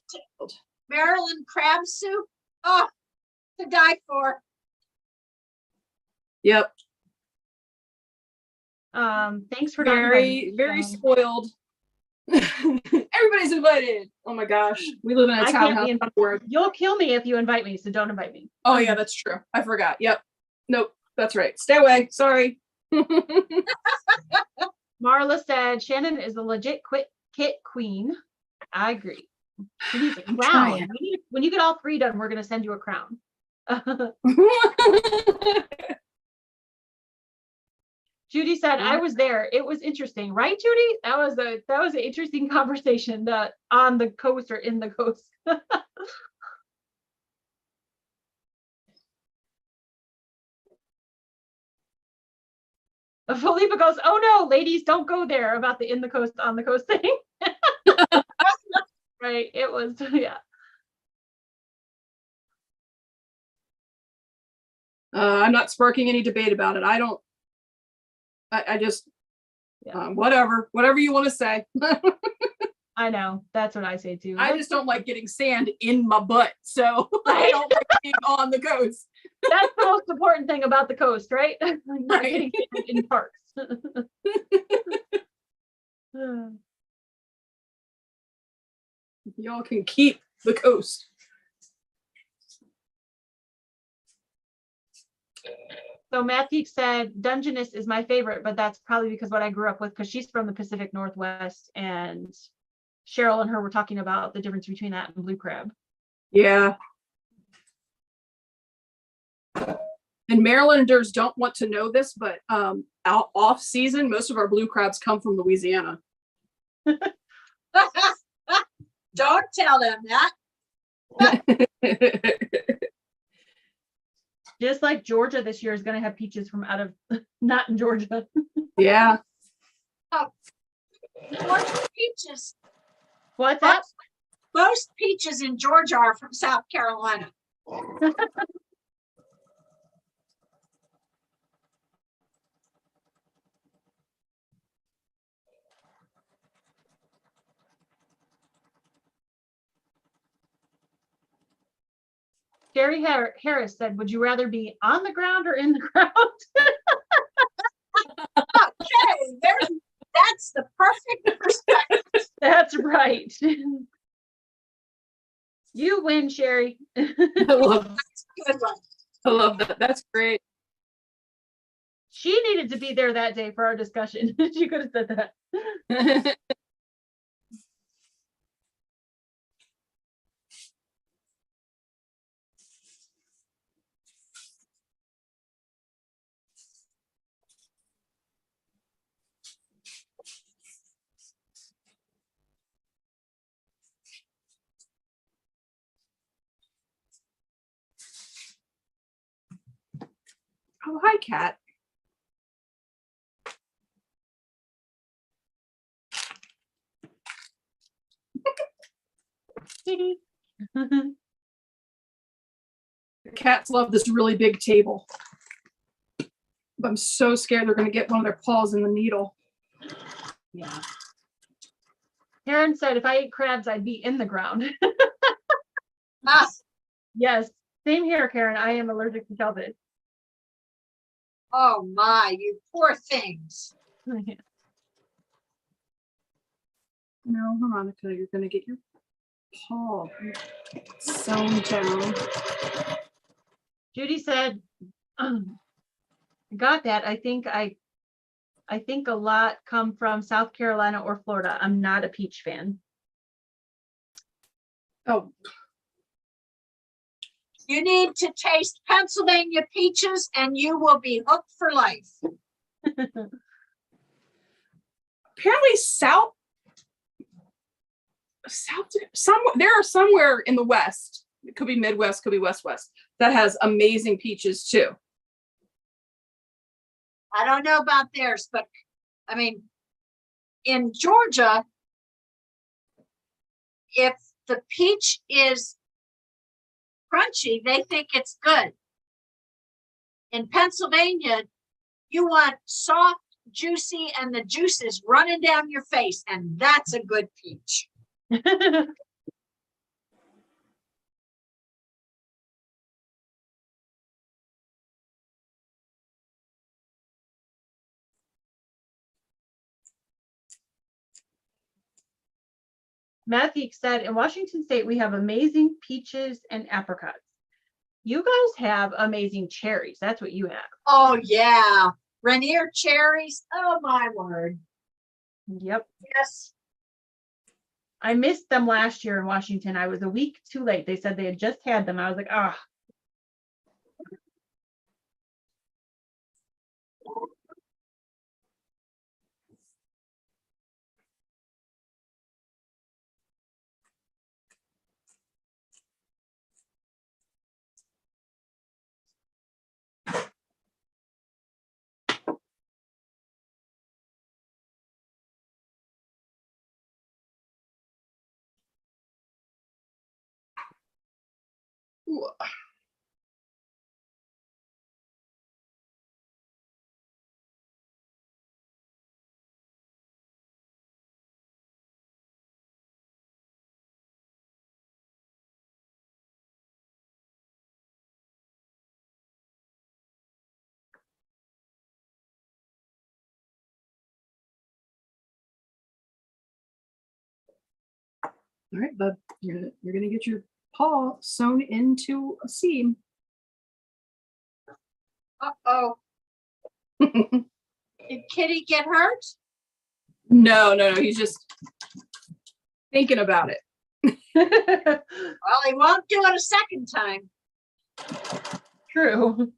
Maryland crab soup. Oh, to die for. Yep. Thanks for not Very, inviting me, very Shannon. spoiled. Everybody's invited. Oh my gosh. We live in a I can't townhouse be invited. where. You'll kill me if you invite me, so don't invite me. Oh yeah, that's true. I forgot. Yep. Nope. That's right. Stay away. Sorry. Marla said, "Shannon is a legit kit queen." I agree. She needs a crown. trying. When you get all 3 done, we're going to send you a crown. Judy said, "I was there. It was interesting, right, Judy? That was an interesting conversation. On the coast or in the coast." Felipa goes, "Oh no, ladies, don't go there," about the in the coast, on the coast thing. Right. It was, yeah. I'm not sparking any debate about it. I just, Yeah. whatever you want to say. I know. That's what I say too. I just don't like getting sand in my butt. So I don't like being on the coast. That's the most important thing about the coast, right? Not Right. getting in parks. Y'all can keep the coast. So Matthew said, "Dungeness is my favorite, but that's probably because what I grew up with, because she's from the Pacific Northwest, and Cheryl and her were talking about the difference between that and blue crab." Yeah. And Marylanders don't want to know this, but out off season, most of our blue crabs come from Louisiana. Don't tell them that. Just like Georgia this year is going to have peaches from out of, not in Georgia. Yeah. Georgia peaches. What's that? Most peaches in Georgia are from South Carolina. Gary Harris said, would you rather be on the ground or in the ground? Okay, that's the perfect perspective. That's right. You win, Sherry. I love, Good one. I love that. That's great. She needed to be there that day for our discussion. She could have said that. Oh, hi, Kat. The cats love this really big table. But I'm so scared they're going to get one of their paws in the needle. Yeah. Karen said, if I ate crabs, I'd be in the ground. Ah, Yes. Same here, Karen. I am allergic to shellfish. oh my, you poor things. No, Veronica, you're going to get your paw sewn down. Judy said, got that. I think a lot come from South Carolina or Florida. I'm not a peach fan. Oh, You need to taste Pennsylvania peaches and you will be hooked for life. apparently somewhere there are somewhere in the West. It could be Midwest, could be West that has amazing peaches too. I don't know about theirs, but I mean, in Georgia, if the peach is crunchy, they think it's good. In Pennsylvania, you want soft, juicy, and the juice is running down your face, and that's a good peach. Matthew said, in Washington State, we have amazing peaches and apricots. You guys have amazing cherries. That's what you have. Oh, yeah. Rainier cherries. Oh, my word. Yep. Yes. I missed them last year in Washington. I was a week too late. They said they had just had them. I was like, ah. Ooh. All right, bub, you're gonna get your paw sewn into a seam. Uh-oh. Did Kitty get hurt? No, he's just thinking about it. Well, he won't do it a second time. True.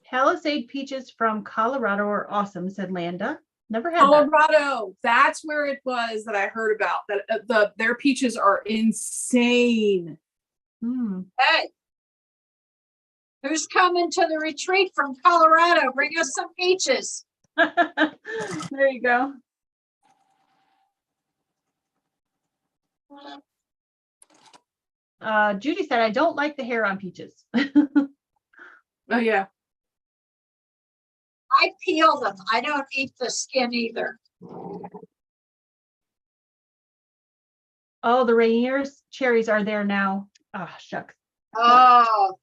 Palisade peaches from Colorado are awesome, said Landa. Never had that. Colorado, that's where it was that I heard about. That their peaches are insane. Hmm. Hey, who's coming to the retreat from Colorado? Bring us some peaches. There you go. Judy said, I don't like the hair on peaches. Oh yeah. I peel them. I don't eat the skin either. Oh, the Rainier's cherries are there now. Ah, shucks. Oh.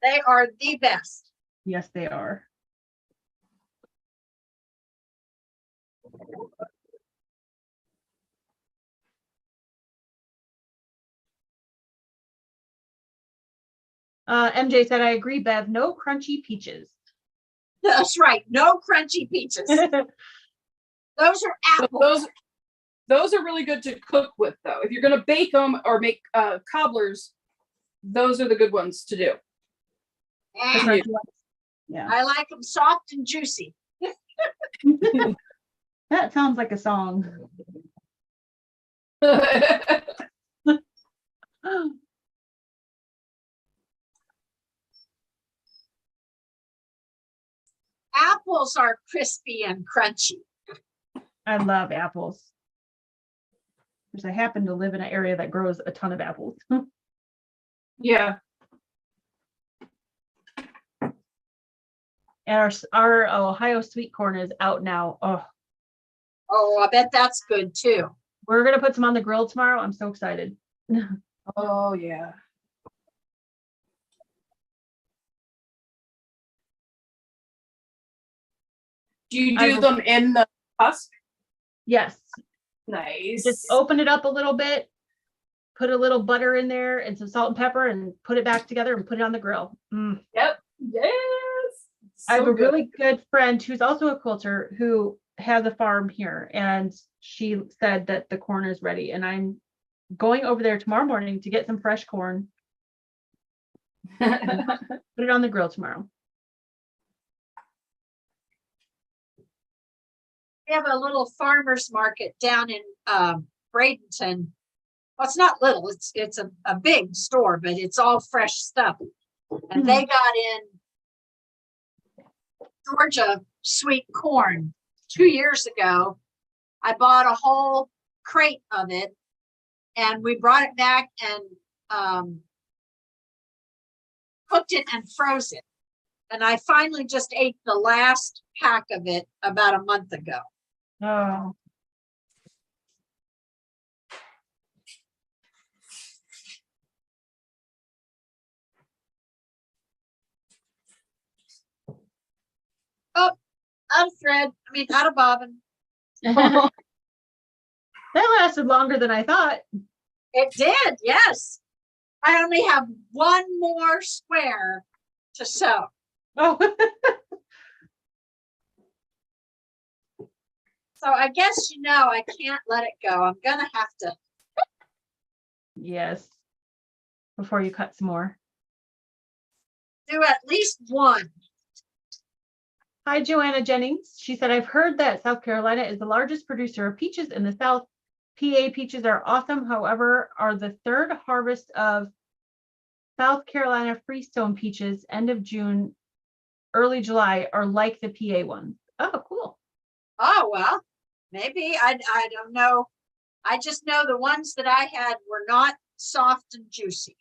They are the best. Yes, they are. MJ said, I agree, Bev. No crunchy peaches. That's right. No crunchy peaches. Those are But apples. those are really good to cook with, though. If you're gonna bake them or make cobblers, those are the good ones to do. The And crunchy ones. Yeah. I like them soft and juicy. That sounds like a song. Apples are crispy and crunchy. I love apples. Because I happen to live in an area that grows a ton of apples. Yeah. And our Ohio sweet corn is out now. Oh, Oh, I bet that's good too. we're gonna put some on the grill tomorrow. I'm so excited. Oh yeah. Do you I do will- them in the husk? Yes. Nice. Just open it up a little bit, put a little butter in there and some salt and pepper and put it back together and put it on the grill. Yep. Yes. I have So a really good friend who's also a quilter who has a farm here, and she said that the corn is ready, and I'm going over there tomorrow morning to get some fresh corn, good. put it on the grill tomorrow. We have a little farmer's market down in Bradenton. Well, it's not little, it's a big store, but it's all fresh stuff. And they got in Georgia sweet corn 2 years ago. I bought a whole crate of it and we brought it back and cooked it and froze it. And I finally just ate the last pack of it about a month ago. Oh, Out of thread, out of bobbin. that lasted longer than I thought. It did, yes. I only have one more square to sew. Oh, So I guess I can't let it go. I'm gonna have to. yes. Before you cut some more. Do at least one. Hi, Joanna Jennings. She said, I've heard that South Carolina is the largest producer of peaches in the South. PA peaches are awesome. However, are the third harvest of South Carolina freestone peaches end of June, early July are like the PA ones. Oh, cool. Oh, well, maybe. I don't know. I just know the ones that I had were not soft and juicy.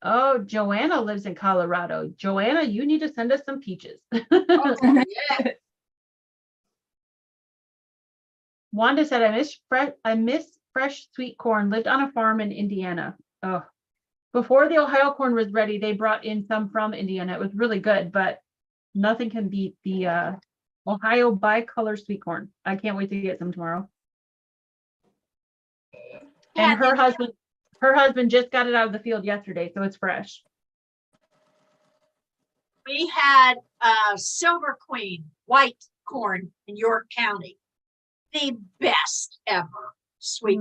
Oh, Joanna lives in Colorado. Joanna, you need to send us some peaches. Oh, yeah. Wanda said, I miss fresh sweet corn, lived on a farm in Indiana. Oh, before the Ohio corn was ready, they brought in some from Indiana. It was really good, but nothing can beat the Ohio bicolor sweet corn. I can't wait to get some tomorrow. And her husband just got it out of the field yesterday, so it's fresh. We had Silver Queen white corn in York County. The best ever sweet.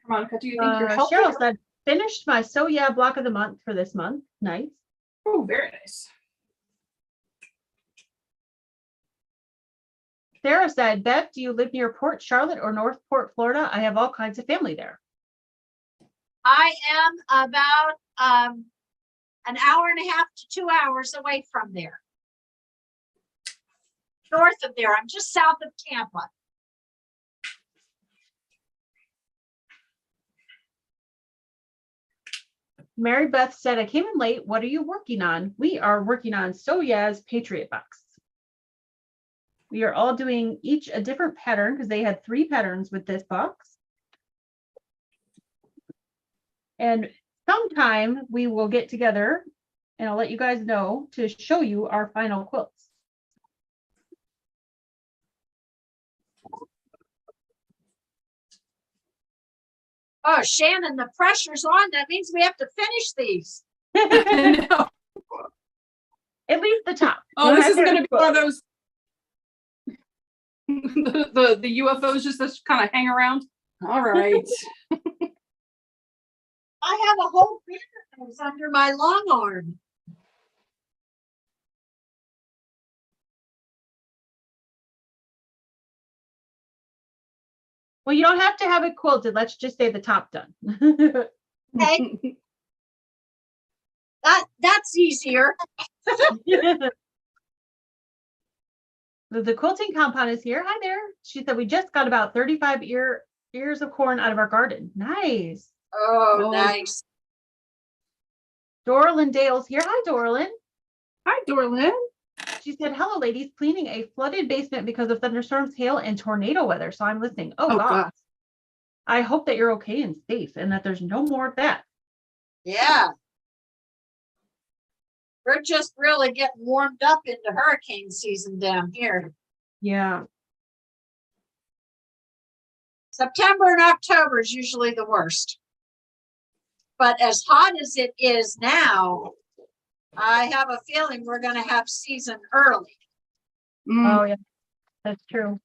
Monica, do you think you're helping? Cheryl said, finished my So Yeah block of the month for this month. Nice. Oh, very nice. Sarah said, Bev, do you live near Port Charlotte or North Port, Florida? I have all kinds of family there. I am about an hour and a half to 2 hours away from there. North of there, I'm just south of Tampa. Mary Beth said, I came in late. What are you working on? We are working on So Yeah's Patriot box. We are all doing each a different pattern because they had 3 patterns with this box. And sometime we will get together and I'll let you guys know to show you our final quilts. Oh, Shannon, the pressure's on. That means we have to finish these. No. At least the top. Oh, this is going to be one of those. The UFOs just kind of hang around. All right. I have a whole band of those under my long arm. Well, you don't have to have it quilted. Let's just say the top done. Okay, that's easier. The quilting compound is here. Hi there. She said we just got about 35 ears of corn out of our garden. Nice. Oh, Oh. nice. Dorlyn Dale's here. Hi, Dorlyn. Hi, Dorlyn. She said, hello, ladies, cleaning a flooded basement because of thunderstorms, hail, and tornado weather. So I'm listening. Oh, God. I hope that you're okay and safe and that there's no more of that. Yeah. We're just really getting warmed up into hurricane season down here. Yeah. September and October is usually the worst. But as hot as it is now, I have a feeling we're going to have season early. Oh, yeah. That's true.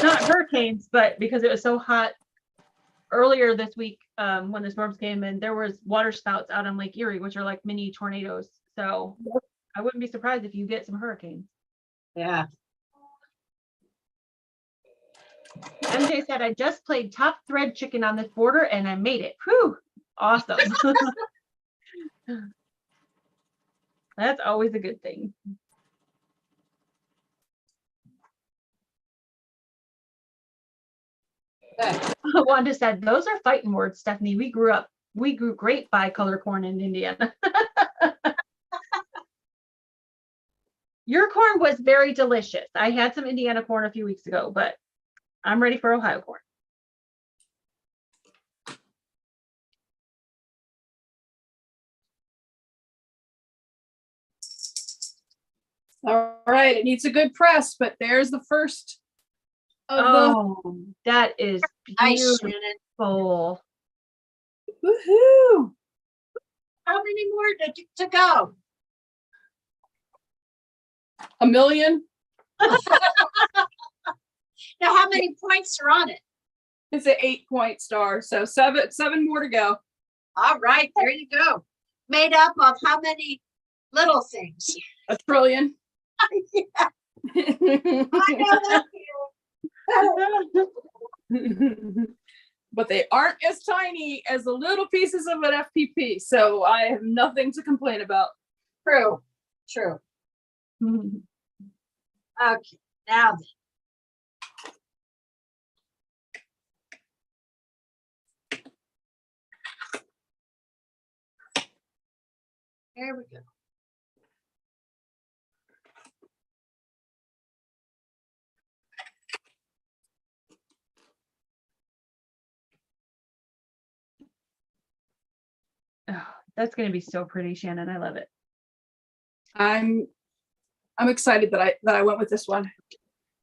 Not hurricanes, but because it was so hot earlier this week, when the storms came in, there was water spouts out on Lake Erie, which are like mini tornadoes. So I wouldn't be surprised if you get some hurricanes. Yeah. MJ said, I just played top thread chicken on this border and I made it. Whew, awesome. That's always a good thing. Wanda said, those are fighting words, Stephanie. We grew great bicolor corn in Indiana. Your corn was very delicious. I had some Indiana corn a few weeks ago, but I'm ready for Ohio corn. All right, it needs a good press, but there's the first of that is Nice, beautiful. the woohoo. How many more to go? A million. Now, how many points are on it? It's an 8-point star, so seven more to go. All right, there you go. Made up of how many little things? A trillion. Yeah, I know that feeling. But they aren't as tiny as the little pieces of an FPP, so I have nothing to complain about. True, true. Okay, now then. There we go. Oh, that's going to be so pretty, Shannon. I love it. I'm excited that I went with this one.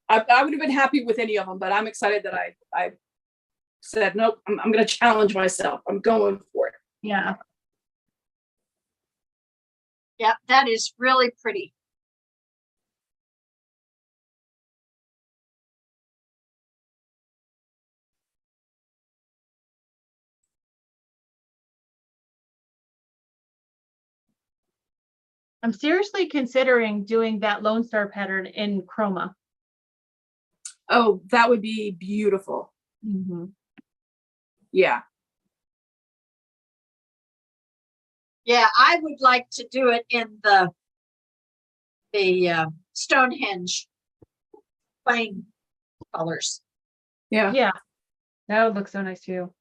I would have been happy with any of them, but I'm excited that I said, nope, I'm going to challenge myself. I'm going for it. Yeah. Yeah, that is really pretty. I'm seriously considering doing that Lone Star pattern in chroma. Oh, that would be beautiful. Yeah. Yeah, I would like to do it in the Stonehenge plain colors. Yeah. Yeah. That would look so nice too.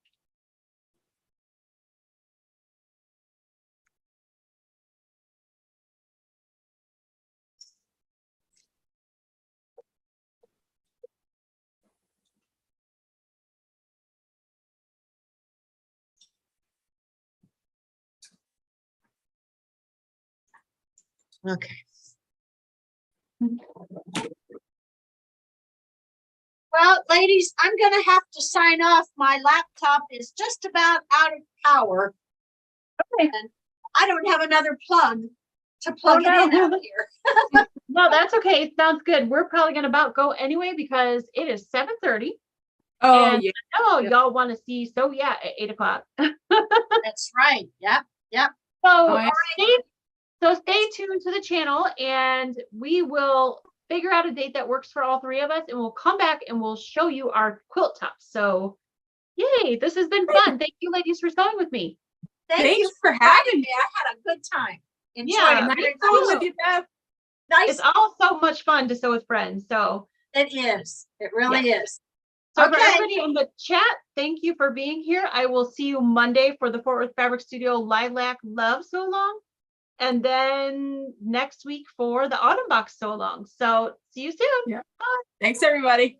Okay. Well, ladies, I'm gonna have to sign off. My laptop is just about out of power. Okay. And I don't have another plug to plug it in out here. No, that's okay. It sounds good. We're probably gonna about go anyway because it is 7:30. Oh, And yeah. Oh, Yep. y'all want to see? So yeah, at 8 o'clock. That's right. Yep. So, Oh, yeah. stay tuned to the channel, and we will figure out a date that works for all three of us, and we'll come back and we'll show you our quilt tops. So, yay! This has been fun. Thank you, ladies, for sewing with me. Thank you Thanks for having me. I had a good time. Enjoyed Yeah, it. me. Very Nice much. with you, Bev. Nice. It's all so much fun to sew with friends. So, It is. It really is. so for Okay. everybody in the chat, thank you for being here. I will see you Monday for the Fort Worth Fabric Studio Lilac Love Sew Along, and then next week for the Autumn Box Sew Along. So, see you soon. Yeah. Thanks, everybody.